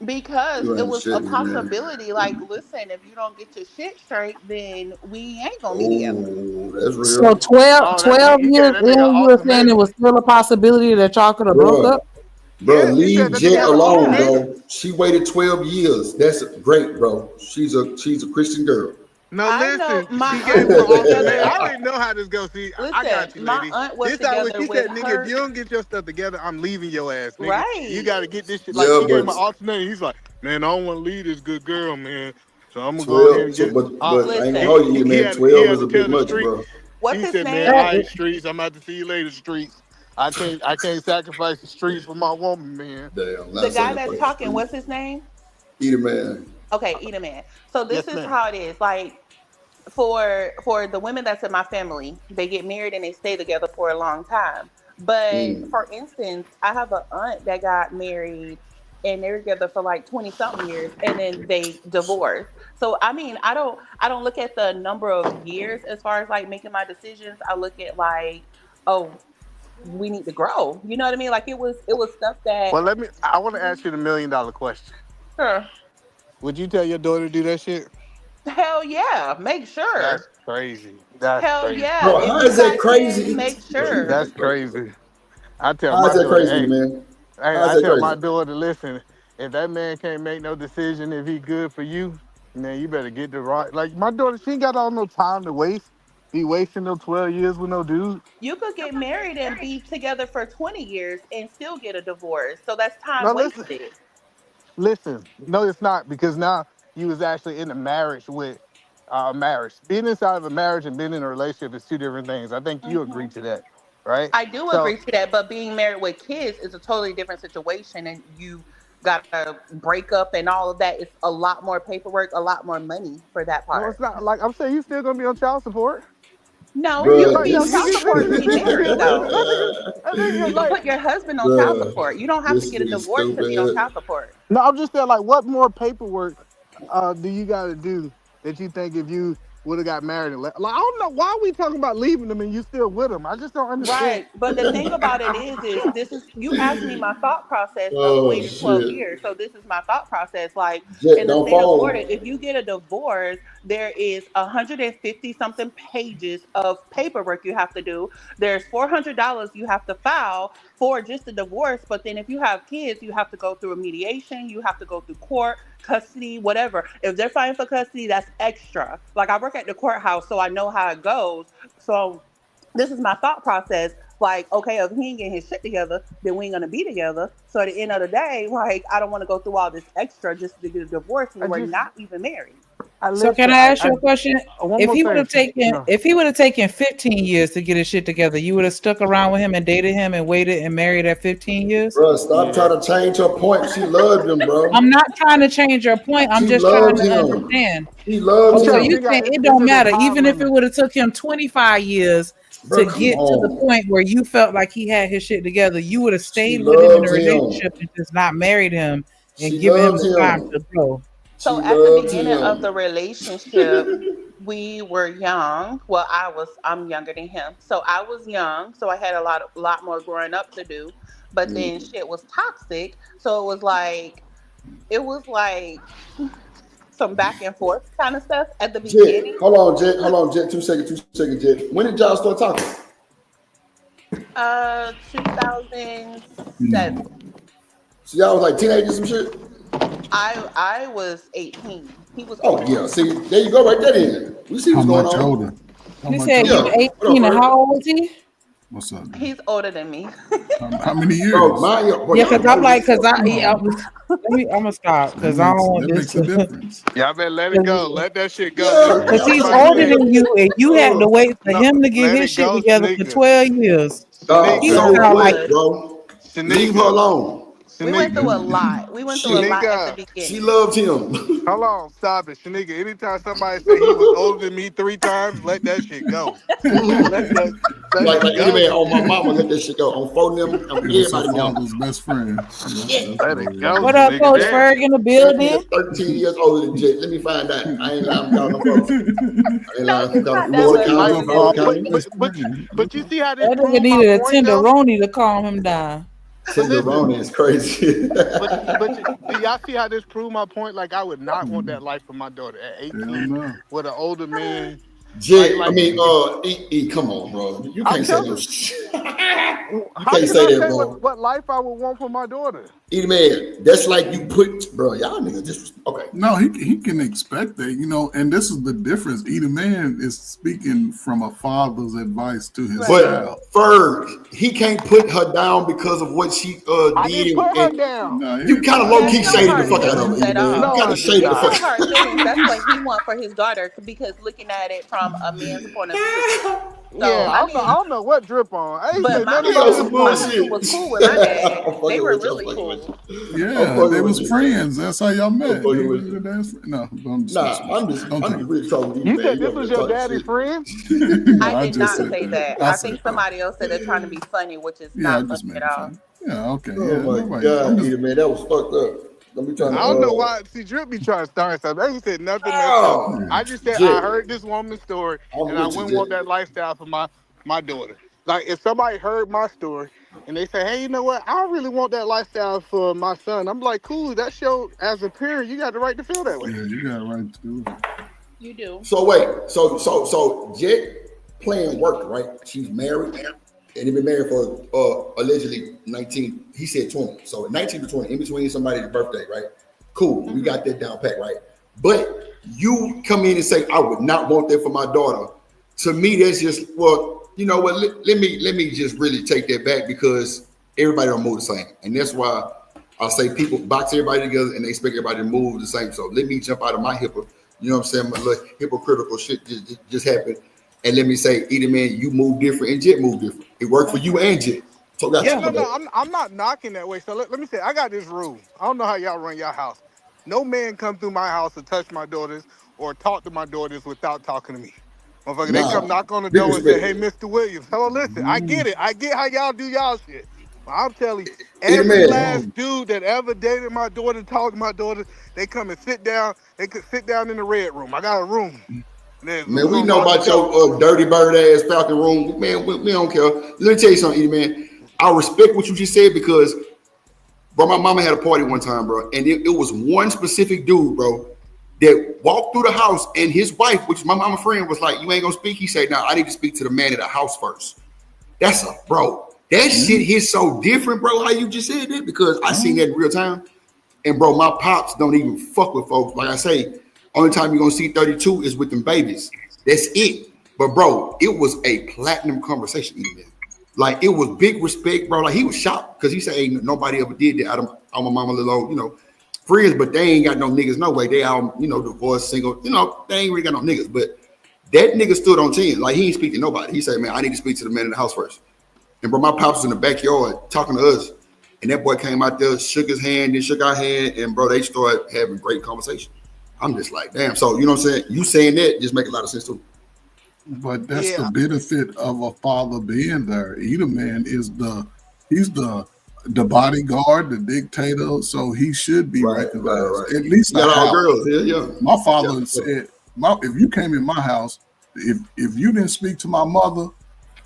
Because You it ain't was a shit, man. possibility. Like, listen, if you don't get your shit straight, then we ain't gonna be together. Oh, that's So real. 12, Oh, that 12 he gave years that nigga an in, you were saying it ultimatum. was still a possibility that y'all could have broke Bruh. up? Bro, Yeah, he said leave that nigga Jet had Hell an alone, yeah. ultimatum. bro. She waited 12 years. That's great, bro. She's a Christian girl. No, I know listen, my he gave aunt him an was ultimatum. I together. already know how this goes. See, I Listen, got you, my lady. aunt was This how when together she with said, nigga, if her. you don't get your stuff together, I'm leaving your ass, nigga. You Right. got to get this shit. Like, Yeah, she gave him but an ultimatum. He's like, man, I don't want to leave this good girl, man. So I'm going to go ahead 12, and get so, it. but I ain't gonna Listen, hold you, man. He 12 had is to a bit tell the much, streets. bro. what's He his said, man, name? all right, streets, I'm about to see you later, streets. I can't sacrifice the streets for my woman, man. Damn, The not guy that's sacrifice the talking, streets. what's his name? Eat a man. Okay, Eat a Man. So this Yes, is ma'am. how it is. Like for the women that's in my family, they get married and they stay together for a long time. But Mm. for instance, I have an aunt that got married and they're together for like 20 something years and then they divorced. So I mean, I don't look at the number of years as far as like making my decisions. I look at like, oh, we need to grow. You know what I mean? Like it was stuff that Well, I want to ask you the $1 million question. huh, Would you tell your daughter to do that shit? hell yeah, make That's sure. crazy. That's Hell crazy. yeah. Bro, If how you is that got kids, crazy? make Bro, you sure. That's gotta go. crazy. I tell How is my that daughter, crazy, hey, man? hey, How is I that tell crazy? my daughter, listen, if that man can't make no decision if he good for you, man, you better get the right. Like my daughter, she ain't got all no time to waste. Be wasting no 12 years with no dude. You could get married and be together for 20 years and still get a divorce. So that's time No, listen, wasted. listen. No, it's not because now you was actually in a marriage with marriage. Being inside of a marriage and being in a relationship is two different things. I think you agree Hmm. to that, right? I do So agree to that, but being married with kids is a totally different situation, and you gotta break up and all of that. It's a lot more paperwork, a lot more money for that no, part. it's not. Like I'm saying, you still gonna be on child support. No, you could Bro, be Like on this child nigga, support and be nigga, married though. that nigga, You could like put your husband on child Bruh, support. You don't have to this get a nigga divorce to be on stupid. child support. no, I'm just saying, like, what more paperwork do you got to do that you think if you would have got married and like, I don't know why we talking about leaving them and you still with them. I just don't understand. Right. But the thing about it is this is you asked me my thought process of Oh waiting 12 shit. years. So this is my thought process. Like Jet, in the don't state of Florida, fall. if you get a divorce, there is 150 something pages of paperwork you have to do. There's $400 you have to file for just a divorce. But then if you have kids, you have to go through a mediation, you have to go through court, custody, whatever. If they're fighting for custody, that's extra. Like I work at the courthouse, so I know how it goes. So this is my thought process. Like, okay, if he ain't getting his shit together, then we ain't gonna be together. So at the end of the day, like, I don't want to go through all this extra just to get a divorce I when we're just, not even married. I So can listen. I ask you a question? One If more he would thing. have taken No. if he would have taken 15 years to get his shit together, you would have stuck around with him and dated him and waited and married at 15 years? Bro, stop Yeah. trying to change her point. She loved him, bro. I'm not trying to change your point. I'm She just trying loved to him. understand. She loved Oh, You so got to you him. figure out saying it is don't it a matter, time even if it limit? would have took him 25 years Bro, to come get to the on. point where you felt like he had his shit together, you would have She stayed with him in a loved him. relationship and just not married him and She given him loved the time him. to grow. So She at the loved beginning of the him. relationship, we were young. Well, I'm younger than him. So I was young, so I had a lot more growing up to do. But then Mm. shit was toxic. So it was like some back and forth kind of stuff at the Jet, beginning. hold on, Jet. Hold on, Jet. 2 seconds, 2 seconds, Jet. When did y'all start talking? 2007. So y'all was like teenagers and shit? I was 18. He was Oh, yeah. 18. See, there you go right there then. We see How what's going much on. older? How You much said you Yeah. older? were What up, 18 and Fred? how old was he? What's up, man? He's older than me. How many Bro, years? mind you, bro, Yeah, y'all because I'm know like, this because stuff. I Oh, was, I'm gonna stop that because I don't makes want that this makes a to. difference. Y'all better let it go. Because Let that shit go, Yeah, nigga. because y'all he's Everybody know older say, than this. you, and you had to wait for no, him to get let his it shit go, together for Shanika. 12 years. Dog, He Shanika. just so sound what, like Good. bro? Leave her Shanika. alone. We went through Shanika. a lot. We went through a She lot at the Shanika. she beginning. loved him. Hold on, stop it, Shanika. Anytime somebody say he was older than me 3 times, let that shit go. Let that let like it any go. man on my mama, let that shit go. On phone them, It was her everybody know. father's best friend. Yeah, Shit. that's Let what it it go, what up, Shanika. Coach Damn. Ferg in the That man building? 13 years older than Jet. Let me find out. I ain't lying from calling them folks. was. I ain't No, lying from he's calling not from that Florida much He was County, older her than Florida father's me. County. But best but friend. but you see how this That nigga proved my needed a point though. tenderoni to calm him down. But listen, Tenderoni is crazy. but do y'all see how this proved my point? Like I would not want that life for my daughter at Hell 18 no. with an older man. Like Jet, I like mean, come on, bro. You I'm can't say no telling. shit. You How can't can say I that, say bro. what life I would want for my daughter? Either man, that's like you put, bro. Y'all niggas just okay. No, he can expect that, and this is the difference. Either man is speaking from a father's advice to his Right. But child. Ferg, he can't put her down because of what she I did, didn't put her and down. No, you kind of low That's key no shaded the hard fuck out of her, feelings either at man. You No, all. kind I of did shaded the It's fuck. not. no hard feelings. That's what he wants for his daughter because looking at it from a man's point of view. Yeah, So I I mean, don't know what drip on. I ain't but say my nothing Nigga on about husband, some this my woman. husband bullshit. was cool with my dad. I'm They fucking were with you. I'm really fucking with cool. you. I'm Yeah, they fucking with was you. friends. That's how y'all I'm met. fucking with you. No, don't dismiss Nah, me. I'm Don't take just really trolling you, You man. said You this over was there your talking daddy's shit. friend? it. No, I I did just not said say that. that. I I said think that. somebody else said they're trying to be funny, which is Yeah, I not funny just made at it all. fun. Yeah, okay. Oh Yeah, my nobody. I'm god, just Either man, that was fucked up. Let me trying to I don't know why. See, Drip be trying to start something. I ain't said nothing messed up. oh I just said I Jit, heard this woman's story, I'm and I with you, wouldn't Jit. want that lifestyle for my daughter. Like if somebody heard my story and they say, "Hey, you know what? I really want that lifestyle for my son." I'm like, "Cool. That's your as a parent, you got the right to feel that way." yeah, you got a right to do it. You do. So wait, so Jet playing work, right? She's married and they've been married for allegedly 19. He said 20. So 19 to 20, in between somebody's birthday, right? Cool. We Hmm. got that down pat, right? But you come in and say, I would not want that for my daughter. To me, that's just well, you know what? Let me just really take that back because everybody don't move the same. And that's why I say people box everybody together and they expect everybody to move the same. So let me jump out of my you know what I'm saying? My little hypocritical shit just happened. And let me say, either man, you move different and Jet move different. It worked for you Hmm. and Jet. So got Yeah, you, no, my no, bad. I'm not knocking that way. So let me say, I got this rule. I don't know how y'all run your house. No man come through my house to touch my daughters or talk to my daughters without talking to me. Motherfucker, they come Nah, knock on the big door and say, respect. "Hey, Mr. Williams." Hello, listen, I get it. I get how y'all do y'all shit. But I'm telling you, Either every man, last dude that ever dated my daughter, talked to my daughter, they come and sit down. They could sit down in the red room. I got a room. We're man, we gonna know lock the about door. your dirty bird ass Falcon room. Man, we don't care. Let me tell you something, Either man. I respect what you just said because bro, my mama had a party one time, bro, and it was one specific dude, bro, that walked through the house, and his wife, which is my mama friend, was like, "You ain't gonna speak." He said, "No, I need to speak to the man of the house first." That's a bro. That shit hits so different, bro. How you just said that because I seen that in real time, and bro, my pops don't even fuck with folks. Like I say, only time you're gonna see 32 is with them babies. That's it. But bro, it was a platinum conversation, even. Like it was big respect, bro. Like he was shocked because he said, "Ain't nobody ever did that." I'm a mama little, friends, but they ain't got no niggas no way. They all, divorced, single. They ain't really got no niggas. But that nigga stood on 10. Like he ain't speak to nobody. He said, "Man, I need to speak to the man in the house first." And bro, my pops was in the backyard talking to us, and that boy came out there, shook his hand, then shook our hand, and bro, they started having great conversation. I'm just like, damn. So you know what I'm saying? You saying that just make a lot of sense too. But that's the Yeah, benefit of a father being there. Edelman is he's the bodyguard, the dictator, so he should be Right, right, recognized. right. At least You a got all house. girls, yeah, yeah, My yeah. father For sure. said, if you came in my house, if you didn't speak to my mother,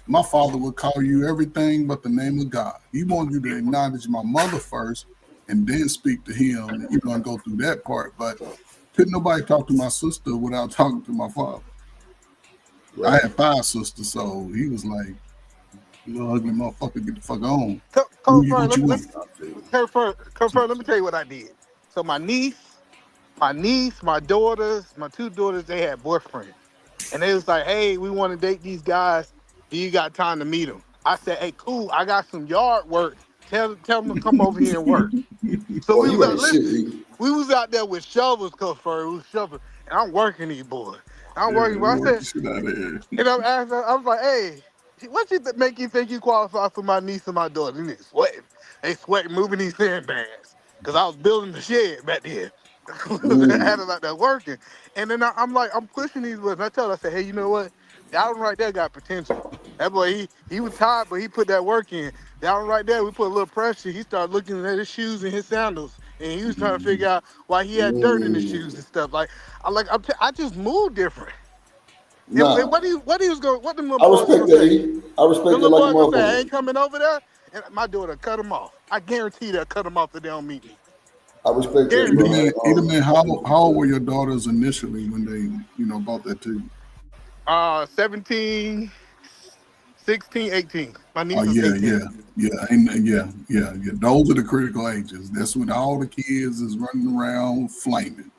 my father would call you everything but the name of God. He wanted you to acknowledge my mother first and then speak to him. You're gonna go through that part, but couldn't nobody talk to my sister without talking to my father. I Right. had 5 sisters, so he was like, "You little ugly motherfucker, get the fuck on. confirm. What Let you me want?" confirm. Let me tell you what I did. So my niece, my daughters, my two daughters, they had boyfriends. And they was like, "Hey, we want to date these guys. Do you got time to meet them?" I said, "Hey, cool. I got some yard work. Tell them to come over here and work." So Boy, we was you out. ain't shit. Listen, we was out there with shovels, cause for we was shoveling, and I'm working these boys. I'm Yeah, working. But I work said, the shit out of here. and I'm asking. I was like, "Hey, what make you think you qualify for my niece and my daughter?" These niggas sweating. They sweating, moving these sandbags, cause I was building the shed back then. I had it like that working, and then I'm like, I'm pushing these boys. And I tell her, I said, "Hey, you know what? That one right there got potential. That boy, he was tired, but he put that work in. That one right there, we put a little pressure. He started looking at his shoes and his sandals, and he was trying to figure out why he had dirt in his shoes and stuff. Like I just moved different. And Nah, what he was going, what them little I boys respect gonna that. say? E. I Them respect that little like a boys gonna say, I motherfucker. ain't coming over there, and my daughter cut him off. I guarantee they'll cut him off if they don't meet me. I respect that, bro. Guarantee. Edelman, how old were your daughters initially when they, bought that to you? 17, 16, 18. My Oh niece is yeah, 18. yeah, yeah, and yeah. Those are the critical ages. That's when all the kids is running around flaming.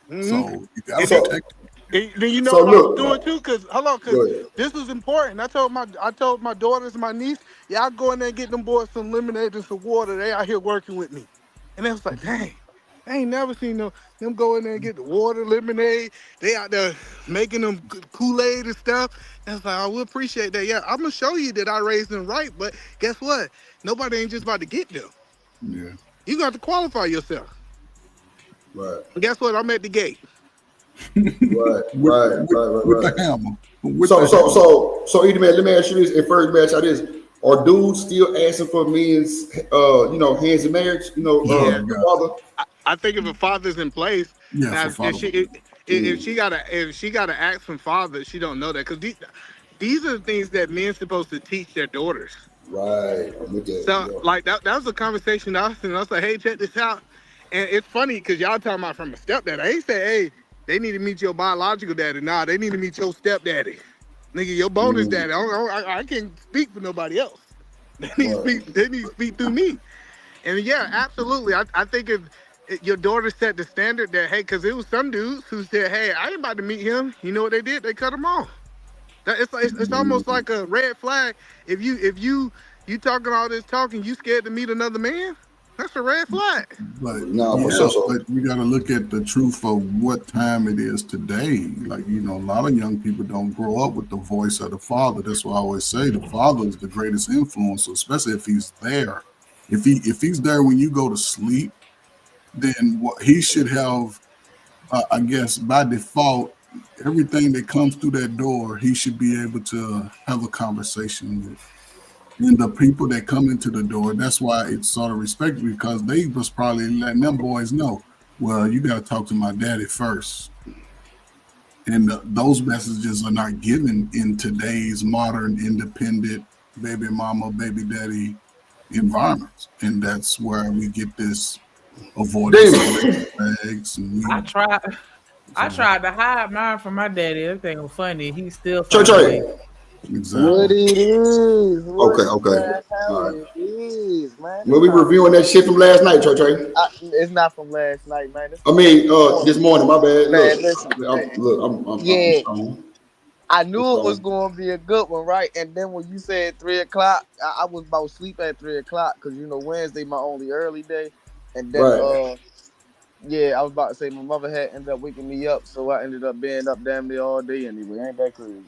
Mm-hmm. So you gotta And then, So, protect them. then you know so what I was look, doing too? Cause hold on, cause go ahead. this was important. I told my daughters and my niece, y'all go in there and get them boys some lemonade and some water. They out here working with me. And they was like, dang, I ain't never seen them go in there and get the water, lemonade. They out there making them Kool-Aid and stuff. And it's like, I will appreciate that. Yeah, I'm gonna show you that I raised them right, but guess what? Nobody ain't just about to get them. Yeah, You got to qualify yourself. Right, And guess what? I'm at the gate. right, with right, with, right, right, with the right. hammer, with So, the so, hammer. so, Edie, man, let me ask you this. And first, let me ask you this: are dudes still asking for men's, hands in marriage? Oh Yeah. God, Father. I think if a father's in place, yeah, now for if father. she gotta ask from father, she don't know that because these are the things that men supposed to teach their daughters. Right, I'm with that. So Yeah. like that was a conversation I was in. I was like, hey, check this out, and it's funny because y'all talking about from a stepdad. I ain't say, hey, they need to meet your biological daddy. Nah, they need to meet your stepdaddy. Nigga, your bonus Mm, daddy. I can't speak for nobody else. They need to right. speak. They need to speak through me. And yeah, absolutely. I think if your daughter set the standard that, hey, because it was some dudes who said, hey, I ain't about to meet him. You know what they did? They cut him off. It's almost like a red flag. If you talking all this talking, you scared to meet another man? That's a red flag. But No, for yeah, sure. So, but you got to look at the truth of what time it is today. Like, a lot of young people don't grow up with the voice of the father. That's why I always say the father is the greatest influence, especially if he's there. If he's there when you go to sleep, then what he should have, I guess, by default, everything that comes through that door, he should be able to have a conversation with. And the people that come into the door, that's why it's sort of respected because they was probably letting them boys know, well, you got to talk to my daddy first. And those messages are not given in today's modern, independent baby mama, baby daddy environments. And that's where we get this avoidance of red Damon. flags. And I we, tried. I so, tried to hide mine from my daddy. That thing was funny. He still Trey, found a way. Trey. What exactly. it is? What Okay, it, okay. man? How All right. it is, man? We'll It's be not from reviewing that shit from last night, Trey, Trey. it's not from last night, man. It's I from mean, this morning. this morning. My bad. Man, Look, listen, man. I'm Yeah, strong. I I'm knew it was strong. going to be a good one, right? And then when you said 3 o'clock, I was about to sleep at 3 o'clock because Wednesday my only early day, and then Right. yeah, I was about to say my mother had ended up waking me up, so I ended up being up damn near all day anyway. Ain't that crazy?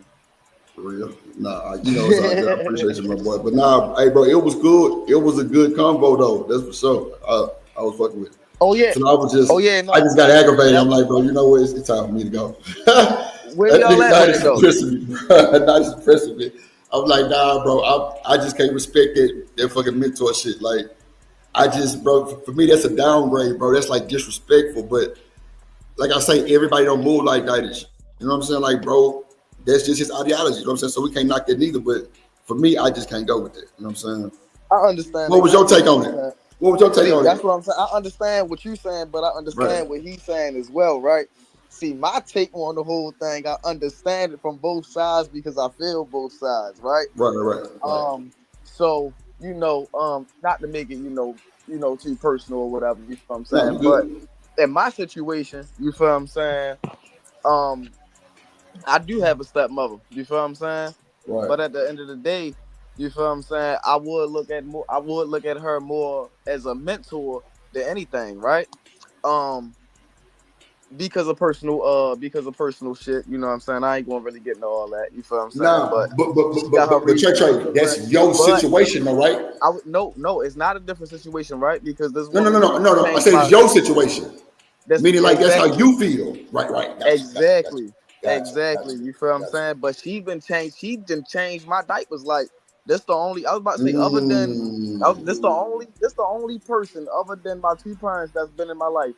For real. Nah, it's all good. I appreciate you, my boy. But nah, hey, bro, it was good. It was a good convo, though. That's for sure. I was fucking with it. Oh yeah, So I was oh yeah, I no, just got aggravated. that I'm like, bro, you know what? It's time for me to go. where That y'all nigga at not with it just though? pressing me, bro. Not just pressing me. I'm like, nah, bro. I just can't respect that fucking mentor shit. Like, bro, for me, that's a downgrade, bro. That's like disrespectful. But like I say, everybody don't move like that. You know what I'm saying? Like, bro, that's just his ideology. You know what I'm saying? So we can't knock that neither. But for me, I just can't go with it. You know what I'm saying? I understand What was your exactly take what on you're it? saying. What was your take See, on that's it? what I'm saying. I understand what you're saying, but I Right, understand what he's saying as well, right? See, my take on the whole thing, I understand it from both sides because I feel both sides, right? right. So not to make it, too personal or whatever, you feel what I'm No, you saying? But good. in my situation, you feel what I'm saying? Um, I do have a stepmother, you feel what I'm saying? Right. But at the end of the day, You feel what I'm saying? I would look at her more as a mentor than anything, right? Um, because of personal shit, you know what I'm saying? I ain't gonna really get into all that, you feel what I'm saying? Nah, But she got her but Trey, reasons, you Trey, feel what I'm saying? that's your But situation, though, right? I would no, it's not a different situation, right? Because this No, no, woman no, no, literally no, no. I changed said my it's your situation. that's Meaning, like, that's how exactly. you feel. Right, right. Exactly. Gotcha, Exactly. You feel what I'm gotcha. saying? But she done changed my diapers. Like this the only I was about to say this the only person other than my two parents that's been in my life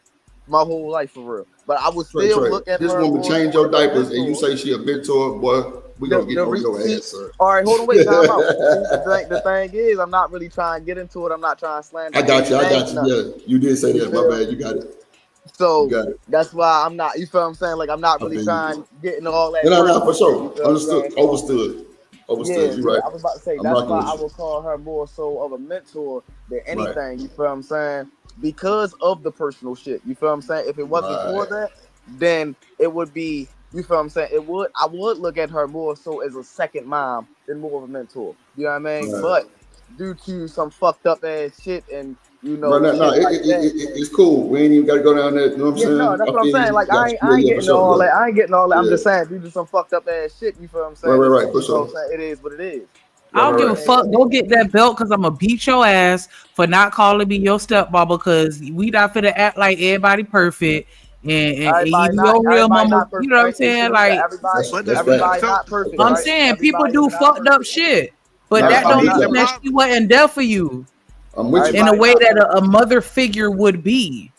my whole life for real. But I would Trey, still Trey, look at this her woman more change so your as a diapers and you mentor. say she a mentor, boy, we gonna get on your See, ass, sir. all right, hold on, wait, time out. See, the thing is, I'm not really trying to get into it. I'm not trying to slander any I names, got you. nothing. Yeah, you did say You that. My feel? bad. You got it. You So got it. that's why I'm not. You feel what I'm saying? Like I'm not I really feel trying you. to get into all No, that no, no, for personal shit. You sure. feel what I'm Understood. saying? So Overstood. Overstood. yeah, You yeah. right. I was about to say I'm that's rocking why with I you. would call her more so of a mentor than Right. anything. You feel what I'm saying? Because of the personal shit. You feel what I'm saying? If it wasn't for Right. that, then it would be. You feel what I'm saying? I would look at her more so as a second mom than more of a mentor. You know what I mean? Right. But due to some fucked up ass shit and Right. No, no, shit like that, it's cool. We ain't even got to go down there. You know what I'm yeah, no, saying? that's I what I'm feel saying. you. Like Got you. I ain't Yeah, for getting sure. all that. I Yeah. ain't getting all that. I'm just Yeah. saying, due to some fucked up ass shit. You feel what I'm Right, saying? right, It's right. For you know sure. what I'm saying. It is what it is. I Right, You don't know right, give what a I right. mean? fuck. Go get that belt because I'm gonna beat your ass for not calling me your stepmama because we not finna act like everybody perfect and even your real Everybody mama. not You perfect. know what I'm Hey, hey, saying? Shanika, Like That's But that's everybody facts. so not perfect, I'm That's right? saying, people Everybody is do not fucked up perfect. shit, but nah, that I'm don't with the mean you. that problem. she wasn't there for you I'm with in you. a Everybody way not that a perfect. mother figure would be.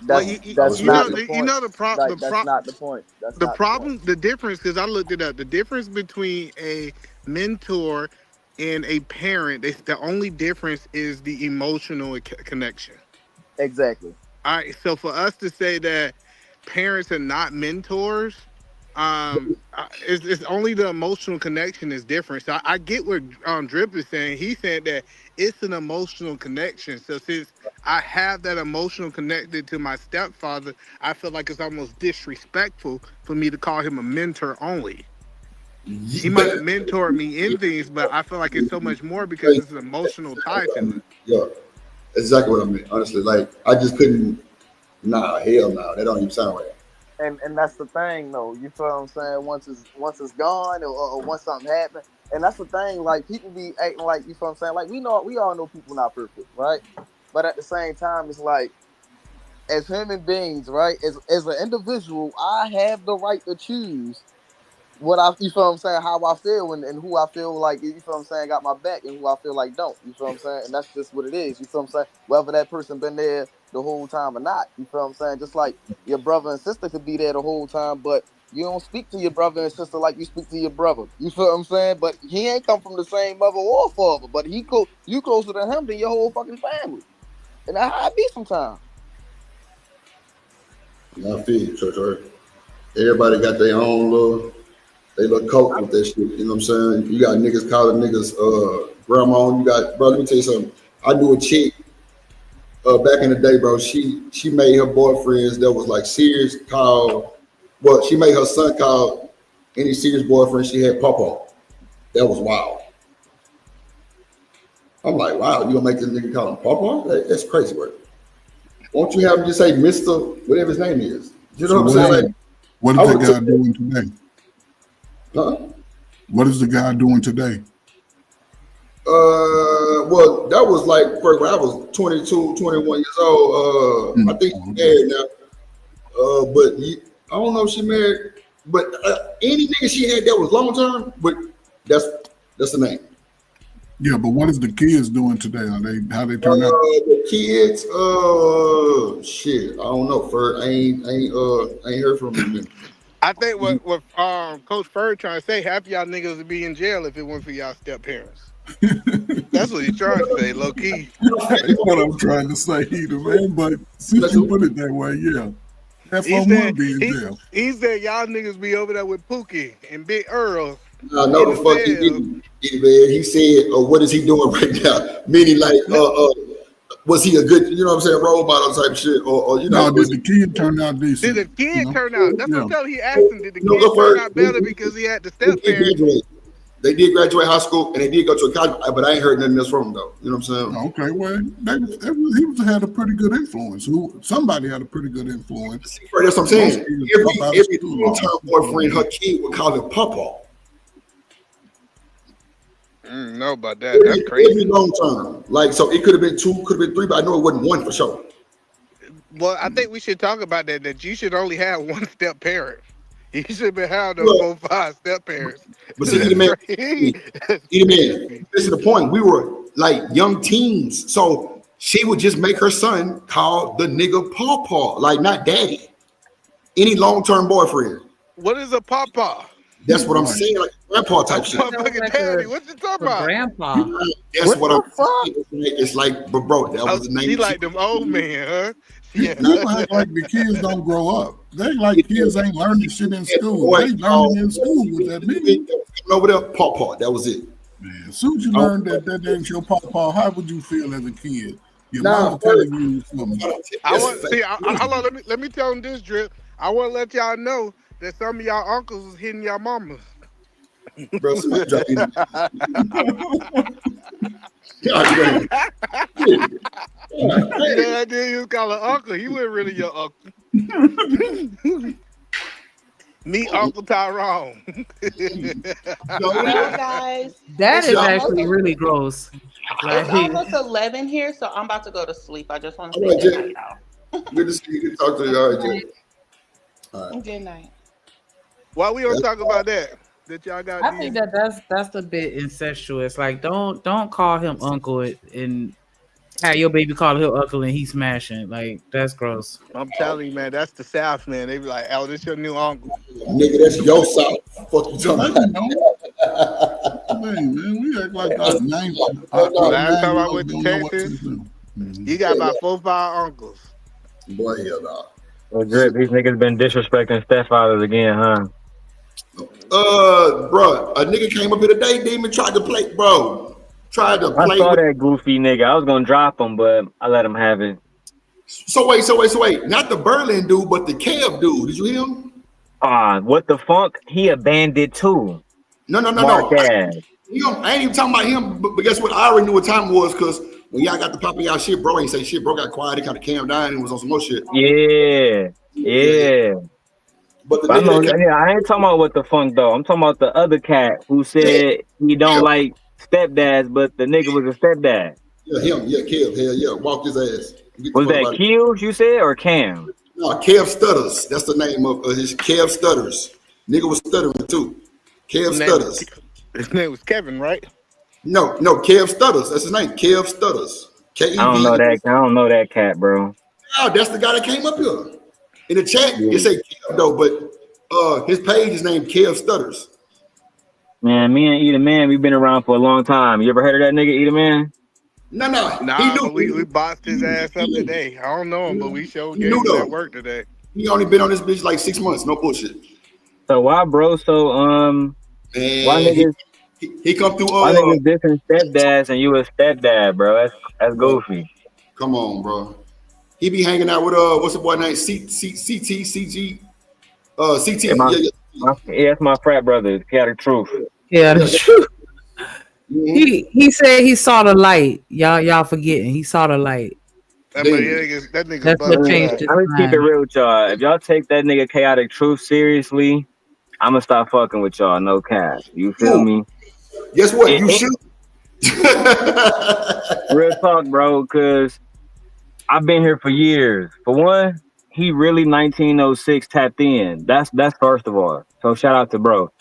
Well, I That's respect not it. the you point. know Like that's not the point. That's the not the point. problem, the difference, because I looked it up. The difference between a mentor and a parent, the only difference is the emotional connection. Exactly. All right, so for us to say that parents are not mentors, it's only the emotional connection is different. So I get what Drip is saying. He said that it's an emotional connection. So since I have that emotional connected to my stepfather, I feel like it's almost disrespectful for me to call him a mentor only. He might have But mentored me in things, but I feel like it's so much more because like, it's an emotional exactly tie what I to mean. it. Yeah, exactly what I mean. Honestly, like I just couldn't. Nah, hell no. That don't even sound right. And that's the thing though. You feel what I'm saying? Once it's gone or once something happens. And that's the thing, like people be acting like you feel what I'm saying? Like we all know people not perfect, right? But at the same time, it's like as human beings, right? As an individual, I have the right to choose what you feel what I'm saying, how I feel and who I feel like, you feel what I'm saying, got my back and who I feel like don't. You feel what I'm saying? And that's just what it is. You feel what I'm saying? Whether that person been there the whole time or not. You feel what I'm saying? Just like your brother and sister could be there the whole time, but you don't speak to your brother and sister like you speak to your brother. You feel what I'm saying? But he ain't come from the same mother or father, but you closer to him than your whole fucking family. And that's how it be sometimes. Nah, I feel you, church. Right? Everybody got their own little, they little cope with that shit. You know what I'm saying? You got niggas calling niggas grandma. You got, bro. Let me tell you something. I knew a chick back in the day, bro. She made her boyfriends that was like serious call. Well, she made her son call any serious boyfriend she had Papa. That was wild. I'm like, wow, you gonna make this nigga call him Papa? That's crazy work. Won't you have him just say Mister, whatever his name is? You know So what I'm saying? Like, what I is the would have guy took that. doing today? Huh? What is the guy doing today? Well, that was like when I was 22, 21 years old. I think Oh, she's okay. married now. I don't know if she married, but any nigga she had that was long term, but that's that's the name. Yeah, but what is the kids doing today? Are they how they turn out? The kids, shit, I don't know. I ain't heard from him in a minute. I think what Coach Furr trying to say, half y'all niggas would be in jail if it weren't for y'all step parents. That's what he's trying to say, low key. That's what I'm trying to say, either man. But since you put it that way, yeah, half He of them will said be in jail. he said y'all niggas be over there with Pookie and Big Earl No, in no, the the fuck he cell. didn't. Man. He said, "What is he doing right now?" Meaning, like, No, was he a good, you know what I'm saying, role model type shit, or No, was did the kid turn out did decent? the You kid know? turn out? That's what Yeah. I'm telling you. He asked him, did the no kid go turn first? out better because he had the When step he parent? graduate? They did graduate high school and they did go to a college, but I ain't heard nothing else from them though. You know what I'm saying? Okay, well, he had a pretty good influence. Somebody had a pretty good influence. That's what I'm saying. Every long-term boyfriend, her Mm-hmm. kid would call him Papa. Know about that. That's crazy. Every long term. Like, so it could have been 2, could have been 3, but I know it wasn't 1 for sure. Well, I think we should talk about that. That you should only have one step parent. You should be having no 4, 5 step parents. But see, Eat Man, this is the point. We were like young teens, so she would just make her son call the nigga Pawpaw, like not daddy. Any long-term boyfriend. What is a pawpaw? That's what I'm saying, like grandpa type shit. Motherfucking daddy, what you talking about? Grandpa. That's what I'm saying. It's like, but bro, that was the name. She like them old men, huh? Yeah. People act like the kids don't grow up. They like kids ain't learning shit in school. They learning in school with that mean. Over there, Pawpaw. That was it. Man, as soon as you learned that ain't your Pawpaw, how would you feel as a kid? Your mama telling you something. I want see. Hold on. Let me tell them this, Drip. I want to let y'all know that some of y'all uncles was hitting y'all mamas. Bro, somebody drop in. That dude you was calling uncle. He wasn't really your uncle. Meet Uncle Tyrone. Well, guys, That is actually really gross. it's almost 11 here, so I'm about to go to sleep. I just want to say good night, y'all. Good to see you. Good to talk to you. All right, Jay. All right. Good night. Why we don't talk about that? That y'all got. I think that's a bit incestuous. Like, don't call him uncle and have your baby call him uncle and he smashing. Like, that's gross. I'm telling you, man, that's the South, man. They be like, "Oh, this your new uncle." Nigga, that's your South. Fuck you talking about? Man, we act like our name. Last time I went to Texas, you got about 4 or 5 uncles. Boy, hell no. Well, Drip, these niggas been disrespecting stepfathers again, huh? Bro, a nigga came up here today, Demon tried to play, bro. Tried to play. I saw that goofy nigga. I was gonna drop him, but I let him have it. So wait. Not the Berlin dude, but the Kev dude. Did you hear him? What the funk? He a bandit too. No. Marquez. I ain't even talking about him, but guess what? I already knew what time it was because when y'all got the popping y'all shit, bro ain't say shit. Bro got quiet. He kind of calmed down and was on some more shit. Yeah. But I ain't talking about what the funk though. I'm talking about the other cat who said he don't like stepdads, but the nigga was a stepdad. Yeah, him. Yeah, Kev. Hell yeah. Walked his ass. Was that Q you said or Cam? No, Kev Stutters. That's the name of his Kev Stutters. Nigga was stuttering too. Kev Stutters. His name was Kevin, right? No, Kev Stutters. That's his name. Kev Stutters. K-E-V. I don't know that cat, bro. Oh, that's the guy that came up here. In the chat, it say Kev though, but his page is named Kev Stutters. Man, me and Eat a Man, we've been around for a long time. You ever heard of that nigga, Eat a Man? No. Nah, we boxed his ass up today. I don't know him, but we showed gave him that work today. He only been on this bitch like 6 months. No bullshit. So why, bro? Man, why niggas? He come through. Why niggas dissing stepdads and you a stepdad, bro? That's goofy. Come on, bro. He be hanging out with what's the boy name? CT. That's my frat brother. Chaotic Truth. Yeah, the truth. He said he saw the light. Y'all forgetting he saw the light. That nigga. That's what changed his I'm gonna keep mind. it real with y'all. If y'all take that nigga Chaotic Truth seriously, I'm gonna stop fucking with y'all. No cap. You feel me? Guess what? You should. Real talk, bro. Cause I've been here for years. For one, he really 1906 tapped in. That's first of all. So shout out to bro.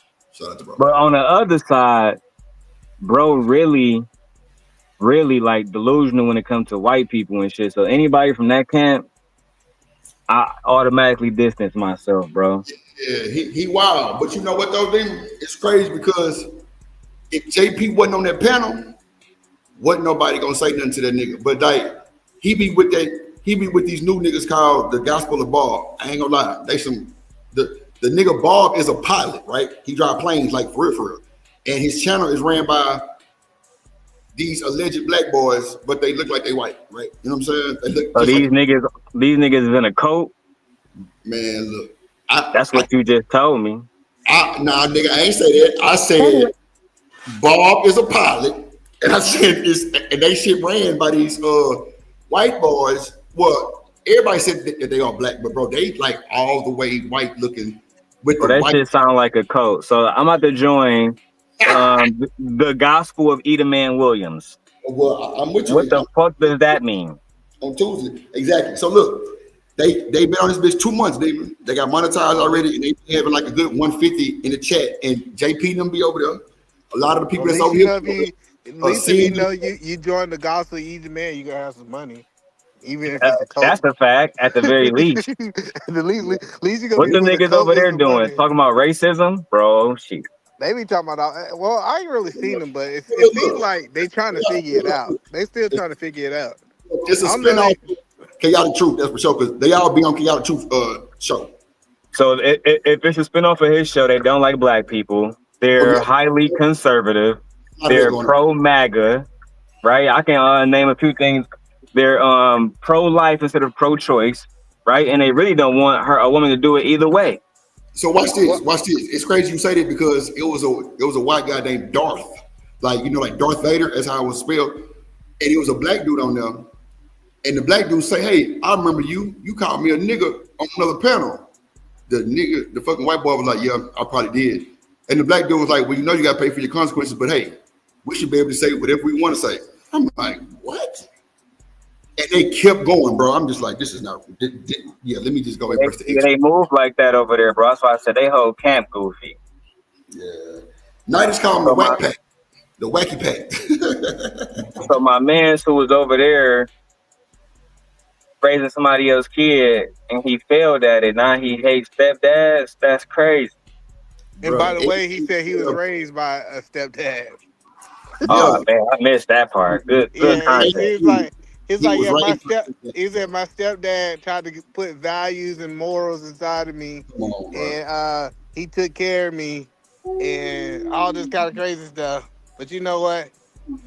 But on the other side, bro really like delusional when it comes to white people and shit. So anybody from that camp, I automatically distance myself, bro. Yeah, he wild. But you know what though, then it's crazy because if JP wasn't on that panel, wasn't nobody gonna say nothing to that nigga. But like he be with these new niggas called the Gospel of Bob. I ain't gonna lie. The nigga Bob is a pilot, right? He drive planes like for real. And his channel is ran by these alleged black boys, but they look like they white, right? You know what I'm saying? They look so these niggas is in a coat. Man, look. That's what you just told me. Nah, nigga, I ain't say that. I said Bob is a pilot, and I said, and they shit ran by these white boys. Well, everybody said that they are black, but bro, they like all the way white looking with Bro, the that white. shit sound like a cult. So I'm about to join the Gospel of Edom Man Williams. Well, I'm with What you the fuck does that mean? on Tuesday. Exactly. So look, they been on this bitch 2 months. They got monetized already, and they having like a good 150 in the chat. And JP them be over there. A lot of the Well, people at that's least over you here know if you, at are least if you seeing know you join the gospel easy man, you gonna have some money, even if Uh, it's a that's cult. a fact. At the very least, At least you gonna what be the with a niggas cult over with there some doing? money. Talking about racism, bro? Shit. They be talking about well, I ain't really seen them, but it look, seems look, like they trying to figure it out. They still trying to figure it out. it's a I don't know. spinoff of Chaotic Truth, that's for sure, because they all be on Chaotic Truth show. So if it's a spinoff of his show, they don't like black people. Oh They're yeah, highly conservative. a lot of that They're going on. pro MAGA, right? I can name a few things. They're pro life instead of pro choice, right? And they really don't want a woman to do it either way. So watch this. What? Watch this. It's crazy you say that because it was a white guy named Darth, like like Darth Vader. That's how it was spelled. And it was a black dude on there. And the black dude say, "Hey, I remember you. You called me a nigga on another panel." The fucking white boy was like, "Yeah, I probably did." And the black dude was like, "Well, you know you got to pay for your consequences, but hey, we should be able to say whatever we want to say." I'm like, "What?" And they kept going, bro. I'm just like, "This is not." Yeah, let me just go and press the X. They move like that over there, bro. That's why I said they hold camp goofy. Yeah. Night is calling the So my whack pack, the wacky pack. so my man who was over there raising somebody else's kid and he failed at it. Now he hates stepdads. That's crazy. And by Bro, the way, he said he was raised by a stepdad. Oh yeah, man, I missed that part. Good Yeah, thank content. he's you. like, he's He like, was yeah, right. he said my stepdad tried to put values and morals inside of me, Come on, bro. and he took care of me, and all this kind of crazy stuff. But you know what?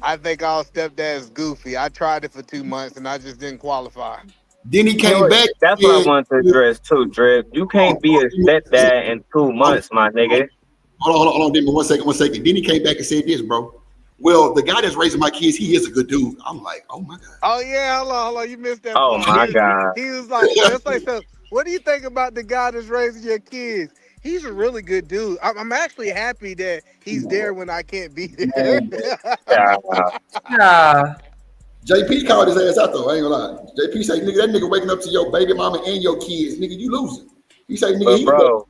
I think all stepdads goofy. I tried it for 2 months, and I just didn't qualify. Then he You know came what? back That's what I and wanted to address too, Drip. You can't be a stepdad in 2 months, my nigga. hold on, Damon, 1 second, 1 second. Then he came back and said this, bro. Well, the guy that's raising my kids, he is a good dude. I'm like, oh my god. Oh yeah, hold on, you missed that Oh part. my god. He was like, that's like, so what do you think about the guy that's raising your kids? He's a really good dude. I'm actually happy that he's there when I can't be Come there. on, bro. Yeah. Yeah. JP called his ass out though. I ain't gonna lie. JP say, nigga, that nigga waking up to your baby mama and your kids, nigga, you losing. He say, nigga, But he the bro,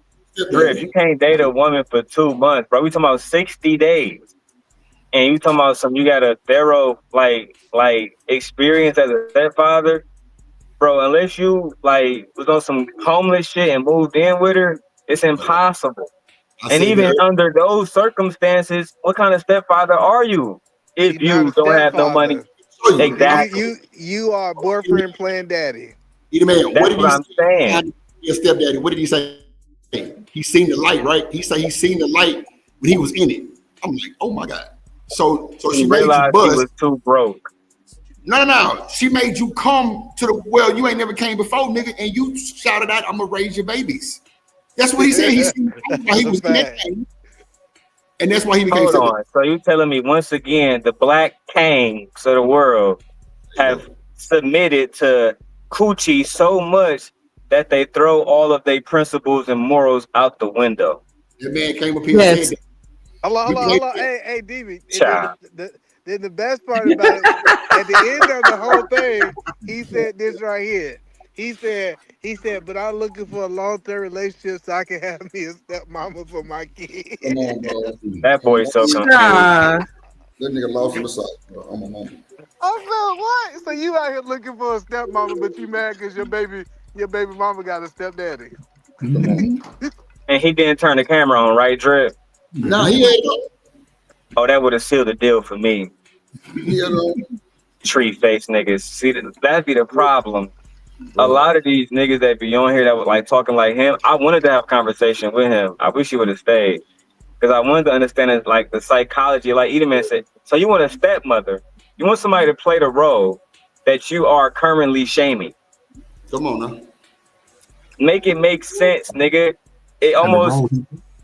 Drip, you stepdaddy. can't date a woman for 2 months, bro. We talking about 60 days. And you talking about you got a thorough like experience as a stepfather, bro. Unless you like was on some homeless shit and moved in with her, it's impossible. I And said even that under those circumstances, what kind of stepfather are you if You're not a you don't have no money? stepfather. earlier. Exactly. You are a boyfriend playing daddy. Either man, what That's did what he I'm say? saying. Your stepdaddy, what did he say? He seen the light, right? He said he seen the light when he was in it. I'm like, oh my god. So He she made you realized he bust. was too broke. No. She made you come to the well. You ain't never came before, nigga, and you shouted out, "I'm gonna raise your babies." That's what he said. He seen while That's he a was in that fact. thing, and that's why he became Hold stepdaddy. on. So you telling me once again the black kings of the world have submitted to coochie so much that they throw all of their principles and morals out the window. That man came up here and said Yes. that. We Hold played on. that. Hey, DB. And then Child. then the best part about it, at the end of the whole thing, he said this right here. He said, but I'm looking for a long-term relationship so I can have me a stepmama for my kid. Come on, bro. That Come boy's so on. confused. Nah. That nigga lost in the sauce, bro. I'm a moment. I said, what? So you out here looking for a stepmama, but you mad because your baby mama got a stepdaddy. Come on. And he didn't turn the camera on, right, Drip? Nah, he ain't. Oh, that would have sealed the deal for me. You know, Tree face niggas. See, that'd be the problem. A bro. lot of these niggas that be on here that was like talking like him, I wanted to have a conversation with him. I wish he would have stayed. Because I wanted to understand it, like the psychology, like Edelman said. So you want a stepmother. You want somebody to play the role that you are currently shaming. Come on now. Make it make sense, nigga. It And the almost role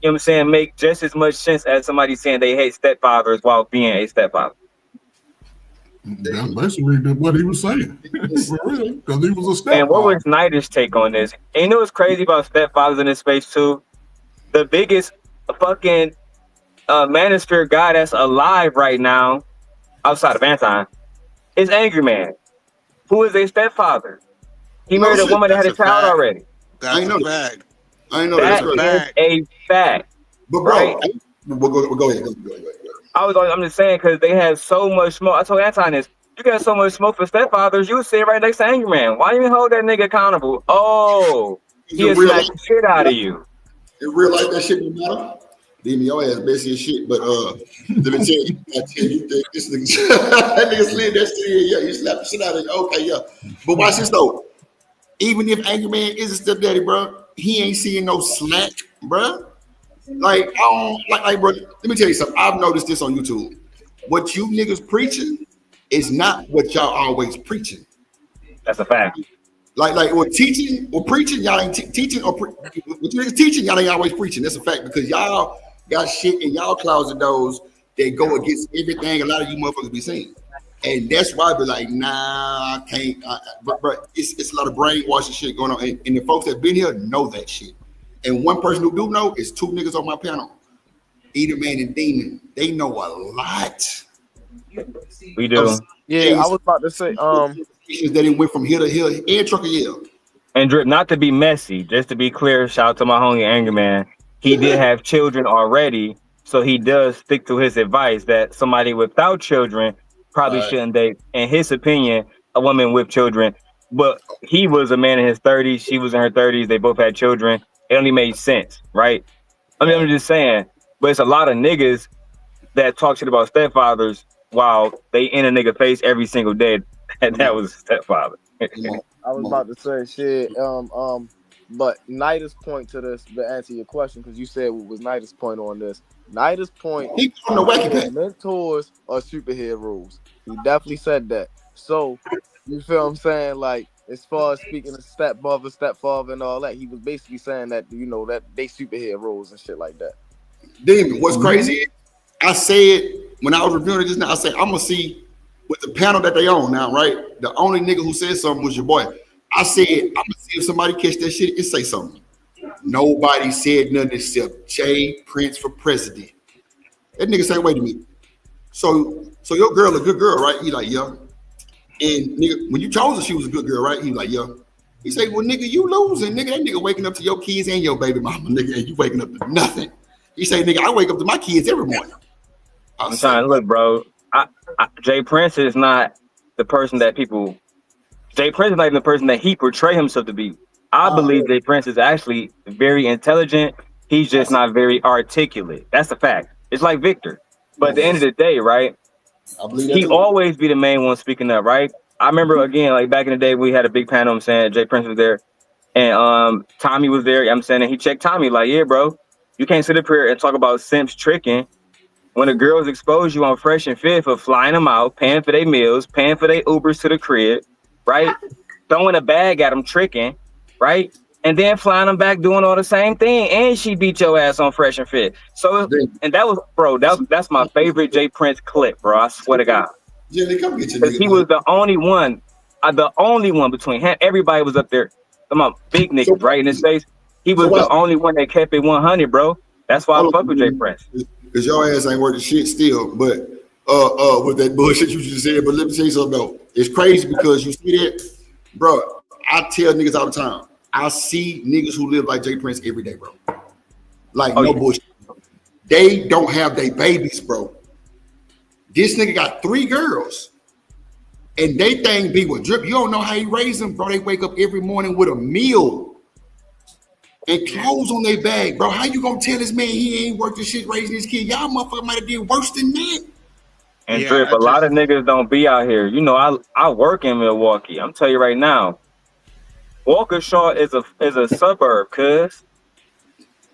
know what I'm saying, make just as much sense as somebody saying they hate stepfathers while being a stepfather. That's basically what he was saying. For real, because he was a And what stepfather. was Snyder's take on this? And you know what's crazy about stepfathers in this space too? The biggest fucking manosphere guy that's alive right now, outside of Anton, is Angry Man, who is a stepfather. He No married a shit. woman that had That's a a child fact. already. I That's ain't a know that. fact. I ain't know that. That's That's That a crazy. is fact. a fact, But right? bro, go ahead. Go ahead. I'm just saying because they have so much smoke. I told Anton this. You got so much smoke for stepfathers. You sit right next to Angry Man. Why you hold that nigga accountable? Oh, Because he'll in real life, smack the shit out of you. that shit don't matter. Leave me your ass messy as shit. But let me tell you, this nigga, that nigga slid that shit in. Yeah, you slap the shit out of you. Okay, yeah. But watch this though. Even if Angry Man is a stepdaddy, bro, he ain't seeing no slack, bro. Like, I don't like, bro. Let me tell you something. I've noticed this on YouTube. What you niggas preaching is not what y'all always preaching. That's a fact. Like, or teaching or preaching, y'all ain't teaching or what you niggas teaching, y'all ain't always preaching. That's a fact because y'all got shit in y'all closet doors that go against everything a lot of you motherfuckers be saying. And that's why I be like, nah, I can't. But it's a lot of brainwashing shit going on. And the folks that been here know that shit. And one person who do know is two niggas on my panel, Eater Man and Demon. They know a lot We of do. Yeah, I things was about to say, that it went from here to here and truck a yell. And Drip, not to be messy, just to be clear, shout out to my homie Angry Man. He did have children already, so he does stick to his advice that somebody without children probably Right. shouldn't date, in his opinion, a woman with children. But he was a man in his 30s, she was in her 30s, they both had children. It only made sense, right? I mean, I'm just saying, but it's a lot of niggas that talk shit about stepfathers while they in a nigga face every single day, and Come that on. was a stepfather. Come on. I was Come on. about to say shit. But Nida's point to this to answer your question because you said what was Nida's point on this. Nida's point He on the is wacky that pack. mentors are superheroes. He definitely said that. So you feel what I'm saying? Like as far as speaking of stepfather, and all that, he was basically saying that that they superheroes and shit like that. Demon, what's crazy is I said when I was reviewing it just now, I said I'm gonna see with the panel that they own now, right? The only nigga who said something was your boy. I said I'm gonna see if somebody catch that shit and say something. Nobody said nothing except Jay Prince for president. That nigga say, wait a minute. So your girl a good girl, right? He like, yeah. And nigga, when you chose her, she was a good girl, right? He like, yeah. He say, well, nigga, you losing, nigga. That nigga waking up to your kids and your baby mama, nigga, and you waking up to nothing. He say, nigga, I wake up to my kids every morning. I I'm say, trying to look, bro. Jay Prince is not the person that people. Jay Prince is not even the person that he portray himself to be. I believe Jay Prince is actually very intelligent. He's just not very articulate. That's a fact. It's like Victor. But at the end of the day, right? I believe that He too. always be the main one speaking up, right? I remember again, like back in the day, we had a big panel. I'm saying Jay Prince was there, and Tommy was there. I'm saying, and he checked Tommy like, yeah, bro, you can't sit up here and talk about simps tricking when the girls expose you on Fresh and Fit for flying them out, paying for their meals, paying for their Ubers to the crib, right? Throwing a bag at them, tricking, right? And then flying them back doing all the same thing. And she beat your ass on Fresh and Fit. So, and that was, bro, that's my favorite Jay Prince clip, bro. I swear to God. Jimmy, come get your Because nigga, he man. was the only one between him. Everybody was up there. Come on, big So, niggas, right in his face. He so was watch the only one that kept it 100, bro. That's why I hold fuck with Jay on, Prince. because your ass ain't worth the shit still. But with that bullshit you just said. But let me tell you something though. It's crazy because you see that, bro. I tell niggas all the time. I see niggas who live like Jay Prince every day, bro. Like Oh no yeah. bullshit. They don't have their babies, bro. This nigga got 3 girls. And they think be with Drip. You don't know how he raised them, bro. They wake up every morning with a meal and clothes on their bag, bro. How you gonna tell this man he ain't worth the shit raising his kid? Y'all motherfucker might have did worse than that. And Yeah, Drip, I a lot just of niggas don't be out here. You know, I work in Milwaukee. I'm telling you right now, Waukesha is a suburb, cuz.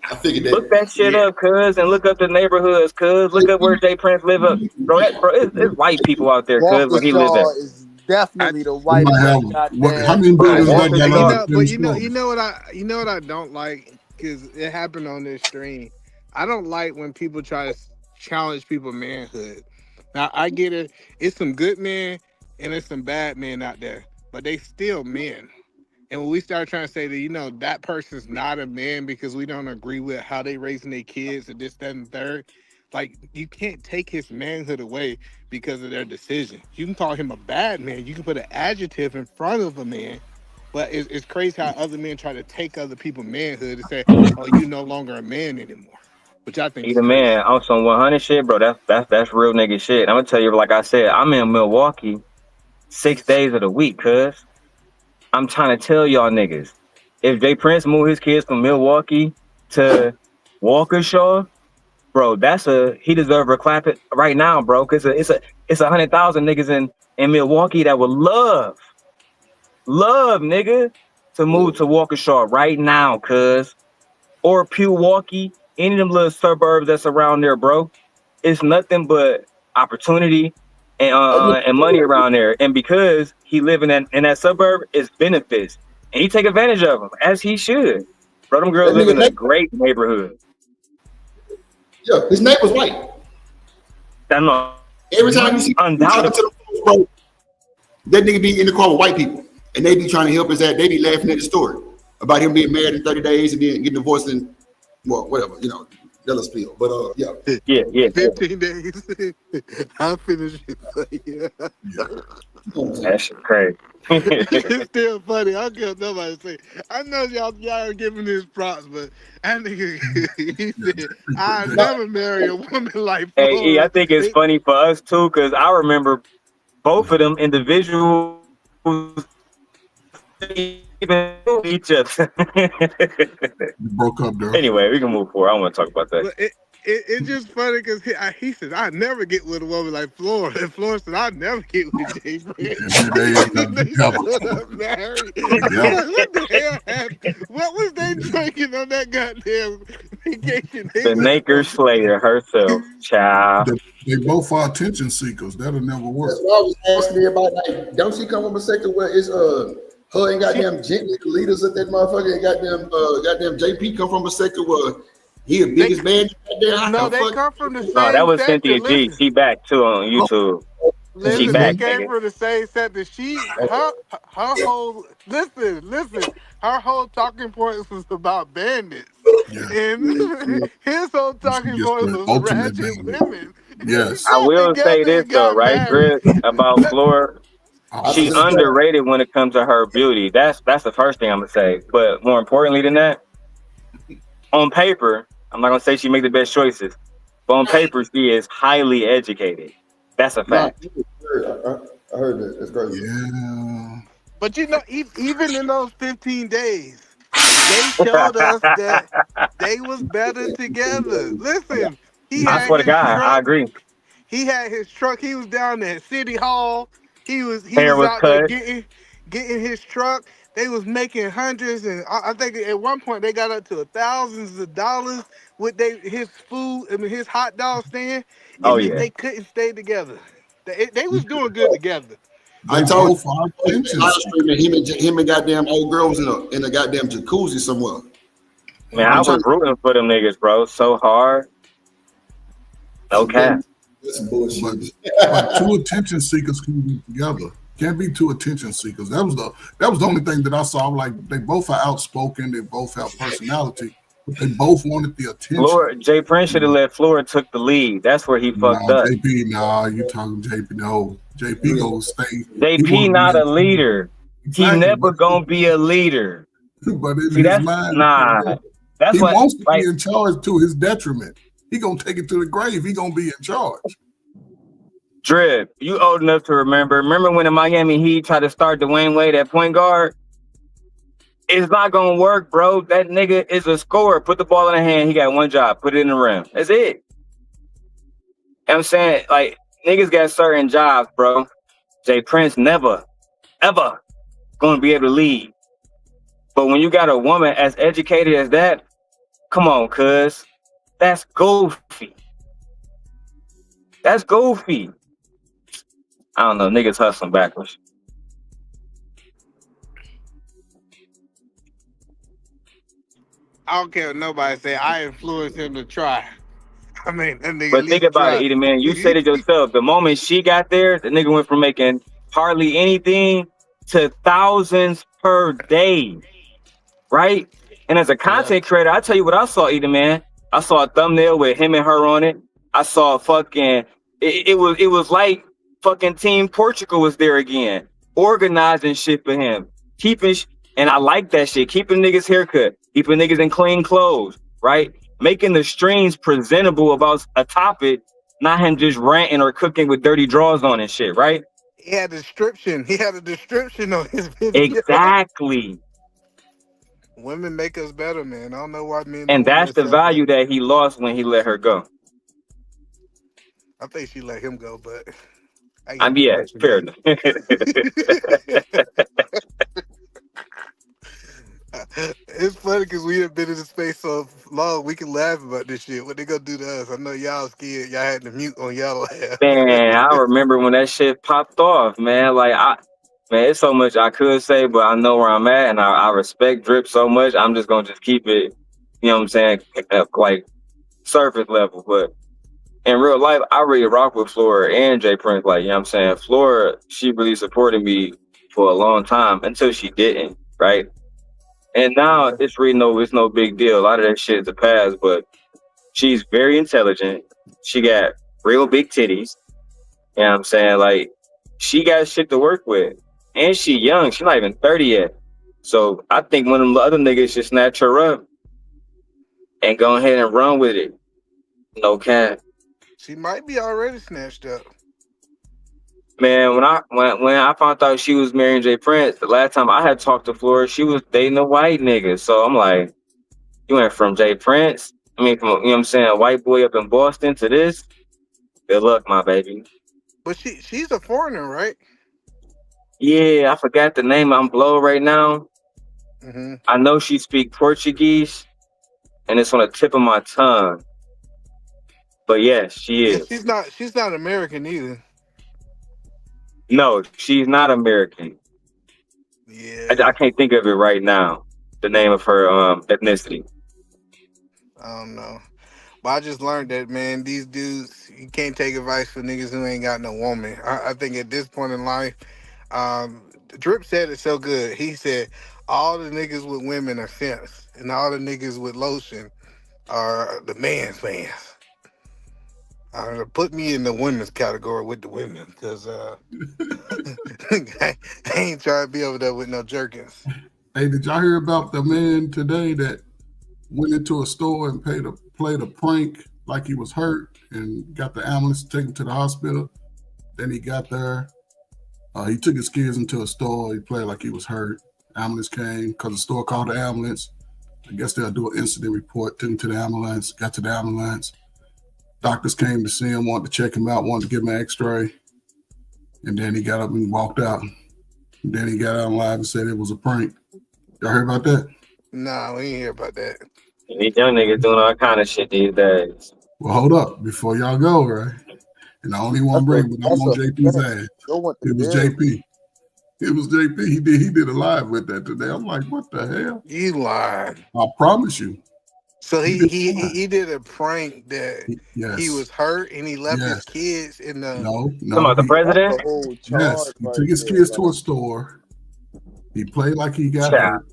I figured Look that that. shit yeah. up, cuz, and look up the neighborhoods, cuz. Look up where Jay Prince live up. Bro, it's white people out there, cuz, where he live at. Walkershaw is I definitely the They might whitest have how goddamn many Bro, buildings they got you up Waukesha, know, in but the stores? you know what I don't like because it happened on this stream. I don't like when people try to challenge people's manhood. Now I get it. It's some good men and there's some bad men out there, but they still men. And when we start trying to say that, that person's not a man because we don't agree with how they raising their kids and this, that, and third, like you can't take his manhood away because of their decision. You can call him a bad man. You can put an adjective in front of a man, but it's crazy how other men try to take other people's manhood and say, "Oh, you no longer a man anymore," which I think is Either crazy. man on some 100 shit, bro. That's real nigga shit. I'm gonna tell you, like I said, I'm in Milwaukee 6 days of the week, cuz I'm trying to tell y'all niggas, if Jay Prince moved his kids from Milwaukee to Waukesha, bro, he deserve a clap it right now, bro. Cause it's 100,000 niggas in Milwaukee that would love nigga to move to Waukesha right now, cuz or Pewaukee, any of them little suburbs that's around there, bro. It's nothing but opportunity and money around there. And because he live in that suburb, it's benefits. And he take advantage of them, as he should. Bro, them girls That live nigga, in a great neighborhood. yeah, his neighbor's white. That's not Every time you see him talking undoubtedly. to the bro, that nigga be in the car with white people, and they be trying to help his ass. They be laughing at the story about him being married in 30 days and then getting divorced in, well, whatever, they'll spill. But yeah. Yeah. 15 days. I'll finish it. Yeah. That shit crazy. It's still funny. I don't care what nobody say. I know y'all are giving this props, but that nigga, he said, "I never marry a woman like Hey, E, I Flora." think it's funny for us too, because I remember both of them individuals even knew each other. You broke up there. Anyway, we can move forward. I don't want to talk about that. But it's just funny because he said, "I never get with a woman like Flora." And Flora said, "I never get with Jay Prince." And they end up They stood up married. together. What the hell happened? What was they drinking on that goddamn vacation they The went Naker on? Slayer herself, child. They both are attention seekers. That'll never work. That's what I was asking me about. Like, don't she come from a sector where it's her and goddamn gently leaders of that motherfucker and goddamn JP come from a sector where he the biggest man there. How No, the they fuck? come from the No, that same was sector. Cynthia G. Listen, She back too on YouTube. She they back, came nigga. from the same sector. Her whole listen. Her whole talking points was about bandits, Yeah. and his whole She talking gets points the was ultimate ratchet bandit. women. They Yes. I got will say together this and though, got right, married. Chris, about Flora. I was She just gonna say, underrated when it comes to her beauty. That's the first thing I'm gonna say. But more importantly than that, on paper, I'm not gonna say she made the best choices, but on paper, she is highly educated. That's a no, fact. I heard that. That's crazy. Yeah. But even in those 15 days, they showed us that they was better together. Listen, he I had swear to his God, I truck. agree. He had his truck. He was down at City Hall. He Hair was was out there cut. getting his truck. They was making hundreds, and I think at one point they got up to thousands of dollars with his food. I mean his hot dog stand, Oh and yet yeah. they couldn't stay together. They was doing good together. I They told both are you, attention live seekers. streaming him and goddamn old girl was in a goddamn jacuzzi somewhere. Man, I I'm was trying to. rooting for them niggas, bro. So hard. No cap. That's some But bullshit. two attention seekers can be together. Can't be two attention seekers. That was the only thing that I saw. Like they both are outspoken. They both have personality, but they both wanted the attention. Flora, Jay Prince should have let Flora took the lead. That's where he No, fucked up. JP, nah, you talking JP? No, JP gonna stay. He JP want to be not a in leader. He exactly, never gonna be a leader. but in See, his that's mind, nah. That's he what wants to be like in charge to his detriment. He gonna take it to the grave. He gonna be in charge. Drip. You old enough to remember. Remember when the Miami Heat tried to start Dwayne Wade at point guard? It's not gonna work, bro. That nigga is a scorer. Put the ball in the hand. He got one job. Put it in the rim. That's it. I'm saying, like, niggas got certain jobs, bro. Jay Prince never, ever gonna be able to lead. But when you got a woman as educated as that, come on, cuz. That's goofy. That's goofy. I don't know. Niggas hustling backwards. I don't care what nobody say. I influenced him to try. I mean, that nigga at But think least about it, tried. Edie, man. You said it yourself. The moment she got there, the nigga went from making hardly anything to thousands per day, right? And as a Yeah. content creator, I tell you what I saw, Edie, man. I saw a thumbnail with him and her on it. I saw fucking. It was like fucking Team Portugal was there again, organizing shit for him, keeping. And I like that shit. Keeping niggas haircut, keeping niggas in clean clothes, right? Making the streams presentable about a topic, not him just ranting or cooking with dirty drawers on and shit, right? He had a description. He had a description on his video. Exactly. Women make us better, man. I don't know why men don't And want to that's the accept that. value that he lost when he let her go. I think she let him go, but I I give mean, too yeah, much fair credit. enough. It's funny because we have been in the space so long. We can laugh about this shit. What they gonna do to us? I know y'all scared. Y'all had to mute on y'all laugh. Man, I remember when that shit popped off, man. Man, it's so much I could say, but I know where I'm at, and I respect Drip so much. I'm just gonna just keep it, you know what I'm saying, like surface level. But in real life, I really rock with Flora and Jay Prince. Like, you know what I'm saying? Flora, she really supported me for a long time until she didn't, right? And now Yeah. it's no big deal. A lot of that shit is the past, but she's very intelligent. She got real big titties. You know what I'm saying? Like, she got shit to work with. And she young. She's not even 30 yet. So I think one of the other niggas should snatch her up and go ahead and run with it. No cap. She might be already snatched up. Man, when I found out she was marrying Jay Prince, the last time I had talked to Flora, she was dating a white nigga. So I'm like, you went from Jay Prince, I mean, from, you know what I'm saying, a white boy up in Boston to this. Good luck, my baby. But she's a foreigner, right? Yeah, I forgot the name. I'm blow right now. Mm-hmm. I know she speak Portuguese, and it's on the tip of my tongue. But yes, she Yeah, is. she's not American either. No, she's not American. Yeah. I can't think of it right now. The name of her ethnicity. I don't know. But I just learned that, man, these dudes, you can't take advice from niggas who ain't got no woman. I think at this point in life, Drip said it so good. He said, all the niggas with women are simps, and all the niggas with lotion are the man's fans. Put me in the women's category with the women, because I ain't trying to be over there with no jerkins. Hey, did y'all hear about the man today that went into a store and played a prank like he was hurt and got the ambulance to take him to the hospital? Then he got there. He took his kids into a store. He played like he was hurt. Ambulance came because the store called the ambulance. I guess they'll do an incident report. Took him to the ambulance. Got to the ambulance. Doctors came to see him, wanted to check him out, wanted to give him an x-ray. And then he got up and walked out. And then he got out live and said it was a prank. Y'all heard about that? Nah, we ain't hear about that. These young niggas doing all kind of shit these days. Well, hold up before y'all go, right? And I only want to bring, but I'm on JP's ass. It was JP. It was JP. He did a live with that today. I'm like, what the hell? You lied. I promise you. So he did a prank that Yes. he was hurt and he left his kids in the. No. Come on, the president? Yes. He took his kids to a store. He played like he got hurt.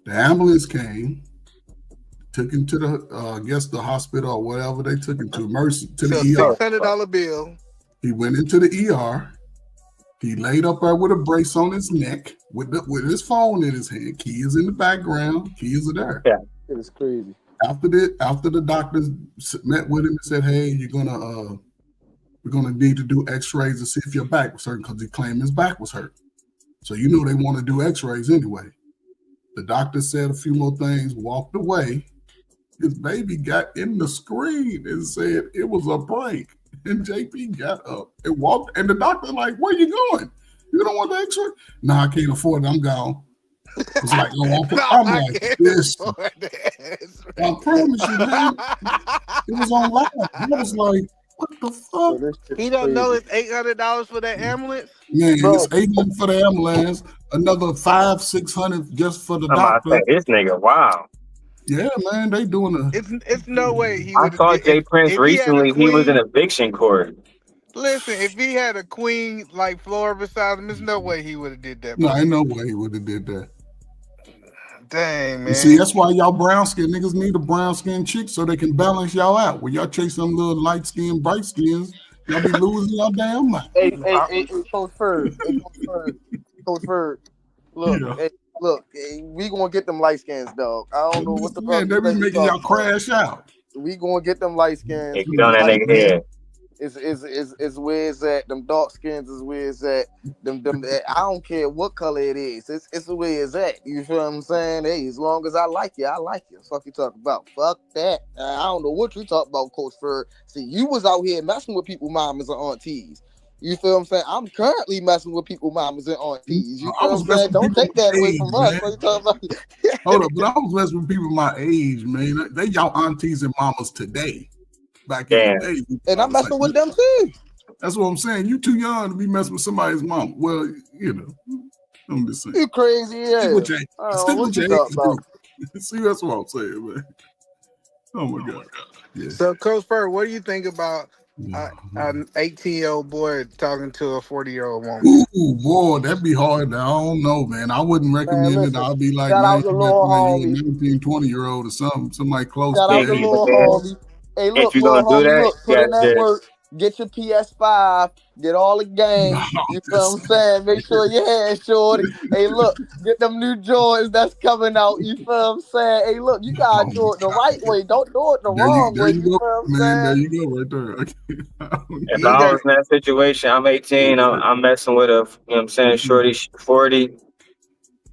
The ambulance came, took him to the I guess the hospital or whatever they took him to, Mercy, to the ER. $600 bill. He went into the ER. He laid up there with a brace on his neck, with his phone in his hand. Keys in the background. Keys are there. Yeah, it is crazy. After the doctors met with him and said, "Hey, we're gonna need to do X-rays to see if your back was hurt," because he claimed his back was hurt. So you know they want to do X-rays anyway. The doctor said a few more things, walked away. His baby got in the screen and said it was a prank. And JP got up and walked, and the doctor like, "Where you going? You don't want the X-ray?" "No, I can't afford it. I'm gone." It's like, I'm like, this. I promise you, man. It was on live. I was like, what the fuck? He don't know it's $800 for that ambulance. Yeah, it's $800 for the ambulance, another $500-600 just for the doctor. This nigga, wow. Yeah, man, they doing a. It's no way he I would have saw did Jay Prince if he had a recently. He was in queen. eviction court. Listen, if he had a queen like Flora beside him, there's no way he would have did that No, ain't pussy. no way he would have did that. Dang, You see, man. that's why y'all brown skin niggas need a brown skin chick so they can balance y'all out. When y'all chase some little light skin, bright skins, y'all be losing y'all damn mind. Coach Ferg. Hey, Coach Ferg. Coach Ferg. Yeah. Look, we gonna get them light skins, dog. I don't know I'm what just the saying, fuck they you be think you making y'all talking about. crash out. We gonna get them light skins. If you on that Like nigga head, is where it's at. Them dark skins is where it's at. Them I don't care what color it is. It's the way it's at. You feel what I'm saying? Hey, as long as I like you, I like you. Fuck you talking about. Fuck that. I don't know what you talking about, Coach Fur. See, you was out here messing with people, mamas and aunties. You feel what I'm saying? I'm currently messing with people, mamas and aunties. You I feel what was I'm saying? messing with Don't people take that my away age, from us. man. What you talking about? Hold up, but I was messing with people my age, man. They y'all aunties and mamas today. Back in the damn. day, we And all I'm the same. messing with them too. That's what I'm saying. You too young to be messing with somebody's mom. Well, you know, I'm just saying. You crazy Stick ass. with your, I don't know stick what with you your talking age about. group. See, that's what I'm saying, man. Oh my god. Yeah. So, Coach Fur, what do you think about Yeah. an 18-year-old boy talking to a 40-year-old woman? Ooh, boy, that'd be hard. I don't know, man. I wouldn't Man, recommend it. listen. I'll be like, Shout man, out to you better little find you a homie. 19, 20-year-old or something, somebody close Shout to out to that Biggie, little man. homie. Hey, If look, you gonna little do homie, that, look, you put in that gotta work. just Get your PS5. Get all the No, games. I'm You feel what just I'm saying? Make sure your hair's short. Hey, look, get them new Jordans that's coming out. You feel what I'm saying? Hey, look, you oh gotta my do it the god. right way. Don't do it the wrong There way. you You go, feel what I'm man. There saying? you go, right there. I don't if You know. I got was in that situation, I'm 18, I'm messing with a, you know what I'm saying, shorty, she 40.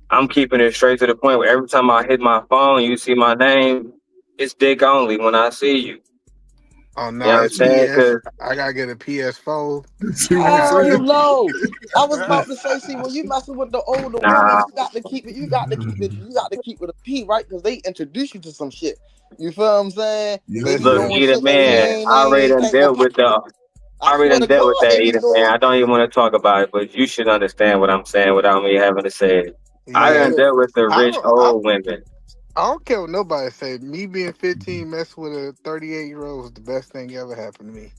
I'm keeping it straight to the point where every time I hit my phone, you see my name, it's dick only when I see you. oh You know no, what I'm it's saying? PS. Cause I gotta get a PS4. See what I I'm got Hell saying? no. I was about to say, see, when you messing with the older women, nah, you got to keep it, you got to keep it a P, right? Because they introduce you to some shit. You feel what I'm saying? Yes, They be look, Listen, doing man. Eda, shit that they man, ain't, I already done think will dealt pop. with the, I I already swear done to dealt with God, that, they be Eda, man. doing. I don't even want to talk about it, but you should understand what I'm saying without me having to say it. I yeah. done Yeah. dealt with the I rich don't. old women. I don't care what nobody say. Me being 15, messing with a 38-year-old was the best thing ever happened to me.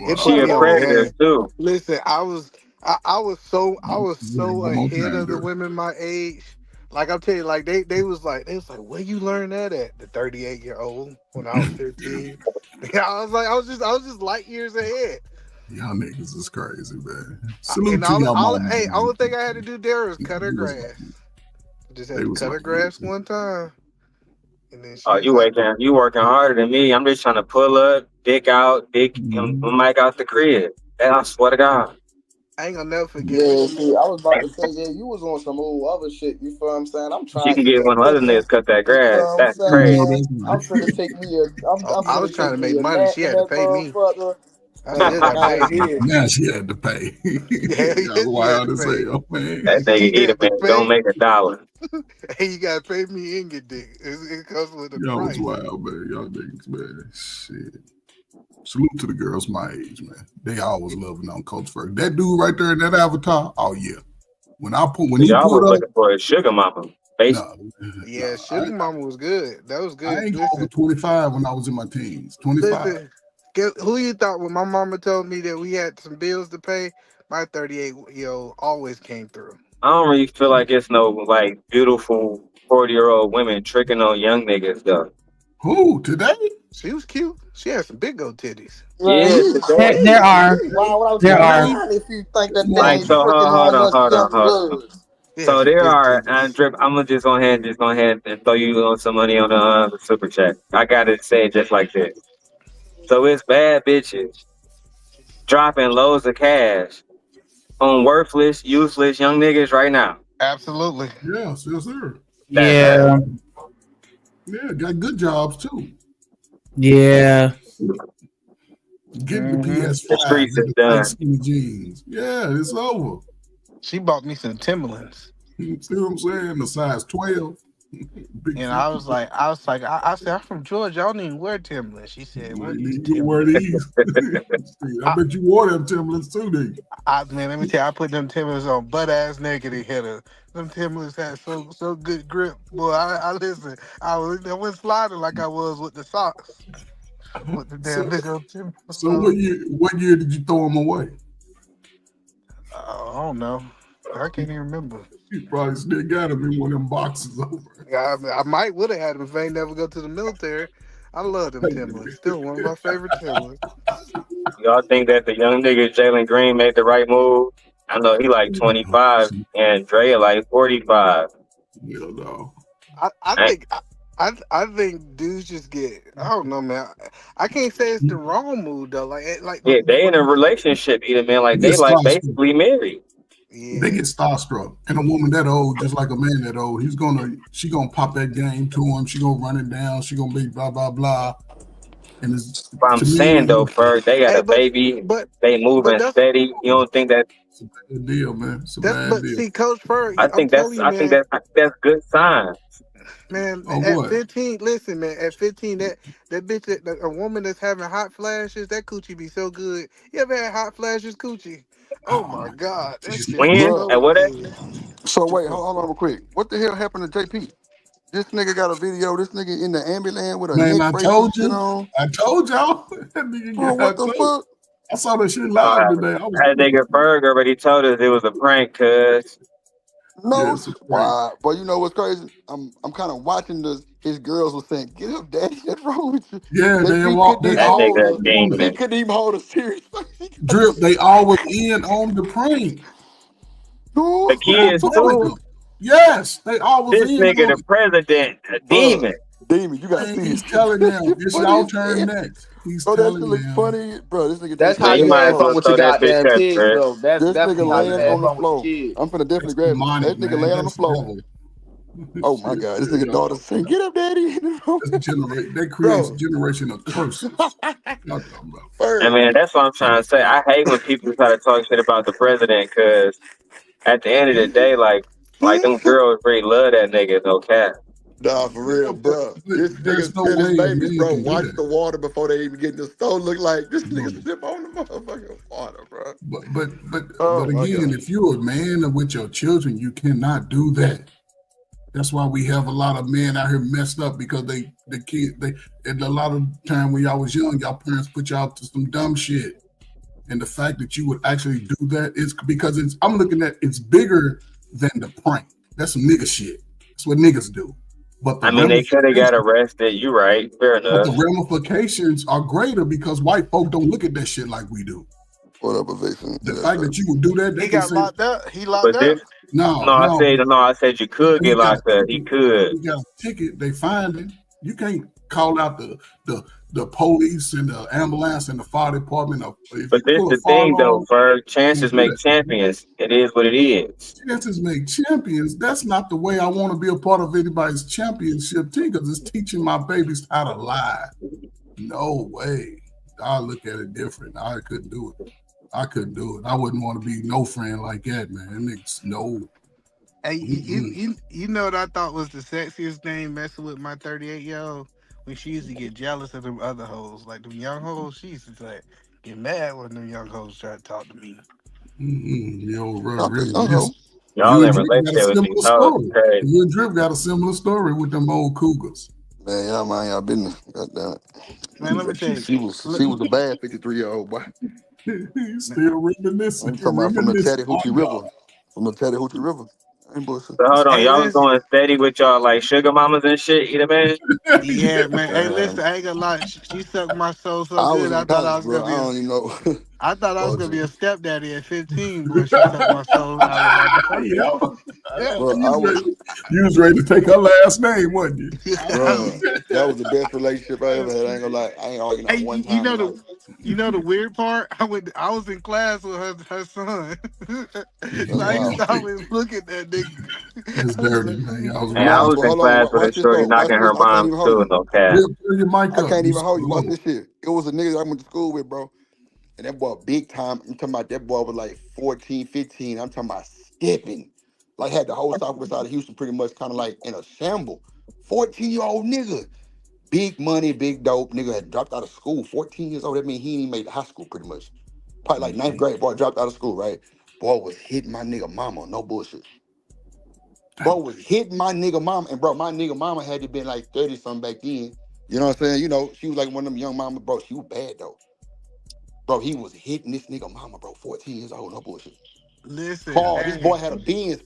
It She put But a me on no, predator game. too. Listen, I was so One more ahead time, of the man. women my age. Like I'm telling you, like they was like, where you learn that at? The 38-year-old when I was 15. I was just light years ahead. Y'all niggas is crazy, man. Salute And to y'all mamas. hey, Man. only thing I had to do there was cut her They was grass. on, Just had they to was cut on her you. grass one time, and then she Oh, was happy. you working harder than me. I'm just trying to pull up, dick out, dick and Mhm. Mike out the crib. And I swear to God. I ain't gonna never forget. yeah, see, I was about to say, yeah, you was on some old other shit. You feel what I'm saying? I'm She trying can to get get one of the other richer. niggas cut that You grass. feel what I'm That's You know crazy. saying? that's I'm right. finna take me I'm I was finna trying take to me make a money. nap She in had to that pay me. motherfucker. I And still got out paid. of here. Now she had to pay. Yeah, yeah, Y'all she had wild to as pay. hell, man. That nigga She eat a had to man. Don't pay. make $1. Hey, you gotta pay me and get dick. It comes with a Y'all was price. wild, man. Y'all niggas, man. Shit. Salute to the girls my age, man. They always loving on Coach Ferg. That dude right there in that avatar, oh yeah. When he Y'all pulled was up, looking for a sugar mama, basically. no, Yeah, no, Sugar Mama was good. That was I good. ain't go over Listen, 25 when I was in my teens. 25. who you thought when my mama told me that we had some bills to pay? My 38-year-old always came through. I don't really feel like it's no like beautiful 40-year-old women tricking on young niggas though. Who today? She was cute. She had some big old titties. Man, Yeah, today. There are. you wild out There your are. Today? mind if you think that they Like ain't Man, so, tricking on us young hold on. bloods. She had So some there big are, titties. and Drip, I'm gonna just go ahead and throw you on some money on the super chat. I gotta say it just like this. So it's bad bitches dropping loads of cash on worthless, useless young niggas right now. Absolutely. yes, yes, sir. That's sad. Yeah. Yeah, got good jobs too. Yeah. Getting the The PS5 streets and is the tight done. skinny jeans. Yeah, it's over. She bought me some Timberlands. See what I'm saying? The size 12. Big And 50. I said, I'm from Georgia. I don't even wear Timberlands. She said, You what ain't is even gonna wear Timberlands? these. Shit, I I, bet you wore them Timberlands too, did you? man, let me tell you, I put them Timberlands on butt ass naked and hit her. Them Timberlands had so good grip, boy. I listen. I went sliding like I was with the socks, with the damn So, big old Timberlands so what on. year did you throw them away? I don't know. I can't even remember. You probably still got them in one of them boxes over. I might would have had them if I ain't never go to the military. I love them Timberlands. Still one of my favorite Timberlands. Y'all think that the young nigga Jalen Green made the right move? I know he like 25 and Dre like 45. Hell no. I I, think I think dudes just get I don't know, man. I can't say it's the wrong move though. yeah, they in a relationship either, man. They Like get they like starstruck. basically married. They yeah. get starstruck. And a woman that old, just like a man that old, she gonna pop that game to him. She gonna run it down. She gonna be blah blah blah. And it's But I'm to me, saying though, Ferg, they got Hey, a baby. but They but moving steady. You don't think that? it's a bad deal, man. It's a that's bad but deal. see, Coach Ferg, I I'm think telling that's. you, I think man. that's. I think that's good sign. Man, Oh, at what? 15, listen, man, at 15, that bitch, a woman that's having hot flashes, that coochie be so good. You ever had hot flashes coochie? Oh Oh my my God, that Jesus. shit is When Bruh. and so what? good. So wait, hold on real quick. What the hell happened to JP? This nigga got a video. This nigga in the ambulance with a Man, neck I brace and told shit you. on. I told y'all. That nigga Bro, got, I what the told. fuck? I saw that shit live today. I was That nigga Ferg already told us it was a prank, cuz. yeah, No, it's a prank. why? But you know what's crazy? I'm kind of watching this. His girls were saying, "Get up, daddy. What's wrong with you?" Yeah, JP couldn't they even That hold nigga a a. always on He it. demon. couldn't even hold a serious. He got Drip, they always end on the prank. no, The Man, I'm kids telling too. you. Yes, they always This end nigga, on the it. president, a bruh. demon. Demon, you gotta Man, see he's it. telling This them shit it's funny y'all as turn hell. next. He's Bro, that shit telling look them. funny, bro. This nigga That's how Man, you JP you might laying as have on. fun well with your throw that bitch goddamn up, kids, Chris. though. That's This definitely nigga how you laying have on the fun with your floor. kids. I'm finna It's definitely grab it. demonic, That nigga man. laying on the That's floor. devil. This Oh my shit, god, this nigga yeah. daughter saying, "Get up, daddy." That's generate that creates Bro, generation of curses. Y'all talking about. I Ferg. mean, that's what I'm trying to say. I hate when people try to talk shit about the president, because at the end of the day, like them girls really love that nigga, no cap. Nah, for real, bro. This There's nigga no tell his way a babies, man bro, can do watch that. the water before they even get in the store. Look like this No. nigga sip on the motherfucking water, bro. But Oh my again, god. if you're a man with your children, you cannot do that. That's why we have a lot of men out here messed up because the kid they and a lot of time when y'all was young, y'all parents put y'all to some dumb shit. And the fact that you would actually do that is because I'm looking at it's bigger than the prank. That's some nigga shit. That's what niggas do. But the I mean, they could have got ramifications, arrested. You right, fair but the enough. ramifications are greater because white folk don't look at that shit like we do. What up, Eviction? The Yeah, fact sure. that you would do that, they He can got say, locked up. He locked But up. this, no, no, no, I said you could he get got a locked up. He ticket. could. He got a ticket. They find him. You can't call out the police and the ambulance and the fire department. If But you this pull a the thing though, firearm, Ferg. you Chances can't do make that. champions. It is what it is. Chances make champions. That's not the way I want to be a part of anybody's championship team because it's teaching my babies how to lie. No way. I look at it different. I couldn't do it. I couldn't do it. I wouldn't want to be no friend like that, man. Niggas, no. Hey, Mm-mm. you know what I thought was the sexiest thing messing with my 38-year-old? When she used to get jealous of them other hoes. Like them young hoes, she used to like, get mad when them young hoes try to talk to me. Mm-mm. Yo, bro, Not the really. young hoe. Y'all You and in Drip got a relationship with these similar hoes, story. crazy. You and Drip got a similar story with them old cougars. Man, y'all mind y'all business. God damn it. Man, let me tell you. She was a bad 53-year-old boy. He's still reminiscing. I'm talking about from the Reminiscing Chattahoochee on River. y'all. From the Chattahoochee River. I ain't bullshit. So hold on, Hey, y'all was listen. going steady with y'all like sugar mamas and shit, either man. Yeah. Yeah, man. Hey, listen, Man, I ain't gonna lie. She sucked my soul so I was good. in I thought I college, was bro. gonna I be a don't even know. I thought I was Fuck gonna be it. a stepdaddy at 15, boy. She sucked my soul out of my mouth. Yep. Yeah. Bro, I was, You was ready to take her last name, wasn't you? bro, that was the best relationship I ever had. I ain't gonna lie. I ain't arguing Hey, not one time in life. you know the weird part? I was in class with her son. That's So I used wild. to always look at that nigga. That's I was dirty, like, man. Y'all was And I Nah, was but in hold on. class with a Watch this shorty though. Watch knocking this. her I can't mom even hold too, you. no cap. Drip, turn your mic I up. can't You even so hold you. Watch low. this shit. It was a nigga that I went to school with, bro. And that boy big time. I'm talking about that boy was like 14, 15. I'm talking about skipping. like had the whole southwest side of Houston pretty much kind of like in a shamble. 14-year-old nigga, big money, big dope nigga had dropped out of school. 14 years old. That means he ain't even made high school pretty much. Probably like ninth grade. Boy dropped out of school, right? Boy was hitting my nigga mama. No bullshit. Bro was hitting my nigga mama, and bro, my nigga mama had to been like 30 something back then. You know what I'm saying? You know, she was like one of them young mama, bro. She was bad though. Bro, he was hitting this nigga mama, bro. 14 years old, no bullshit. Listen, Hard. This boy hey, had a Benz,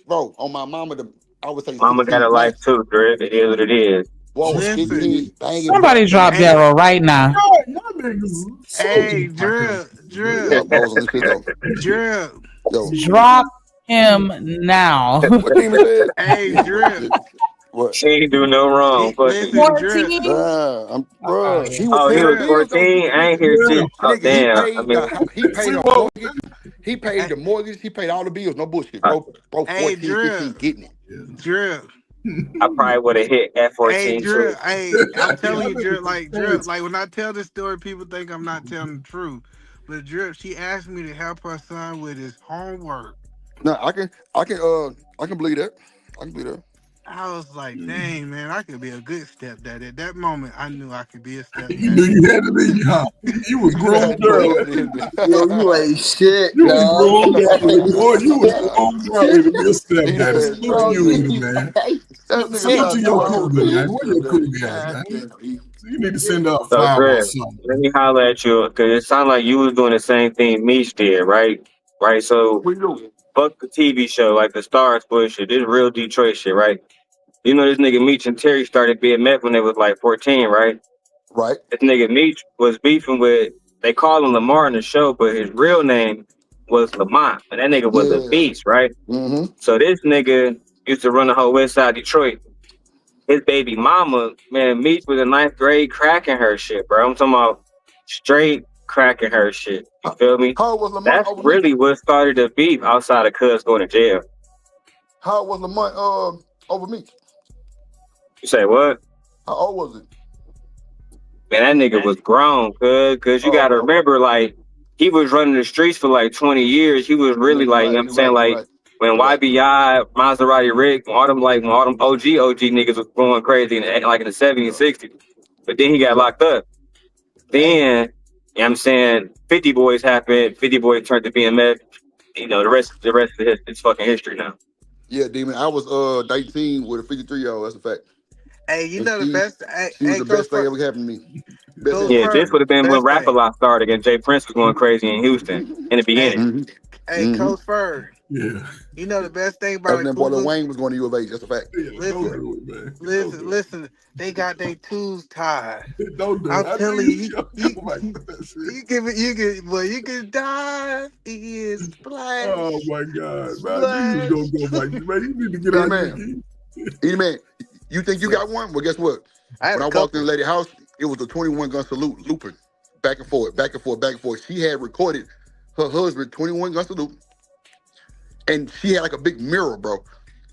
bro, on my mama. I would say Mama got 16 a life flats. too, Drip. It is what it is. Boy was listen. 15, banging Somebody blunts in drop my. Hey, Daryl right now. Y'all niggas so hey, deep out here. drip, Yeah, bro was on this shit though. drip. Yo, Drop him now. what Demon said? Hey, drip. What? She ain't do no wrong. Fuck it. Listen, drip, 14. Bro, he was Oh, he paying was the drip. bills though. 14. I ain't hear Yeah. shit. Oh, Nigga, damn. I mean, he paid See the what? mortgage. He paid Hey, the mortgage. He paid all the bills. No bullshit, I, bro. hey, 14, 15, drip, getting it. drip. I probably would have hit at Hey, 14 too. drip. Hey, I'm telling Y'all you, drip. niggas Like drip. crazy. Like when I tell this story, people think I'm not telling the truth. But drip, she asked me to help her son with his homework. No, I can believe that. I can believe that. I was like, dang, man, I could be a good stepdaddy. At that moment, I knew I could be a You knew stepdaddy. you had to be, huh? You was You groomed had to, early. you did. Yo, you ain't shit, You was dog. groomed You early, ain't boy. You was shit. groomed early to be a He stepdaddy. said, Salute to Bro, you, "Shit." Edie, you man. ain't That nigga Salute to sound your talking about cougar, man. being Where your stepdaddy. cougar at, God man? damn. He, So you need to send her a So, flower or Drip, something. let me holler at you because it sounded like you was doing the same thing Meech did, right? Right. So, what you doing? fuck the TV show, like the Stars bullshit. This real Detroit shit, right? You know, this nigga Meech and Terry started being met when they was like 14, right? Right? This nigga Meech was beefing with, they call him Lamar in the show, but his real name was Lamont. And that nigga was a Yeah. beast, right? Mm-hmm. So this nigga used to run the whole west side Detroit. His baby mama, man, Meech was in ninth grade cracking her shit, bro. I'm talking about straight cracking her shit. You How, feel me? how old was Lamont That's over me? really what started the beef outside of Cuz going to jail. How old was Lamont over me? You say what? How old was it? Man, that nigga was grown, cuz you gotta Oh, remember, like, he was running the streets for like 20 years. He was yeah, really you're like, you know right. what I'm You're saying? right. You're Like right. when You're right. YBI, Maserati Rick, when all them OG niggas was going crazy like in the 70s and Yeah. 60s. But then he got Yeah. locked up. Then, Hey, you know what I'm saying, 50 Boys happened, 50 Boys turned to BMF. You know, the rest of it's fucking history now. Yeah, Demon. I was 19 with a 53-year-old. That's a fact. hey, you And know the best. Hey, she was hey, the best Coach thing Fur, ever happened to me. Best thing Coach ever Yeah, happened this Fur, would have been when best Rap a thing. Lot started and Jay Prince was going crazy in Houston in the Hey, beginning. to me. hey, Mm-hmm. Coach Fur. Yeah. You know the best thing That's about when a that boy Lil cougar. Wayne was going to U of H. That's a fact. Yeah. Don't Listen, do it, man. Don't listen, do listen. They got their twos tied. it. Don't do I'm it. I knew telling you you, was gonna come back with that shit. you can dive in, Oh splash, my God. Man, I knew you was splash. gonna go back. Man, you need to get Any out here man. again. Any man. You think you got one? Well, guess what? I had When a I walked in the couple. lady house, it was a 21 gun salute looping. Back and forth, back and forth, back and forth. She had recorded her husband 21 gun salute. And she had like a big mirror, bro,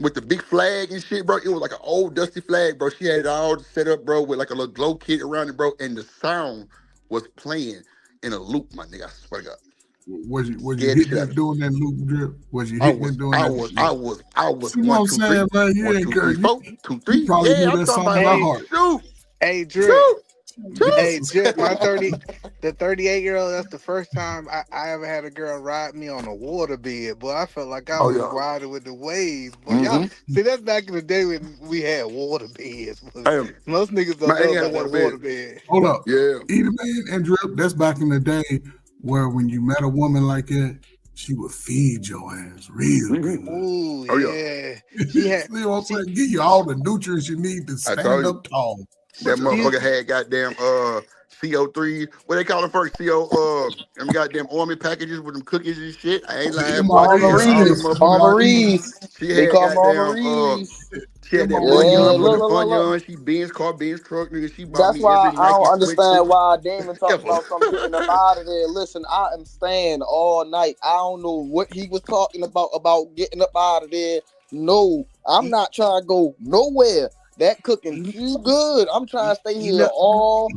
with the big flag and shit, bro. It was like an old dusty flag, bro. She had it all set up, bro, with like a little glow kit around it, bro. And the sound was playing in a loop, my nigga. I swear to God. Was you Scared the shit hitting out it of me. doing that loop drip? Was you I hitting was, it doing I that? was, I was, I was See what one, I'm two, three, saying, man? You one, ain't two, three, encouraged. four, two, You three. probably Yeah, knew I'm that talking song about by Hey, heart. shoot, hey, Drip. shoot, shoot. Hey, Drip. The 38-year-old. That's the first time I ever had a girl ride me on a water bed. Boy, I felt like I Oh was yeah. riding with the waves. Boy, y'all Mm-hmm. see that's back in the day when we had water beds. Boy. Hey, Most niggas my don't know ain't had a about water that bed. water bed. Hold up. Yeah. Either man and drip, that's back in the day where when you met a woman like that, she would feed your ass real Mm-hmm. good. Ooh, Oh yeah. yeah. She See had what I'm she saying? Give you all the nutrients you need to I stand told you. up tall. That What the she motherfucker had goddamn CO3. What they call them first? Them goddamn army packages with them cookies and shit. I ain't lying, boy. She MRE, had all them Maurice, motherfuckers. Maurice. She They had call goddamn Maurice. she had that Yeah, funyun, MRE. but the look. funyun, she Benz car, Benz truck, nigga. She bought That's me why every I Nike don't sweatsuit understand why Damon talking ever. about some getting up out of there. Listen, I am staying all night. I don't know what he was talking about getting up out of there. No, I'm not trying to go nowhere. That cooking you, too good. I'm trying to stay you here know all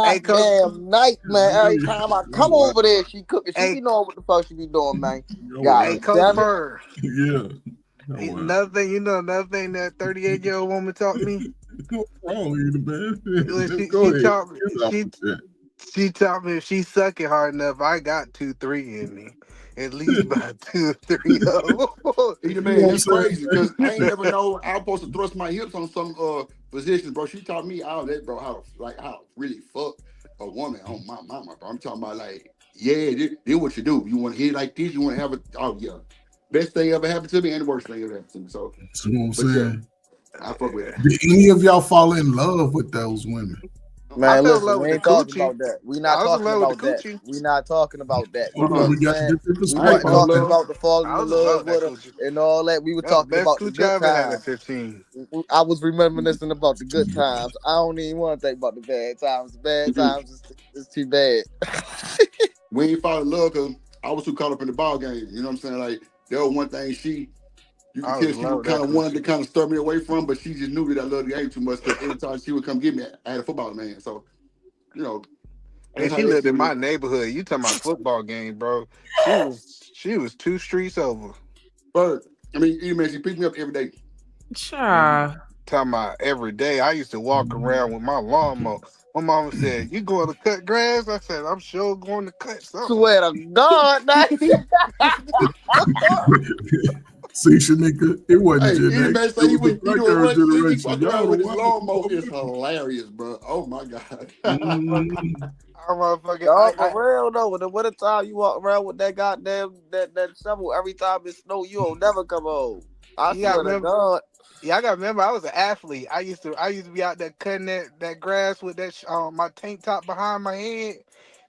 hey coach goddamn night, man. Every time I come What? over there, she cooking. She hey be knowing what the fuck she be doing, man. Oh, God hey what? Coach damn it. Fur. Yeah. Oh well. Another thing, another thing that 38-year-old woman taught me. What's wrong with you, man? When Just she go she ahead. taught me Get off she with that. she taught me if she suck it hard enough, I got 2-3 in me. At least about 2-3 of Either You know man, what I'm it's crazy because I ain't them. never know I was supposed to thrust my hips on some positions, bro. She taught me all that, bro. How to really fuck a woman on my mama, bro. I'm talking about like, yeah, this what you do. You want to hit like this, you want to have a yeah. Best thing ever happened to me and the worst thing ever happened to me. So, saying? You know what I'm but yeah, saying? I fuck with it. Did any of y'all fall in love with those women? I Man, fell in listen, love we with the ain't talking coochie. about that. We not I was in talking love with the about that. coochie. We not talking about that. You Hold feel on, what we I'm got saying? different We I ain't wasn't fall in perspectives. talking love. about the falling I in was in love love with that with her coochie. and all that. We were That was the talking best about the coochie I good ever had times. at 15. I was reminiscing about the good times. I don't even want to think about the bad times. The bad times is too bad. We ain't fall in love because I was too caught up in the ball game. You know what I'm saying? Like there was one thing you could I was tell in she love would with that kind of wanted to coochie. kind of stir me away from, but she just knew that I loved the game too much because every time she would come get me, I had a football man. So, you know, And that's how she that lived shit in my went. neighborhood. You talking about football game, bro. She was 2 streets over. But I mean, even man, she picked me up every day. Child. Talking about every day. I used to walk around with my lawnmower. My mama said, "You going to cut grass?" I said, "I'm sure going to cut something." Swear to God, See, Shanika, it wasn't Hey, Gen any X. man It say was the he crack doing era one thing, he generation. fuck Y'all around the with his wild lawnmower is motherfuckers. hilarious, bro. Oh my god. Mm. I motherfucking, no, for real though. In the wintertime, you walk around with that goddamn that shovel every time it snow, you don't never come home. I you gotta swear to remember. God. Yeah, I gotta remember. I was an athlete. I used to be out there cutting that grass with my tank top behind my head.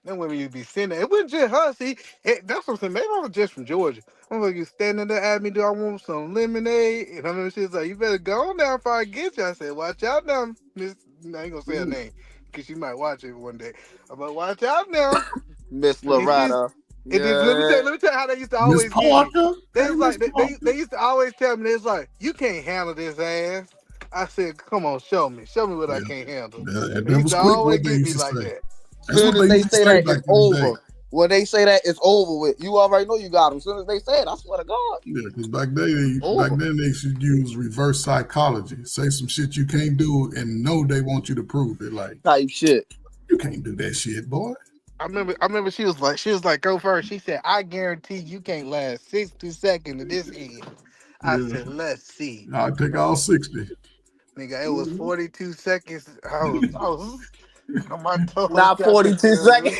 Then women used to be sitting there. It wasn't just her. See, that's what I'm saying. Maybe I was just from Georgia. I'm like, you standing there at me. Do I want some lemonade? And I remember she was like, "You better go on down if I get you." I said, "Watch out now, Miss." I ain't gonna say her name because she might watch it one day. I'm like, "Watch out now." Miss And Loretta. then let me Yeah. tell you how they used to Miss always get me. Parker. They Hey, was Miss like they Parker. used to always tell me, they was like, "You can't handle this ass." I said, "Come on, show me what I Yeah, can't handle." They that used was to quick always what they get used me to like say. that. That's Soon what as they they used to say say that, back it's in the day. over. When they say that, it's over with. You already know you got them. Soon as they say it, I swear to God, Yeah, because back over. then they should use reverse psychology. Say some shit you can't do and know they want you to prove it. Like, Type shit. you can't do that shit, boy. I remember she was like, "Go first." She said, "I guarantee you can't last 60 seconds of this head." I Yeah. said, "Let's see." I'll take all 60. Nigga, it was Mhm. 42 seconds. I was on my toes. Not 42 seconds.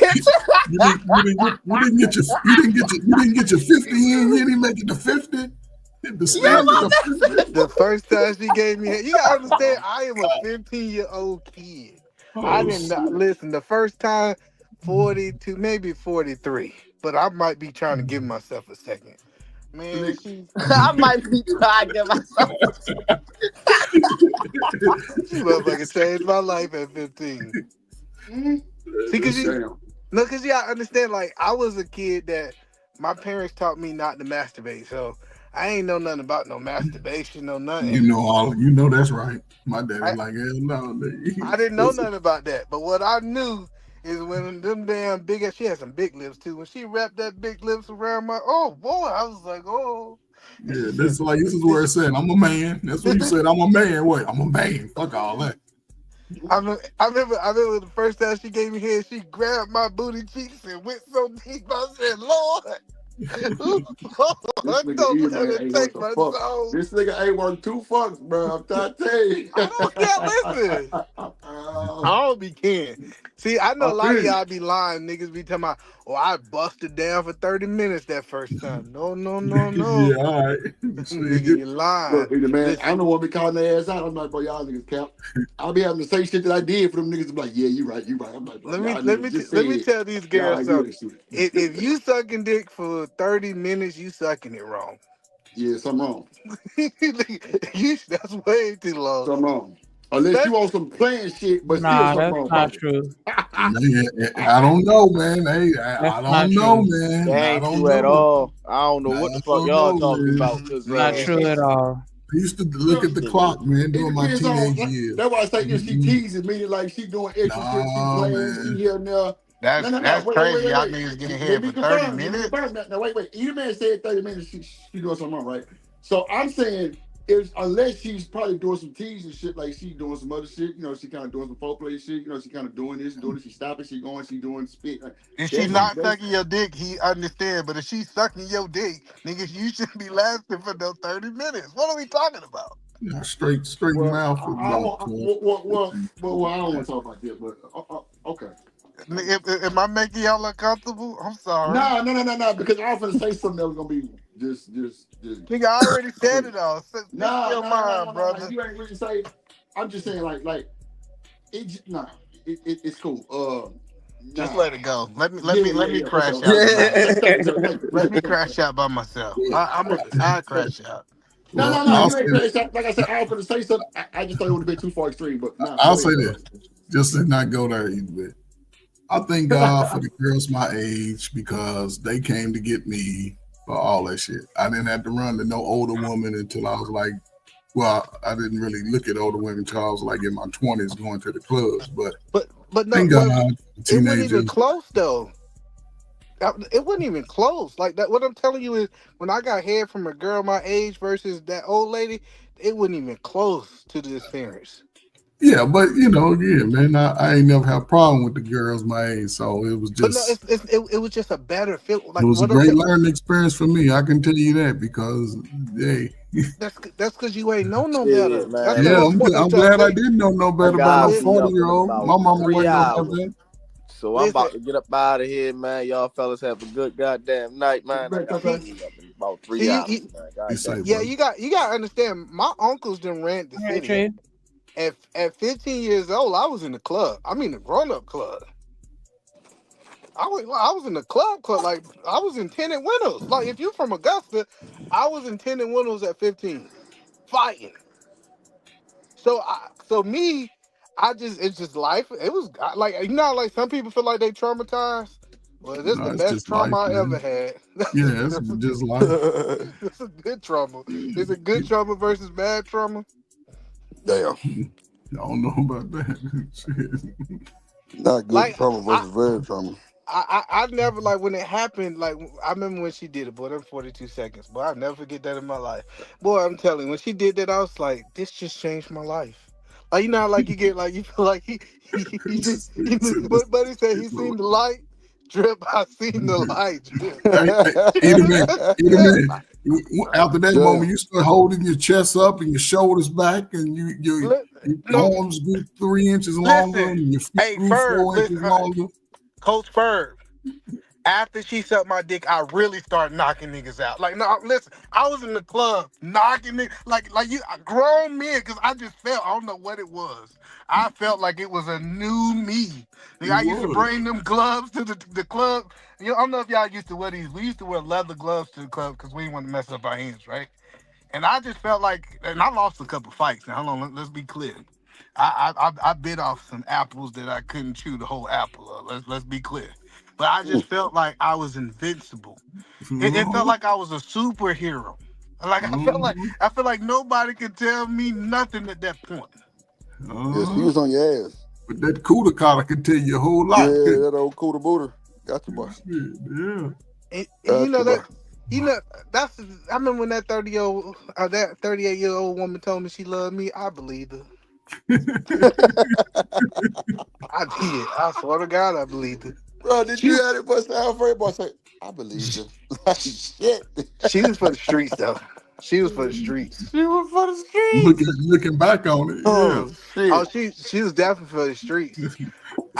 You didn't get your 50 in. You didn't make it to 50. Hit the Yeah, stand at Listen, the 50. the first time she gave me head, you gotta understand, I am a 15-year-old kid. I Oh did not shit. listen. The first time, 42, maybe 43, but I might be trying to give myself a second. Man, I might be trying to get myself. she motherfucking changed my life at 15. See, cause you Damn. no, cause you gotta understand, like I was a kid that my parents taught me not to masturbate, so I ain't know nothing about no masturbation, no nothing. You know that's right. My daddy like, hell no, I nigga. didn't know nothing about that. But what I knew is when them damn big ass, she had some big lips too. When she wrapped that big lips around my, oh boy, I was like, oh. And she Yeah, said, that's like this is and where it said, I'm a man. That's what you said, I'm a man. Wait, I'm a man. Fuck all that. I remember the first time she gave me head, she grabbed my booty cheeks and went so deep. I said, Lord, This nigga don't E let man her ain't worth take a my fuck. soul. This nigga ain't worth two fucks, bro. I'm trying to tell you. I don't care. Listen. I don't be caring. See, I know I a lot of feel you. y'all be lying. Niggas be talking about, oh, I busted down for 30 minutes that first time. No, no, no, Yeah, no. all right. Nigga, Shit. you lying. Look, either man, I Listen, don't know what be calling their ass out. I'm like, bro, y'all niggas cap. I'll be having to say shit that I did for them niggas to be like, yeah, you right, you right. I'm like, bro, let me y'all let niggas me just let me said tell these y'all girls ain't hear something. that shit. If you sucking dick for 30 minutes, you sucking it wrong. Yeah, something wrong. That's way too long. Something wrong. Unless you Especially, on some playing shit, but still Nah, something that's wrong not probably. true. Man, I don't know, man. Hey, That's I not don't know, true. man. That I ain't don't true at know. all. I don't know I what the fuck don't y'all know, talking man. about, cause Not Man, true at all. I used to look Well, at the shit. clock, man, it during my depends on. teenage years. That's why I say if she Mhm. teasing me, like she doing extra shit, she Nah, playing, she man. here and there. No, that's no, no. that's Wait, wait, wait, crazy. wait, Y'all wait. niggas getting Let head me for 30 confirm. Let me minutes. confirm. Now, wait, wait. You man said 30 minutes. She doing something wrong, right? So I'm saying, if unless she's probably doing some teas and shit, like she doing some other shit, she kind of doing some foreplay shit, she kind of doing this and doing this, she stopping, she going, she doing spit. If she That's not that's sucking your dick, he understand. But if she's sucking your dick, nigga, you shouldn't be lasting for no 30 minutes. What are we talking about? Yeah, straight well, mouth for I about won't, 12. I don't want to talk about that, but okay. Am I making y'all uncomfortable? I'm sorry. No, because I was gonna say something that was gonna be just. Nigga, I already said it all. Speak your mind, No. Like brother. you ain't really say. I'm just saying, like it's cool. Just Nah. let it go. Let me For crash sure. out tonight. Thank you, sir. Thank Let me you. crash out by myself. Well, I crash out. well, No. I'll You say ain't crazy. Like I said, I was gonna say something. I just thought it would have been too far extreme. But nah, I'll go say ahead. this, just to not go there either bit. I thank God for the girls my age because they came to get me for all that shit. I didn't have to run to no older woman until I was like, well, I didn't really look at older women until I was like in my 20s going to the clubs. But But no, thank God for it wasn't even teenagers. close though. It wasn't even close. Like that. What I'm telling you is, when I got head from a girl my age versus that old lady, it wasn't even close to the experience. Yeah, but yeah, man, I ain't never had a problem with the girls my age. So it was But no, just it was just a better feel. it Like was a what I'm great telling. learning experience for me. I can tell you that because hey, That's because you ain't know no Shit, better. That's man. the yeah, whole I'm point I'm I'm trying to glad I say. didn't know no I better about no gotta be Listen, 40 up year in old. about My mama 3 wasn't know about hours. that. So I'm listen. about to get up out of here, man. Y'all fellas have a good goddamn night, man. I gotta See, be up in about 3 see, hours, man. Be God safe, damn. yeah, brother. you got to understand. My uncles done ran the All right, city. Trey. At 15 years old, I was in the club. I mean, the grown up club. I was in the club. Like I was in tenant windows. Like if you from Augusta, I was in tenant windows at 15, fighting. So me, it's just life. It was like like some people feel like they traumatized. Well, this is No, the it's best just life, trauma I ever man. had. Yeah, it's just life. It's a good trauma. It's a good trauma versus bad trauma. Damn. I don't know about that. Shit. Not good Like trauma I, versus very trauma. I never like when it happened. Like I remember when she did it, boy. Them 42 seconds, boy. I'll never forget that in my life, boy. I'm telling you, when she did that, I was like, this just changed my life. Like how, like you get like you feel like what Buddy said he seen the light drip. I seen the light drip. Hey, either man, either man. After that moment, Damn. you start holding your chest up and your shoulders back, and your No, arms grew 3 inches longer, listen. and your feet Hey, grew Ferg, 4 inches listen, longer. Coach Ferg. After she sucked my dick, I really started knocking niggas out. Like, no, listen, I was in the club knocking niggas, like you, grown men, because I just felt, I don't know what it was. I felt like it was a new me. Like, It I used to was. bring them gloves to the club. I don't know if y'all used to wear these. We used to wear leather gloves to the club because we didn't want to mess up our hands, right? And I just felt like, and I lost a couple fights. Now, hold on, let's be clear. I bit off some apples that I couldn't chew the whole apple of. Let's be clear. But I just felt like I was invincible. It felt Uh-huh. like I was a superhero. Like Uh-huh. I feel like nobody could tell me nothing at that point. Yes, he Uh-huh. was on your ass. But that cooler collar can tell you a whole Yeah, lot. Could that old cooter booter. Got you, boy. yeah. And you Got know you, boy. that that's I remember when that 38-year-old woman told me she loved me. I believed her. I did. I swear to God, I believed her. Bro, did She you have it bust out for boy? Say, I believed him. Like shit. she was for the streets though. She was for the streets. She was for the looking streets. looking back on it, yeah. Oh Oh, shit. she was definitely for the streets.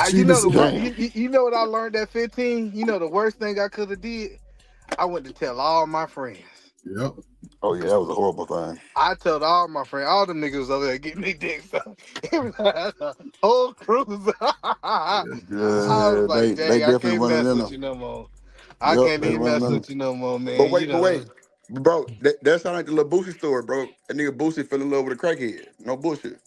She was Damn. You know what I learned at 15? You know the worst thing I could have did? I went to tell all my friends. yep. Oh yeah, that was a horrible thing. I told all my friends, all them niggas over there getting their dicks up. Whole cruise. I was Yeah, like, they dang, I definitely can't running mess in with them. you no more. I Yep, can't they even running mess in them. with you no more, But man. You wait, know. bro, that sound like the little Boosie story, bro. That nigga Boosie fell in love with a crackhead. No bullshit.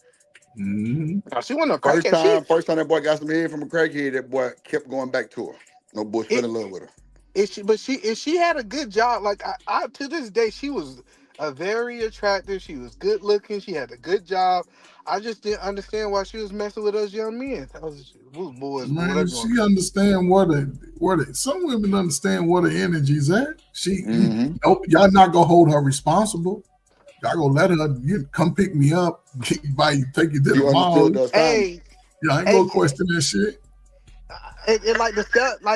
Mm-hmm. Oh, she wasn't no First crackhead. She time, first time that boy got some head from a crackhead, that boy kept going back to her. No bullshit, fell it in love with her. if she had a good job, like I to this day, she was. a very attractive. She was good looking. She had a good job. I just didn't understand why she was messing with us young men. Those boys, boy, Man, they going. she understand some women understand where the energy's at. Mm-hmm. Nope, y'all not gonna hold her responsible. Y'all gonna let her come pick me up, take you to She the mall. understood the assignment. Hey, Y'all ain't hey, gonna question that shit. and like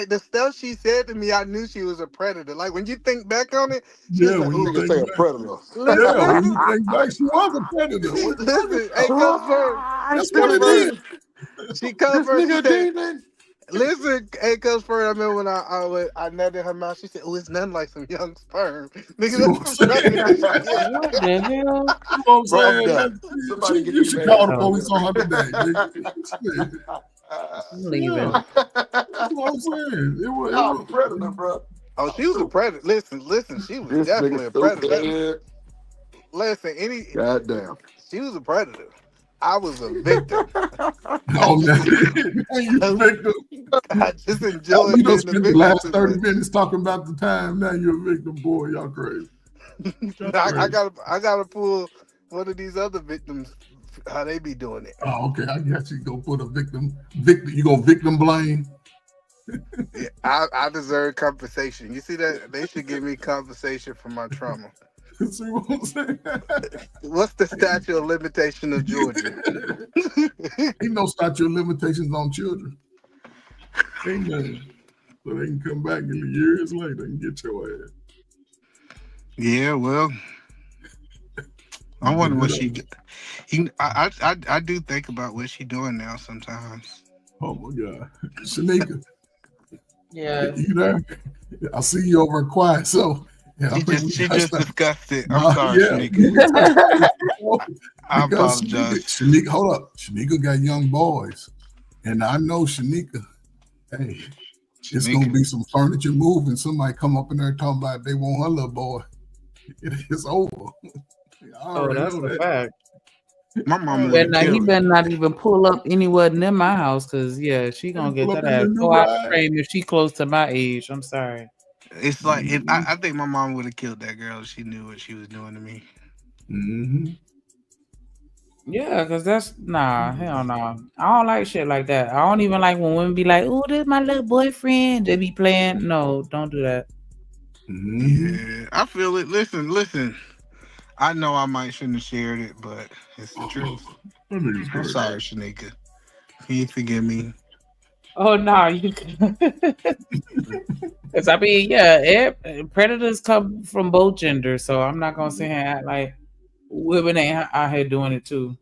the stuff she said to me, I knew she was a predator. Like when you think back on it, she was Yeah, like, when you "Ooh, Nigga think say a back. predator. listen, Yeah, when you listen, think back, she was a predator. What you talking listen." Hey, about? comes first, That's what comes it first. is. She comes This first. She nigga said, demon. "Listen, hey, comes first." I remember when I nutted her mouth. She said, "Oh, it's nothing like some young sperm." Nigga, See that's what I'm some saying? predator shit. Yeah. What the hell? See what I'm Bro, I'm saying? done. Somebody get You these should ass call the out of Oh, police here. on her today, nigga. I'm Yeah, leaving. that's what I'm saying. Y'all a predator, bro. Oh, she was a predator. Listen, she was This nigga definitely a predator. stupid. Listen, Goddamn. she was a predator. I was a victim. I Oh, now, just, now you the victim. I just After enjoyed you done being a spent the victim last too 30 much. minutes talking about the time, now you're a victim, boy. Y'all crazy. Y'all I crazy. gotta pull one of these other victims how they be doing it. Oh, okay. I guess you go put a victim. You go victim blame. Yeah, I deserve compensation. You see that? They should give me compensation for my trauma. See what I'm saying? What's the statute of limitation of Georgia? Ain't no statute of limitations on children. Ain't none. So they can come back in years later and get your ass. Yeah, well, I Look wonder what it up. she. I do think about what she doing now sometimes. Oh my God. Shanika, Yes. you there? I see you over quiet. So yeah, I think we She got just stuff. discussed it. I'm Nah, sorry, yeah, we Shanika. need to touch base I because apologize. Shanika, hold up. Shanika got young boys. And I know Shanika, hey, it's gonna Shanika. be some furniture moving. Somebody come up in there talking about they want her little boy. It is over. I Oh, already that's know a that. fact. My I mama would Better already have not, he killed better not even pull up anywhere near my house, cause yeah, she they gonna get pull up that in the ass new so out the ride. frame if she close to my age. I'm sorry. It's like Mm-hmm. I think my mom would have killed that girl if she knew what she was doing to me. Mm-hmm. Yeah, cause that's nah, hell no. I don't like shit like that. I don't even like when women be like, "Oh, this my little boyfriend." They be playing. No, don't do that. Mm-hmm. Yeah, I feel it. Listen. I know I might shouldn't have shared it, but it's the truth. That nigga's I'm crazy. sorry, Shanika. Can you forgive me? Oh no, you. Cause I mean, yeah, predators come from both genders, so I'm not gonna sit here and act like women ain't out here doing it too.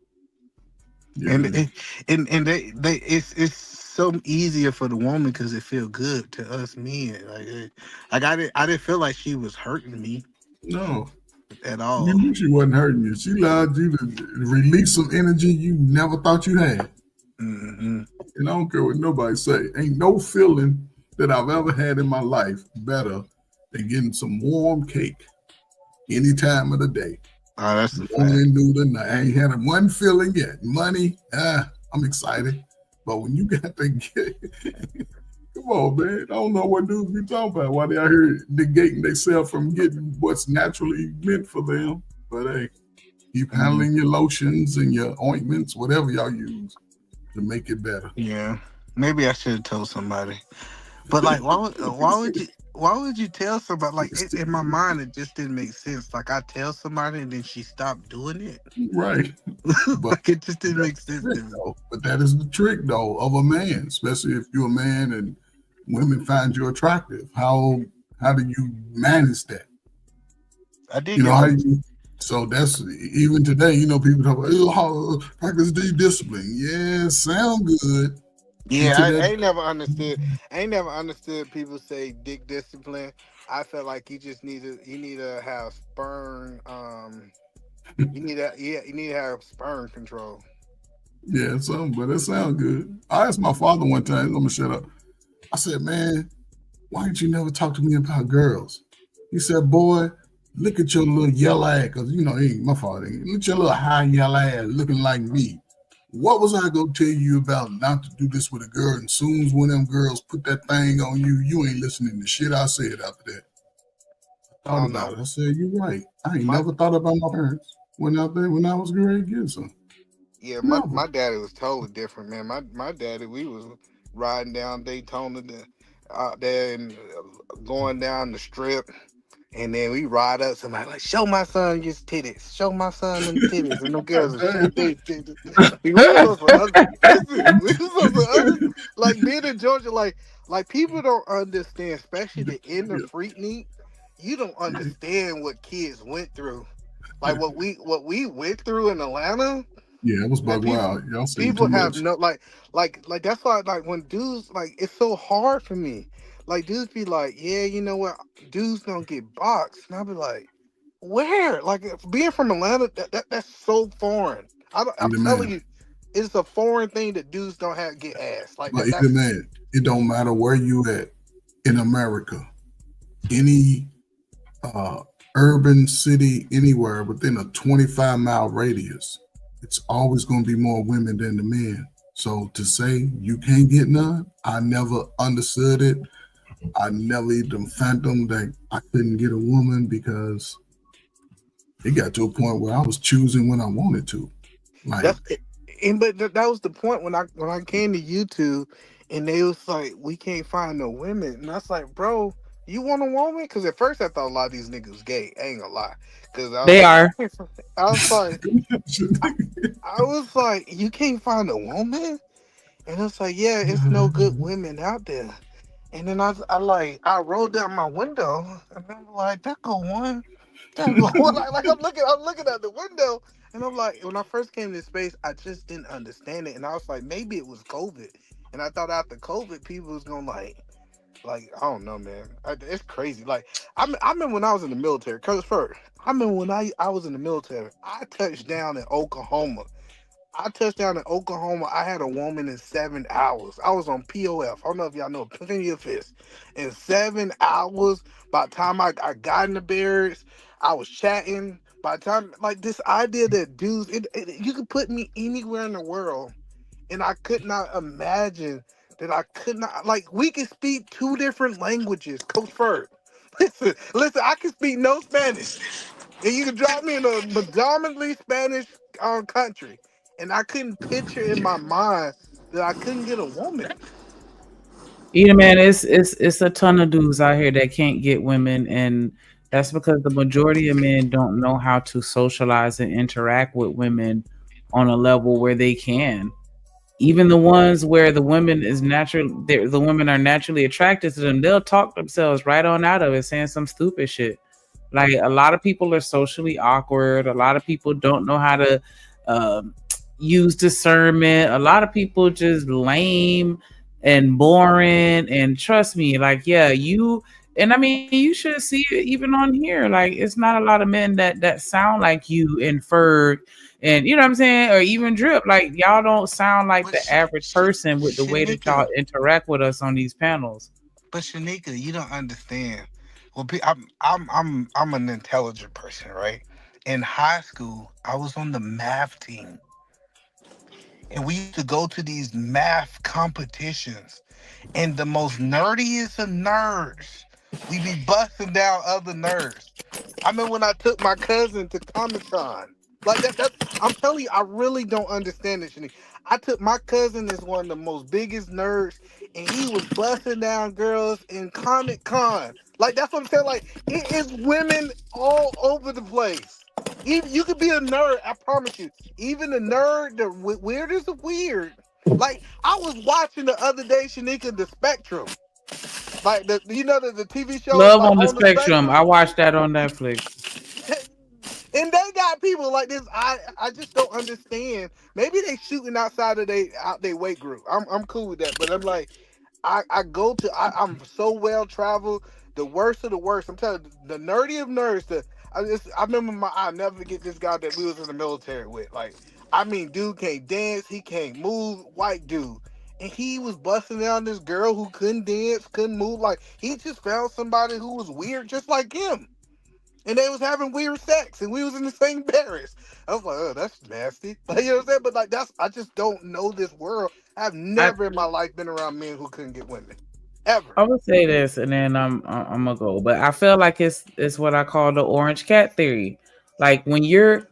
And Yeah. they it's so easier for the woman because it feel good to us men. Like I didn't feel like she was hurting me No. at You all. knew she wasn't hurting you. She allowed you to release some energy you never thought you had. Hmm. And I don't care what nobody say. Ain't no feeling that I've ever had in my life better than getting some warm cake any time of the day. Oh, that's a fact. Morning, noon, night. I ain't had one feeling yet. Money, I'm excited. But when you got to get, come on, man. I don't know what dudes be talking about. Why they out here negating themselves from getting what's naturally meant for them. But hey, keep Mhm. handling your lotions and your ointments, whatever y'all use to make it better. Yeah, maybe I should have told somebody. But like, why would you tell somebody? Like in my mind, it just didn't make sense. Like I tell somebody and then she stopped doing it. Right. But Like it just didn't that's make sense the to trick, me. though. But that is the trick, though, of a man, especially if you're a man and women find you attractive. How do you manage that? I did You know get how some. you. So that's even today. You know, people talk about practice discipline. Yeah, sound good Yeah, until that. I ain't never understood. I ain't never understood people say dick discipline. I felt like you need to have sperm. You need to have sperm control. Yeah, something, but it sound good. I asked my father one time. I'm gonna shut up. I said, man, why didn't you never talk to me about girls? He said, boy, look at your little yellow ass, because you know, he ain't my father. Look at your little high yellow ass looking like me. What was I gonna tell you about not to do this with a girl? And soon as one of them girls put that thing on you, you ain't listening to shit I said after that. thought don't about know. it. I said, "You're right. I ain't My never thought about my parents when out there when I was great kids. So Yeah, never. my daddy was totally different, man. My daddy, we was riding down Daytona out there and going down the strip, and then we ride up somebody like, show my son his titties, show my son them titties, and them girls would show Damn. their titties. We was on some other, listen, we was on some other, like being in Georgia, like people don't understand, especially the inner freak neat. You don't understand what kids went through, like what we went through in Atlanta. Yeah, it was Man, bug people wild. Y'all seen too people have much. no like that's why like when dudes like it's so hard for me. Like dudes be like, yeah, you know what? Dudes don't get boxed, and I'll be like, where? Like being from Atlanta, that's so foreign. I'm Either telling man, you, it's a foreign thing that dudes don't have get ass like but that. either That's man, it don't matter where you at in America, any uh, urban city, anywhere within a 25-mile radius, it's always going to be more women than the men. So to say you can't get none, I never understood it. I never even fathomed that I couldn't get a woman because it got to a point where I was choosing when I wanted to. Like, That's and but that was the point when I came to YouTube, and they was like, we can't find no women, and I was like, bro, you want a woman? Because at first I thought a lot of these niggas was gay. I ain't gonna lie, because I was They like, are. I was like, I was like, you can't find a woman, and it's like, yeah, it's no good women out there. And then I rolled down my window, and I'm like, that go one. Like I'm looking out the window, and I'm like, when I first came to space, I just didn't understand it, and I was like, maybe it was COVID, and I thought after COVID, people was gonna like I don't know, man, it's crazy. Like I remember when I was in the military. Cause first, I remember when I was in the military, I touched down in Oklahoma. I touched down in Oklahoma. I had a woman in 7 hours. I was on POF. I don't know if y'all know Plenty of Fish. In 7 hours, by the time I got in the barracks, I was chatting. By the time, like this idea that dudes, you could put me anywhere in the world, and I could not imagine that I could not, like, we can speak two different languages. Coach Ferg, listen, I can speak no Spanish. And you could drop me in a predominantly Spanish country, and I couldn't picture in my mind that I couldn't get a woman. You know, man, it's a ton of dudes out here that can't get women, and that's because the majority of men don't know how to socialize and interact with women on a level where they can. Even the ones where the women is natural, the women are naturally attracted to them, they'll talk themselves right on out of it, saying some stupid shit. Like a lot of people are socially awkward. A lot of people don't know how to um, use discernment. A lot of people just lame and boring. And trust me, like yeah, you and I mean you should see it even on here. Like it's not a lot of men that sound like you and Ferg and you know what I'm saying, or even Drip. Like y'all don't sound like But the average person with the way that y'all Shanika, interact with us on these panels. but Shanika, you don't understand. Well, I'm an intelligent person, right? In high school, I was on the math team, and we used to go to these math competitions. And the most nerdiest of nerds, we be busting down other nerds. I mean, when I took my cousin to Comic Con, like that. I'm telling you, I really don't understand this. Shanique. I took my cousin as one of the most biggest nerds, and he was busting down girls in Comic Con. Like that's what I'm saying. Like it is women all over the place. Even you could be a nerd. I promise you. Even the nerd, the weirdest of weird. Like I was watching the other day, Shanika, the Spectrum. Like the TV show Love like on the on the spectrum. I Spectrum. watched that on Netflix. And they got people like this. I just don't understand. Maybe they shooting outside of they weight group. I'm cool with that. But I'm like, I go to I'm so well traveled. The worst of the worst. I'm telling you, the nerdy of nerds. I remember I never forget this guy that we was in the military with. Like I mean, dude can't dance. He can't move. White dude. And he was busting down this girl who couldn't dance, couldn't move. Like he just found somebody who was weird, just like him, and they was having weird sex, and we was in the same barracks. I was like, oh, that's nasty. Like, you know what I'm saying? But like, I just don't know this world. I've I never in my life been around men who couldn't get women. ever. I would say this, and then I'm gonna go. But I feel like it's what I call the orange cat theory. Like when you're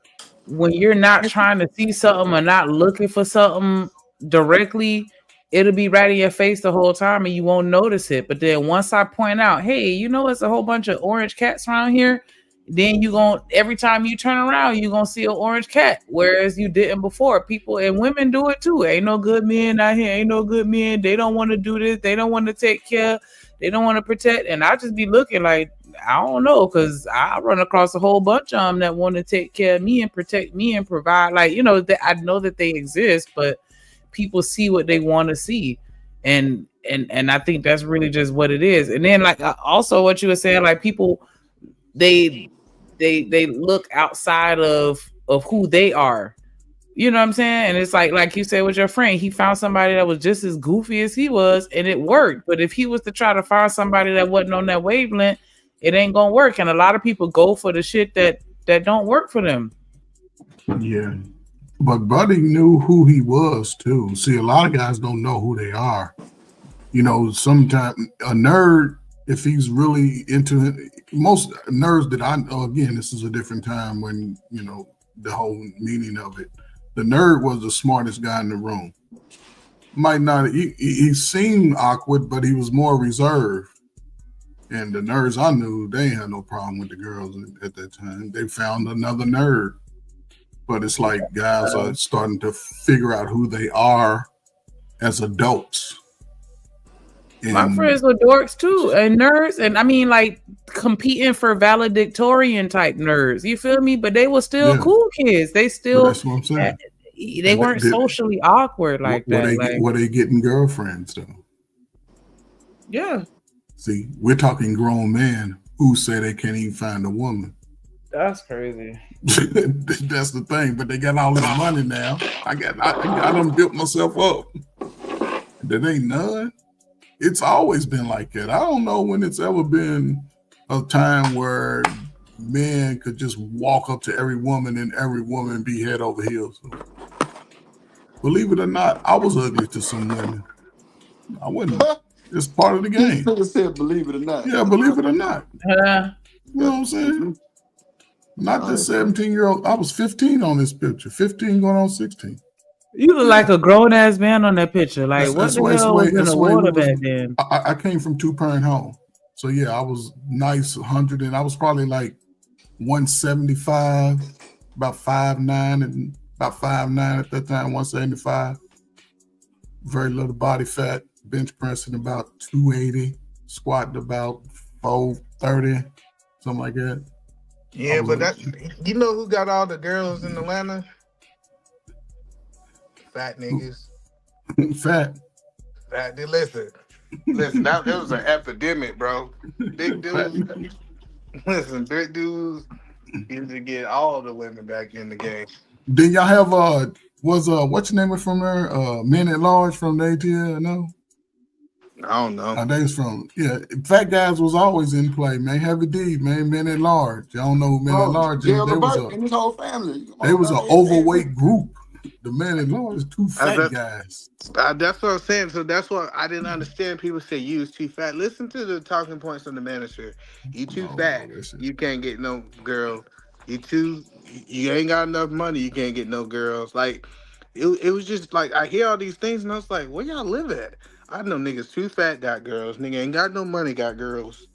not trying to see something or not looking for something directly, it'll be right in your face the whole time, and you won't notice it. But then once I point out, hey, it's a whole bunch of orange cats around here. Then you gon' every time you turn around, you gonna see an orange cat, whereas you didn't before. People and women do it too. Ain't no good men out here. Ain't no good men. They don't want to do this. They don't want to take care. They don't want to protect. And I just be looking like I don't know, because I run across a whole bunch of them that want to take care of me and protect me and provide. Like that I know that they exist, but people see what they want to see, and I think that's really just what it is. And then like also what you were saying, like people they they look outside of who they are. You know what I'm saying? And it's like you said with your friend, he found somebody that was just as goofy as he was, and it worked. But if he was to try to find somebody that wasn't on that wavelength, it ain't gonna work. And a lot of people go for the shit that don't work for them. Yeah. But Buddy knew who he was too. See, a lot of guys don't know who they are. Sometimes a nerd, if he's really into it, most nerds that I know, again, this is a different time when, the whole meaning of it. The nerd was the smartest guy in the room. Might not, he seemed awkward, but he was more reserved. And the nerds I knew, they had no problem with the girls at that time. They found another nerd. But it's like guys are starting to figure out who they are as adults. My friends were dorks too, and nerds, and I mean like competing for valedictorian type nerds. You feel me? But they were still cool kids. They still that's what I'm saying. They weren't socially awkward like that. Were they getting girlfriends though? Yeah. See, we're talking grown men who say they can't even find a woman. That's crazy. That's the thing. But they got all this money now. I done built myself up. There ain't none. It's always been like that. I don't know when it's ever been a time where men could just walk up to every woman and every woman be head over heels. Believe it or not, I was ugly to some women. I wasn't. It's part of the game. He said, believe it or not. Yeah, believe it or not. You know what I'm saying? Not this 17-year-old. I was 15 on this picture. 15 going on 16. You look like a grown ass man on that picture. Like what the hell was in the water back then? I came from 2-parent home, so yeah, I was nice 100, and I was probably like 175, about 5'9", and about 5'9" at that time, 175. Very little body fat, bench pressing about 280, squatting about 430, something like that. Yeah, but that who got all the girls in Atlanta? Fat niggas. Fat. Listen. That was an epidemic, bro. Big dudes. Listen, big dudes used to get all the women back in the game. Then y'all have what's your name from there? Men at Large from the ATL? No. I don't know. They was from Fat Guys was always in play, man. Heavy D, man. Men at Large. Y'all don't know who Men at Large is. And his whole family. They was an overweight group. The Men at Large is two fat guys. That's what I'm saying. So that's what I didn't understand. People say you was too fat. Listen to the talking points of the manager. You too fat. You can't get no girl. You ain't got enough money. You can't get no girls. Like it was just like I hear all these things and I was like, where y'all live at? I know niggas too fat got girls. Nigga ain't got no money got girls.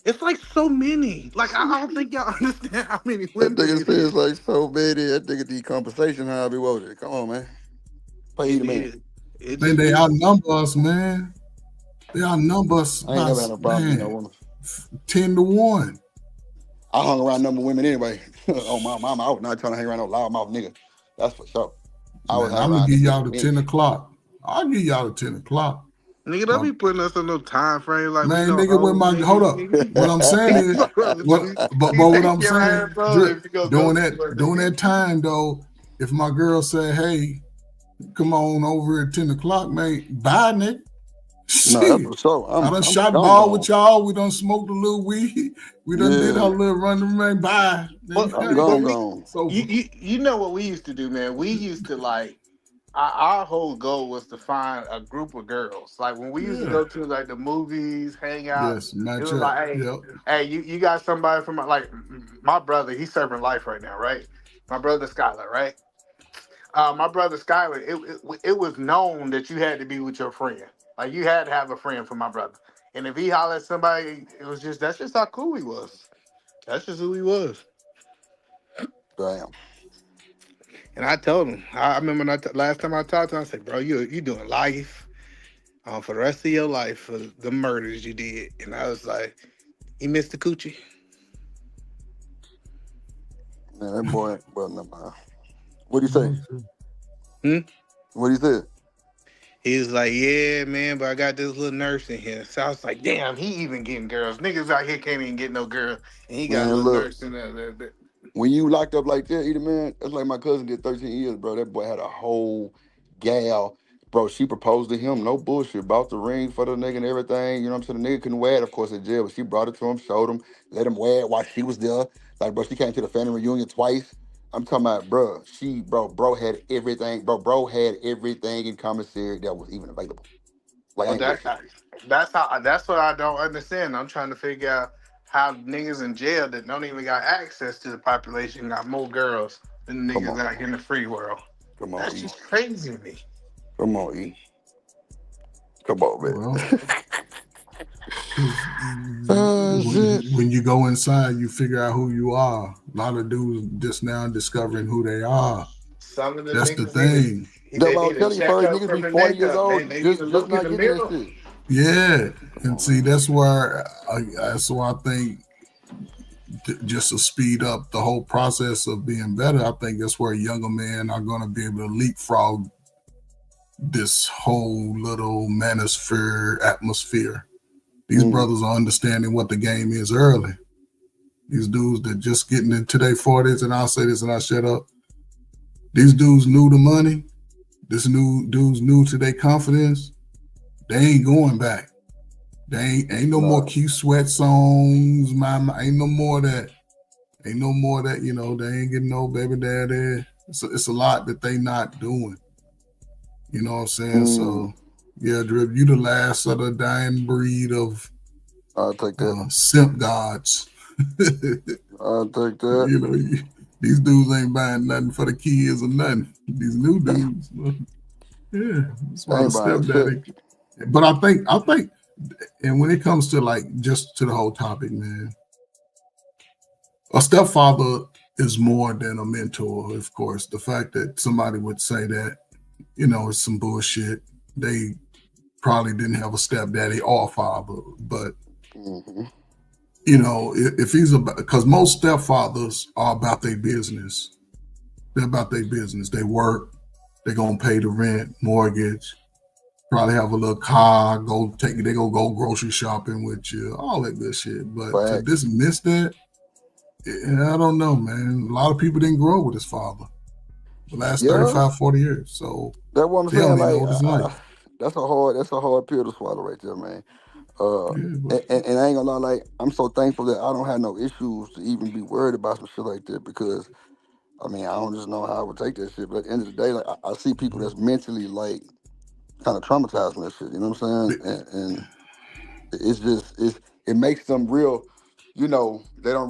It's like so many. Like I don't think y'all understand how many women. That nigga says like so many. That nigga decompensation how we wrote it. Come on, man. Pay the man. They outnumber us, man. They outnumber us. I ain't never had no problem with no woman. 10-1. I hung around number women anyway. Oh my mama, I was not trying to hang around no loudmouth nigga. That's for sure. I'm gonna give y'all the 10 o'clock. I'll give y'all the 10 o'clock. Nigga, don't be putting us on no time frame like man, nigga. With my hold up, what I'm saying is, but what I'm saying, during that time though, if my girl said, "Hey, come on over at 10 o'clock, man," bye, nigga. No, so I done shot ball with y'all. We done smoked a little weed. We done did our little run, man. Bye. I'm gone. So you know what we used to do, man? We used to like. our whole goal was to find a group of girls. Like when we used to Yeah. go to like the movies, hang out. Yes. It Match was up. like, Yep. hey, you got somebody from like my brother. He's serving life right now, right? My brother Skylar, right? My brother Skylar. It was known that you had to be with your friend. Like you had to have a friend for my brother. And if he hollered at somebody, it was just that's just how cool he was. That's just who he was. Damn. And I told him. I remember last time I talked to him, I said, "Bro, you doing life for the rest of your life for the murders you did." And I was like, "He missed the coochie." Man, that boy, well, never mind. What do you say? Hmm? What do you say? He was like, "Yeah, man, but I got this little nurse in here." So I was like, "Damn, he even getting girls. Niggas out here can't even get no girl, and he got a Man, little look, nurse in there." when you locked up like that, either man, that's like my cousin did 13 years, bro. That boy had a whole gal. Bro, she proposed to him, no bullshit. Bought the ring for the nigga and everything. You know what I'm saying? The nigga couldn't wear it, of course, in jail, but she brought it to him, showed him, let him wear it while she was there. Like, bro, she came to the family reunion twice. I'm talking about, bro had everything. Bro had everything in commissary that was even available. Like, I Well, ain't bullshit. that's what I don't understand. I'm trying to figure out how niggas in jail that don't even got access to the population got more girls than the Come niggas on. out in the free world. Come on, That's E. just crazy to me. Come on, E. Come on, Well, man. because Shit. when you go inside, you figure out who you are. A lot of dudes just now discovering who they are. Some of the That's the niggas need thing. a That's they what I was need a telling you first. checkup Niggas be from the 40 neck years up. old, They need to just look in not the getting that mirror. shit. Yeah, and see that's why I think just to speed up the whole process of being better. I think that's where younger men are going to be able to leapfrog this whole little manosphere atmosphere. These Mm. brothers are understanding what the game is early. These dudes that just getting into their 40s, and I'll say this and I'll shut up. These dudes knew the money. This new dudes new to their confidence. They ain't going back. They ain't no more Nah. Q Sweat songs. Ain't no more of that. Ain't no more of that. You know, they ain't getting no baby daddy. It's a lot that they not doing. You know what I'm saying? Mm. So yeah, Drip, you the last of the dying breed of I'll take that. simp gods. I'll take that. You know, these dudes ain't buying nothing for the kids or nothing. These new Damn. dudes, yeah, that's I why the ain't buying shit. stepdaddy. But I think, and when it comes to like just to the whole topic, man, a stepfather is more than a mentor. Of course, the fact that somebody would say that, you know, it's some bullshit. They probably didn't have a stepdaddy or father, but Mm-hmm. you know, if he's about, because most stepfathers are about their business. They're about their business. They work. They're gonna pay the rent, mortgage. Probably have a little car. They go grocery shopping with you. All that good shit. But to Facts. dismiss that, I don't know, man. A lot of people didn't grow with his father the last Yeah, 35, 40 years. So that's what I'm they don't saying. even know Like, what it's like. that's a hard pill to swallow right there, man. Yeah, but And I ain't gonna lie, like, I'm so thankful that I don't have no issues to even be worried about some shit like that because I mean I don't just know how I would take that shit. But at the end of the day, like I see people that's mentally like kind of traumatized from that shit. You know what I'm saying? And it makes them real. You know, they're not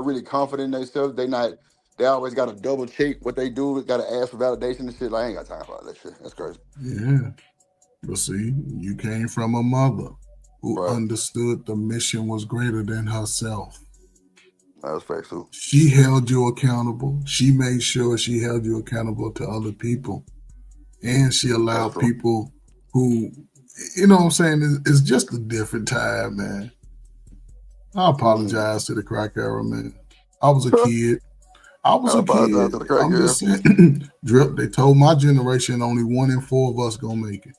really confident in themselves. They always got to double check what they do. Got to ask for validation and shit. Like, I ain't got time for all that shit. That's crazy. yeah, but see, you came from a mother who Right. understood the mission was greater than herself. That's facts too. She held you accountable. She made sure she held you accountable to other people. And she That's allowed true. people who, you know what I'm saying, it's just a different time, man. I Mm. apologize to the crack era, man. I was a I kid. I was a apologize kid. to the crack I'm girl. just saying, Drip, they told my generation only 1 in 4 of us gonna make it.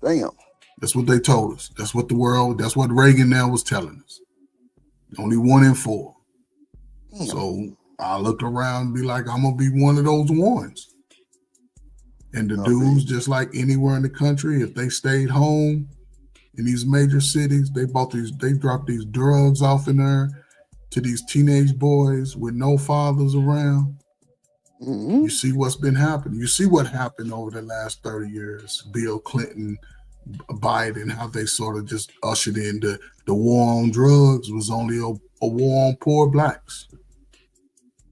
Damn. That's what they told us. That's what Reagan now was telling us. Only 1 in 4. Damn. So I look around and be like, I'm gonna be one of those ones. And the I feel you. dudes, just like anywhere in the country, if they stayed home in these major cities, they dropped these drugs off in there to these teenage boys with no fathers around. You see what's been happening. You see what happened over the last 30 years. Bill Clinton, Biden, how they sort of just ushered in the war on drugs was only a war on poor blacks.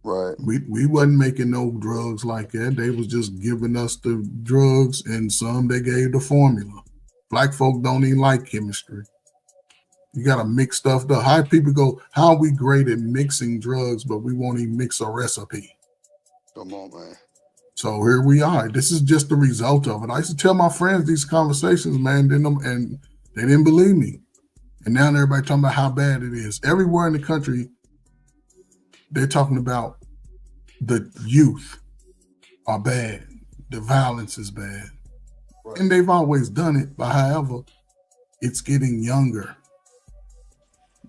Right. We wasn't making no drugs like that. They was just giving us the drugs, and some they gave the formula. Black folk don't even like chemistry. You gotta mix stuff up. How people go, how are we great at mixing drugs, but we won't even mix a recipe? Come on, man. So here we are. This is just the result of it. I used to tell my friends these conversations, man, and they didn't believe me. And now everybody talking about how bad it is. Everywhere in the country, they're talking about the youth are bad. The violence is bad. Right. And they've always done it, but however, it's getting younger.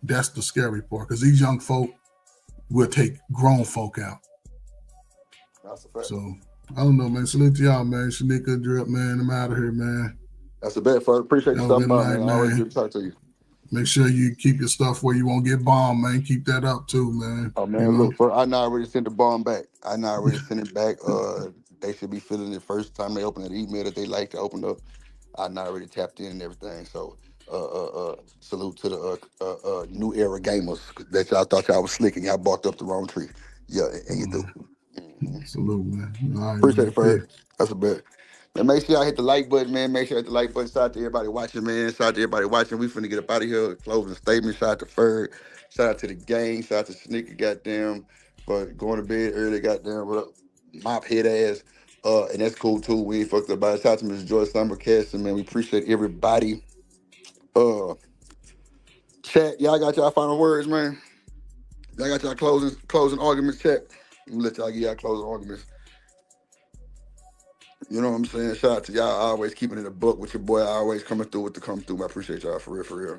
That's the scary part, because these young folk will take grown folk out. That's a fact. So, I don't know, man. Salute to y'all, man. Shanika, Drip, man. I'm out of here, man. That's a bet, folks. Appreciate you Have a stopping good by, night, man. Always man. good to talk to you. Make sure you keep your stuff where you won't get bombed, man. Keep that up too, man. Oh man, look, I now already sent the bomb back. I now already sent it back. They should be feeling it first time they open that email that they like to open up. I now already tapped in and everything. So salute to the new era gamers that y'all thought y'all was slick and y'all barked up the wrong tree. Yeah, and you do. Salute, man. All right, Appreciate man. it, Ferg. That's a bet. And make sure y'all hit the like button, man. Make sure you hit the like button. Shout out to everybody watching, man. Shout out to everybody watching. We finna get up out of here. Closing statement. Shout out to Ferg. Shout out to the gang. Shout out to Shanika, goddamn, for going to bed early, goddamn, what up, mop head ass. And that's cool too. We ain't fucked up about it. Shout out to Ms. Joyce Summercasting, man. We appreciate everybody. Chat, y'all got y'all final words, man. Y'all got y'all closing arguments, chat. I'm gonna let y'all get y'all closing arguments. You know what I'm saying? Shout out to y'all always keeping it a book with your boy, always coming through with the come through. I appreciate y'all for real, for real.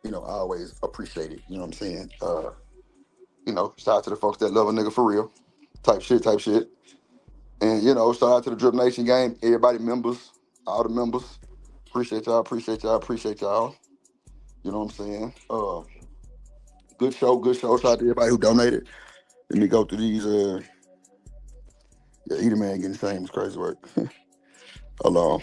You know, I always appreciate it. You know what I'm saying? You know, shout out to the folks that love a nigga for real. Type shit. And you know, shout out to the Drip Nation game, everybody members, all the members. Appreciate y'all. You know what I'm saying? Good show. Shout out to everybody who donated. Let me go through these yeah, Eater Man getting same. It's crazy work. Hold on.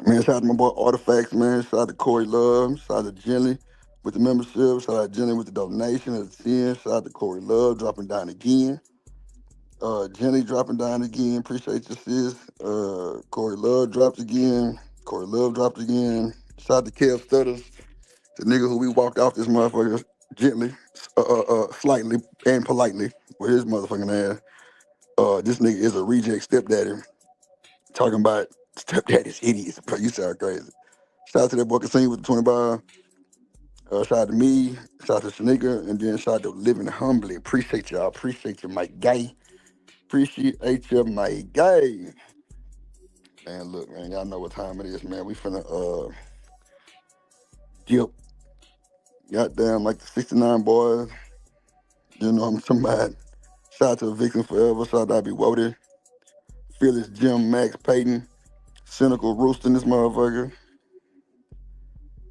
Man, shout out to my boy Artifacts, man. Shout out to Corey Love. Shout out to Jenny with the membership. Shout out to Jenny with the donation of the 10. Shout out to Corey Love dropping down again. Jenny dropping down again. Appreciate you, sis. Corey Love dropped again. Shout out to Kev Stutters, the nigga who we walked off this motherfucker gently, slightly, and politely with his motherfucking ass. This nigga is a reject stepdaddy. Talking about stepdaddy's idiots. Bro, you sound crazy. Shout out to that boy Casino with the 20 bar. Shout out to me. Shout out to Shanika. And then shout out to Living Humbly. Appreciate y'all. Appreciate you, my guy. Appreciate you, my guy. Man, look, man. Y'all know what time it is, man. We finna dip. Goddamn, like the 69 boys. You know I'm talking about. Shout out to Vixen Forever. Shout out to Abby Wody. Phyllis Jim Max Payton. Cynical Rooster in this motherfucker.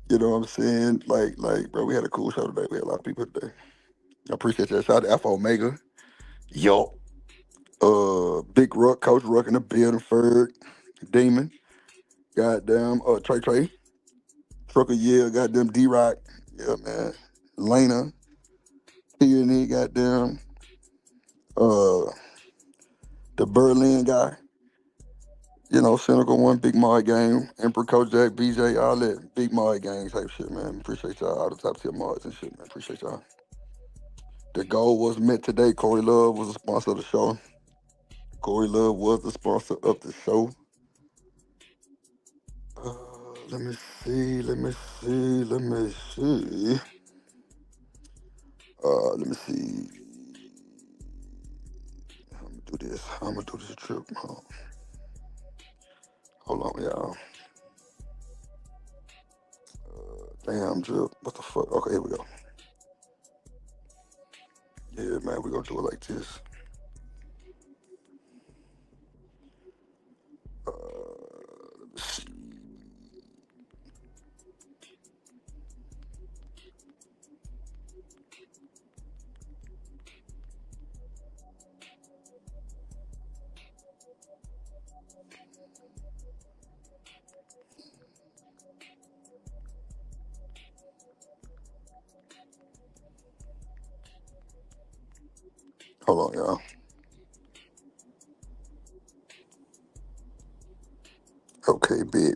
You know what I'm saying? Like, bro, we had a cool show today. We had a lot of people today. I appreciate that. Shout out to Alpha Omega. Yo. Big Ruck, Coach Ruck in the building, Ferg, Demon. Goddamn, Trey. Trucker, yeah, goddamn D-Rock. Yeah, man. Lena. Peony, goddamn. The Berlin guy. You know, Cynical One, Big Mod Gang, Emperor Kojak, BJ, all that Big Mod Gang type shit, man. Appreciate y'all, all the top tier mods and shit, man. Appreciate y'all. The goal was met today. Corey Love was a sponsor of the show. Corey Love was the sponsor of the show. Let me see. Let me see. I'm gonna do this trip. Hold on, y'all. Damn, drip. What the fuck? Okay, here we go. Yeah, man, we're gonna do it like this. Let's see. Hold on, y'all. Okay, B.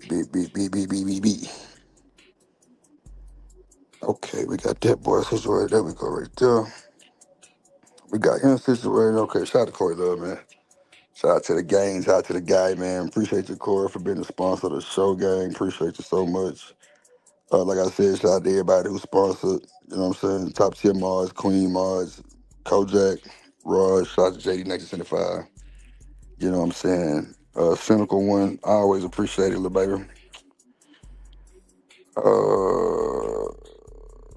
Okay, we got that boy situated. There we go, right there. We got him situated. Okay, shout out to Corey Love, man. Shout out to the gang, shout out to the guy, man. Appreciate you, Corey, for being the sponsor of the show, gang. Appreciate you so much. Like I said, shout out to everybody who sponsored. You know what I'm saying? Top tier Mars, Queen Mars, Kojak, Rod, shout out to JD Next 75. You know what I'm saying? Cynical one, I always appreciate it, little baby.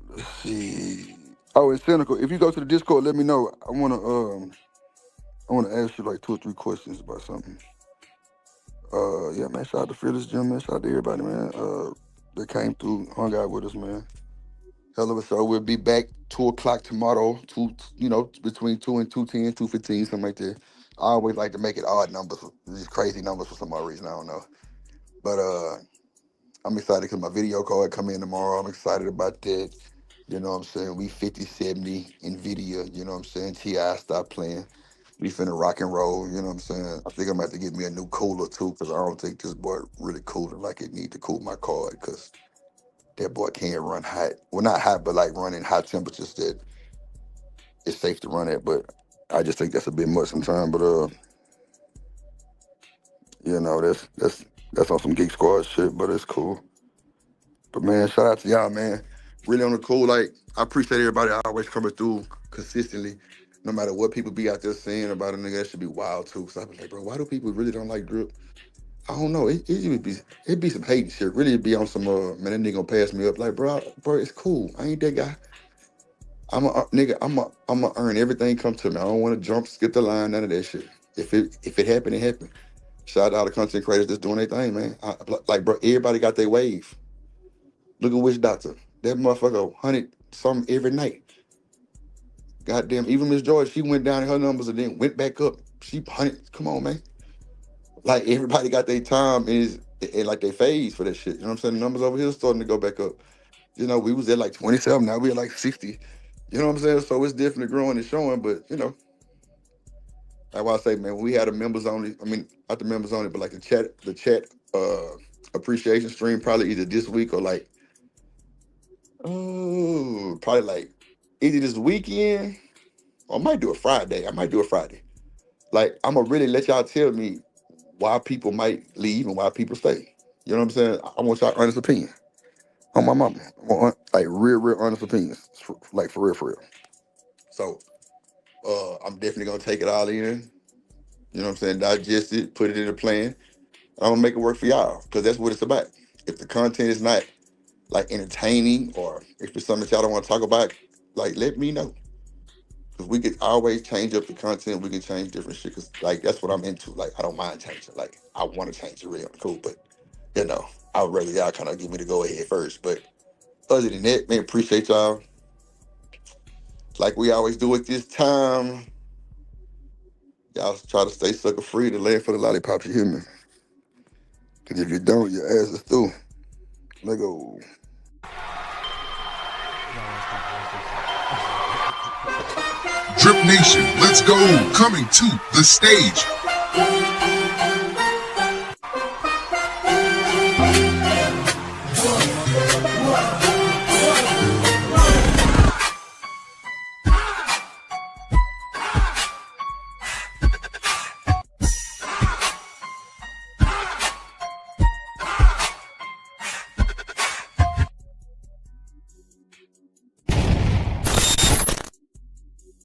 Let's see. Oh, it's Cynical. If you go to the Discord, let me know. I wanna ask you like 2 or 3 questions about something. Yeah, man. Shout out to Fearless Jim, man. Shout out to everybody, man. That came through, hung out with us, man. Hell of a show. We'll be back 2 o'clock tomorrow. Between 2 and 2:10, 2:15, something like that. I always like to make it odd numbers, these crazy numbers for some odd reason. I don't know, but I'm excited because my video card come in tomorrow. I'm excited about that. You know what I'm saying? We 5070 NVIDIA. You know what I'm saying? TI, stop playing. We finna rock and roll. You know what I'm saying? I think I'm gonna have to get me a new cooler too, because I don't think this boy really cooling like it need to cool my card, because that boy can't run hot. Well, not hot, but like running high temperatures that it's safe to run at. But I just think that's a bit much sometimes. But that's on some Geek Squad shit. But it's cool. But man, shout out to y'all, man. Really on the cool. Like, I appreciate everybody always coming through consistently. No matter what people be out there saying about a nigga, that should be wild too. Cause I be like, bro, why do people really don't like Drip? I don't know. It'd be some hating shit. Really, it'd be on some man, that nigga gonna pass me up. Like, bro, it's cool. I ain't that guy. I'm a earn everything come to me. I don't want to jump, skip the line, none of that shit. If it happened, it happened. Shout out to all the content creators that's doing their thing, man. Like, bro, everybody got their wave. Look at Witch Doctor. That motherfucker 100 something every night. Goddamn, even Miss George, she went down in her numbers and then went back up. She 100. Come on, man. Like, everybody got their time and like their phase for that shit. You know what I'm saying? The numbers over here starting to go back up. You know, we was at like 27, now we at like 60. You know what I'm saying? So it's definitely growing and showing, but you know, that's why I say, man, when we had a members only, I mean, not the members only, but like the chat appreciation stream probably either this week or like, probably like either this weekend or I might do a Friday. Like, I'm gonna really let y'all tell me why people might leave and why people stay. You know what I'm saying? I want y'all honest opinion on my mama. I want, like, real honest opinions, like for real. So I'm definitely gonna take it all in. You know what I'm saying? Digest it, put it in a plan. I'm gonna make it work for y'all, because that's what it's about. If the content is not like entertaining, or if it's something that y'all don't want to talk about, like, let me know. Because we could always change up the content. We can change different shit. Because like, that's what I'm into. Like, I don't mind changing. Like, I want to change it really cool. But you know, I would rather y'all kind of give me the go ahead first. But other than that, man, appreciate y'all. Like we always do at this time, y'all try to stay sucker free to land for the lollipops, you hear me? Because if you don't, your ass is through. Let go. Drip Nation, let's go. Coming to the stage.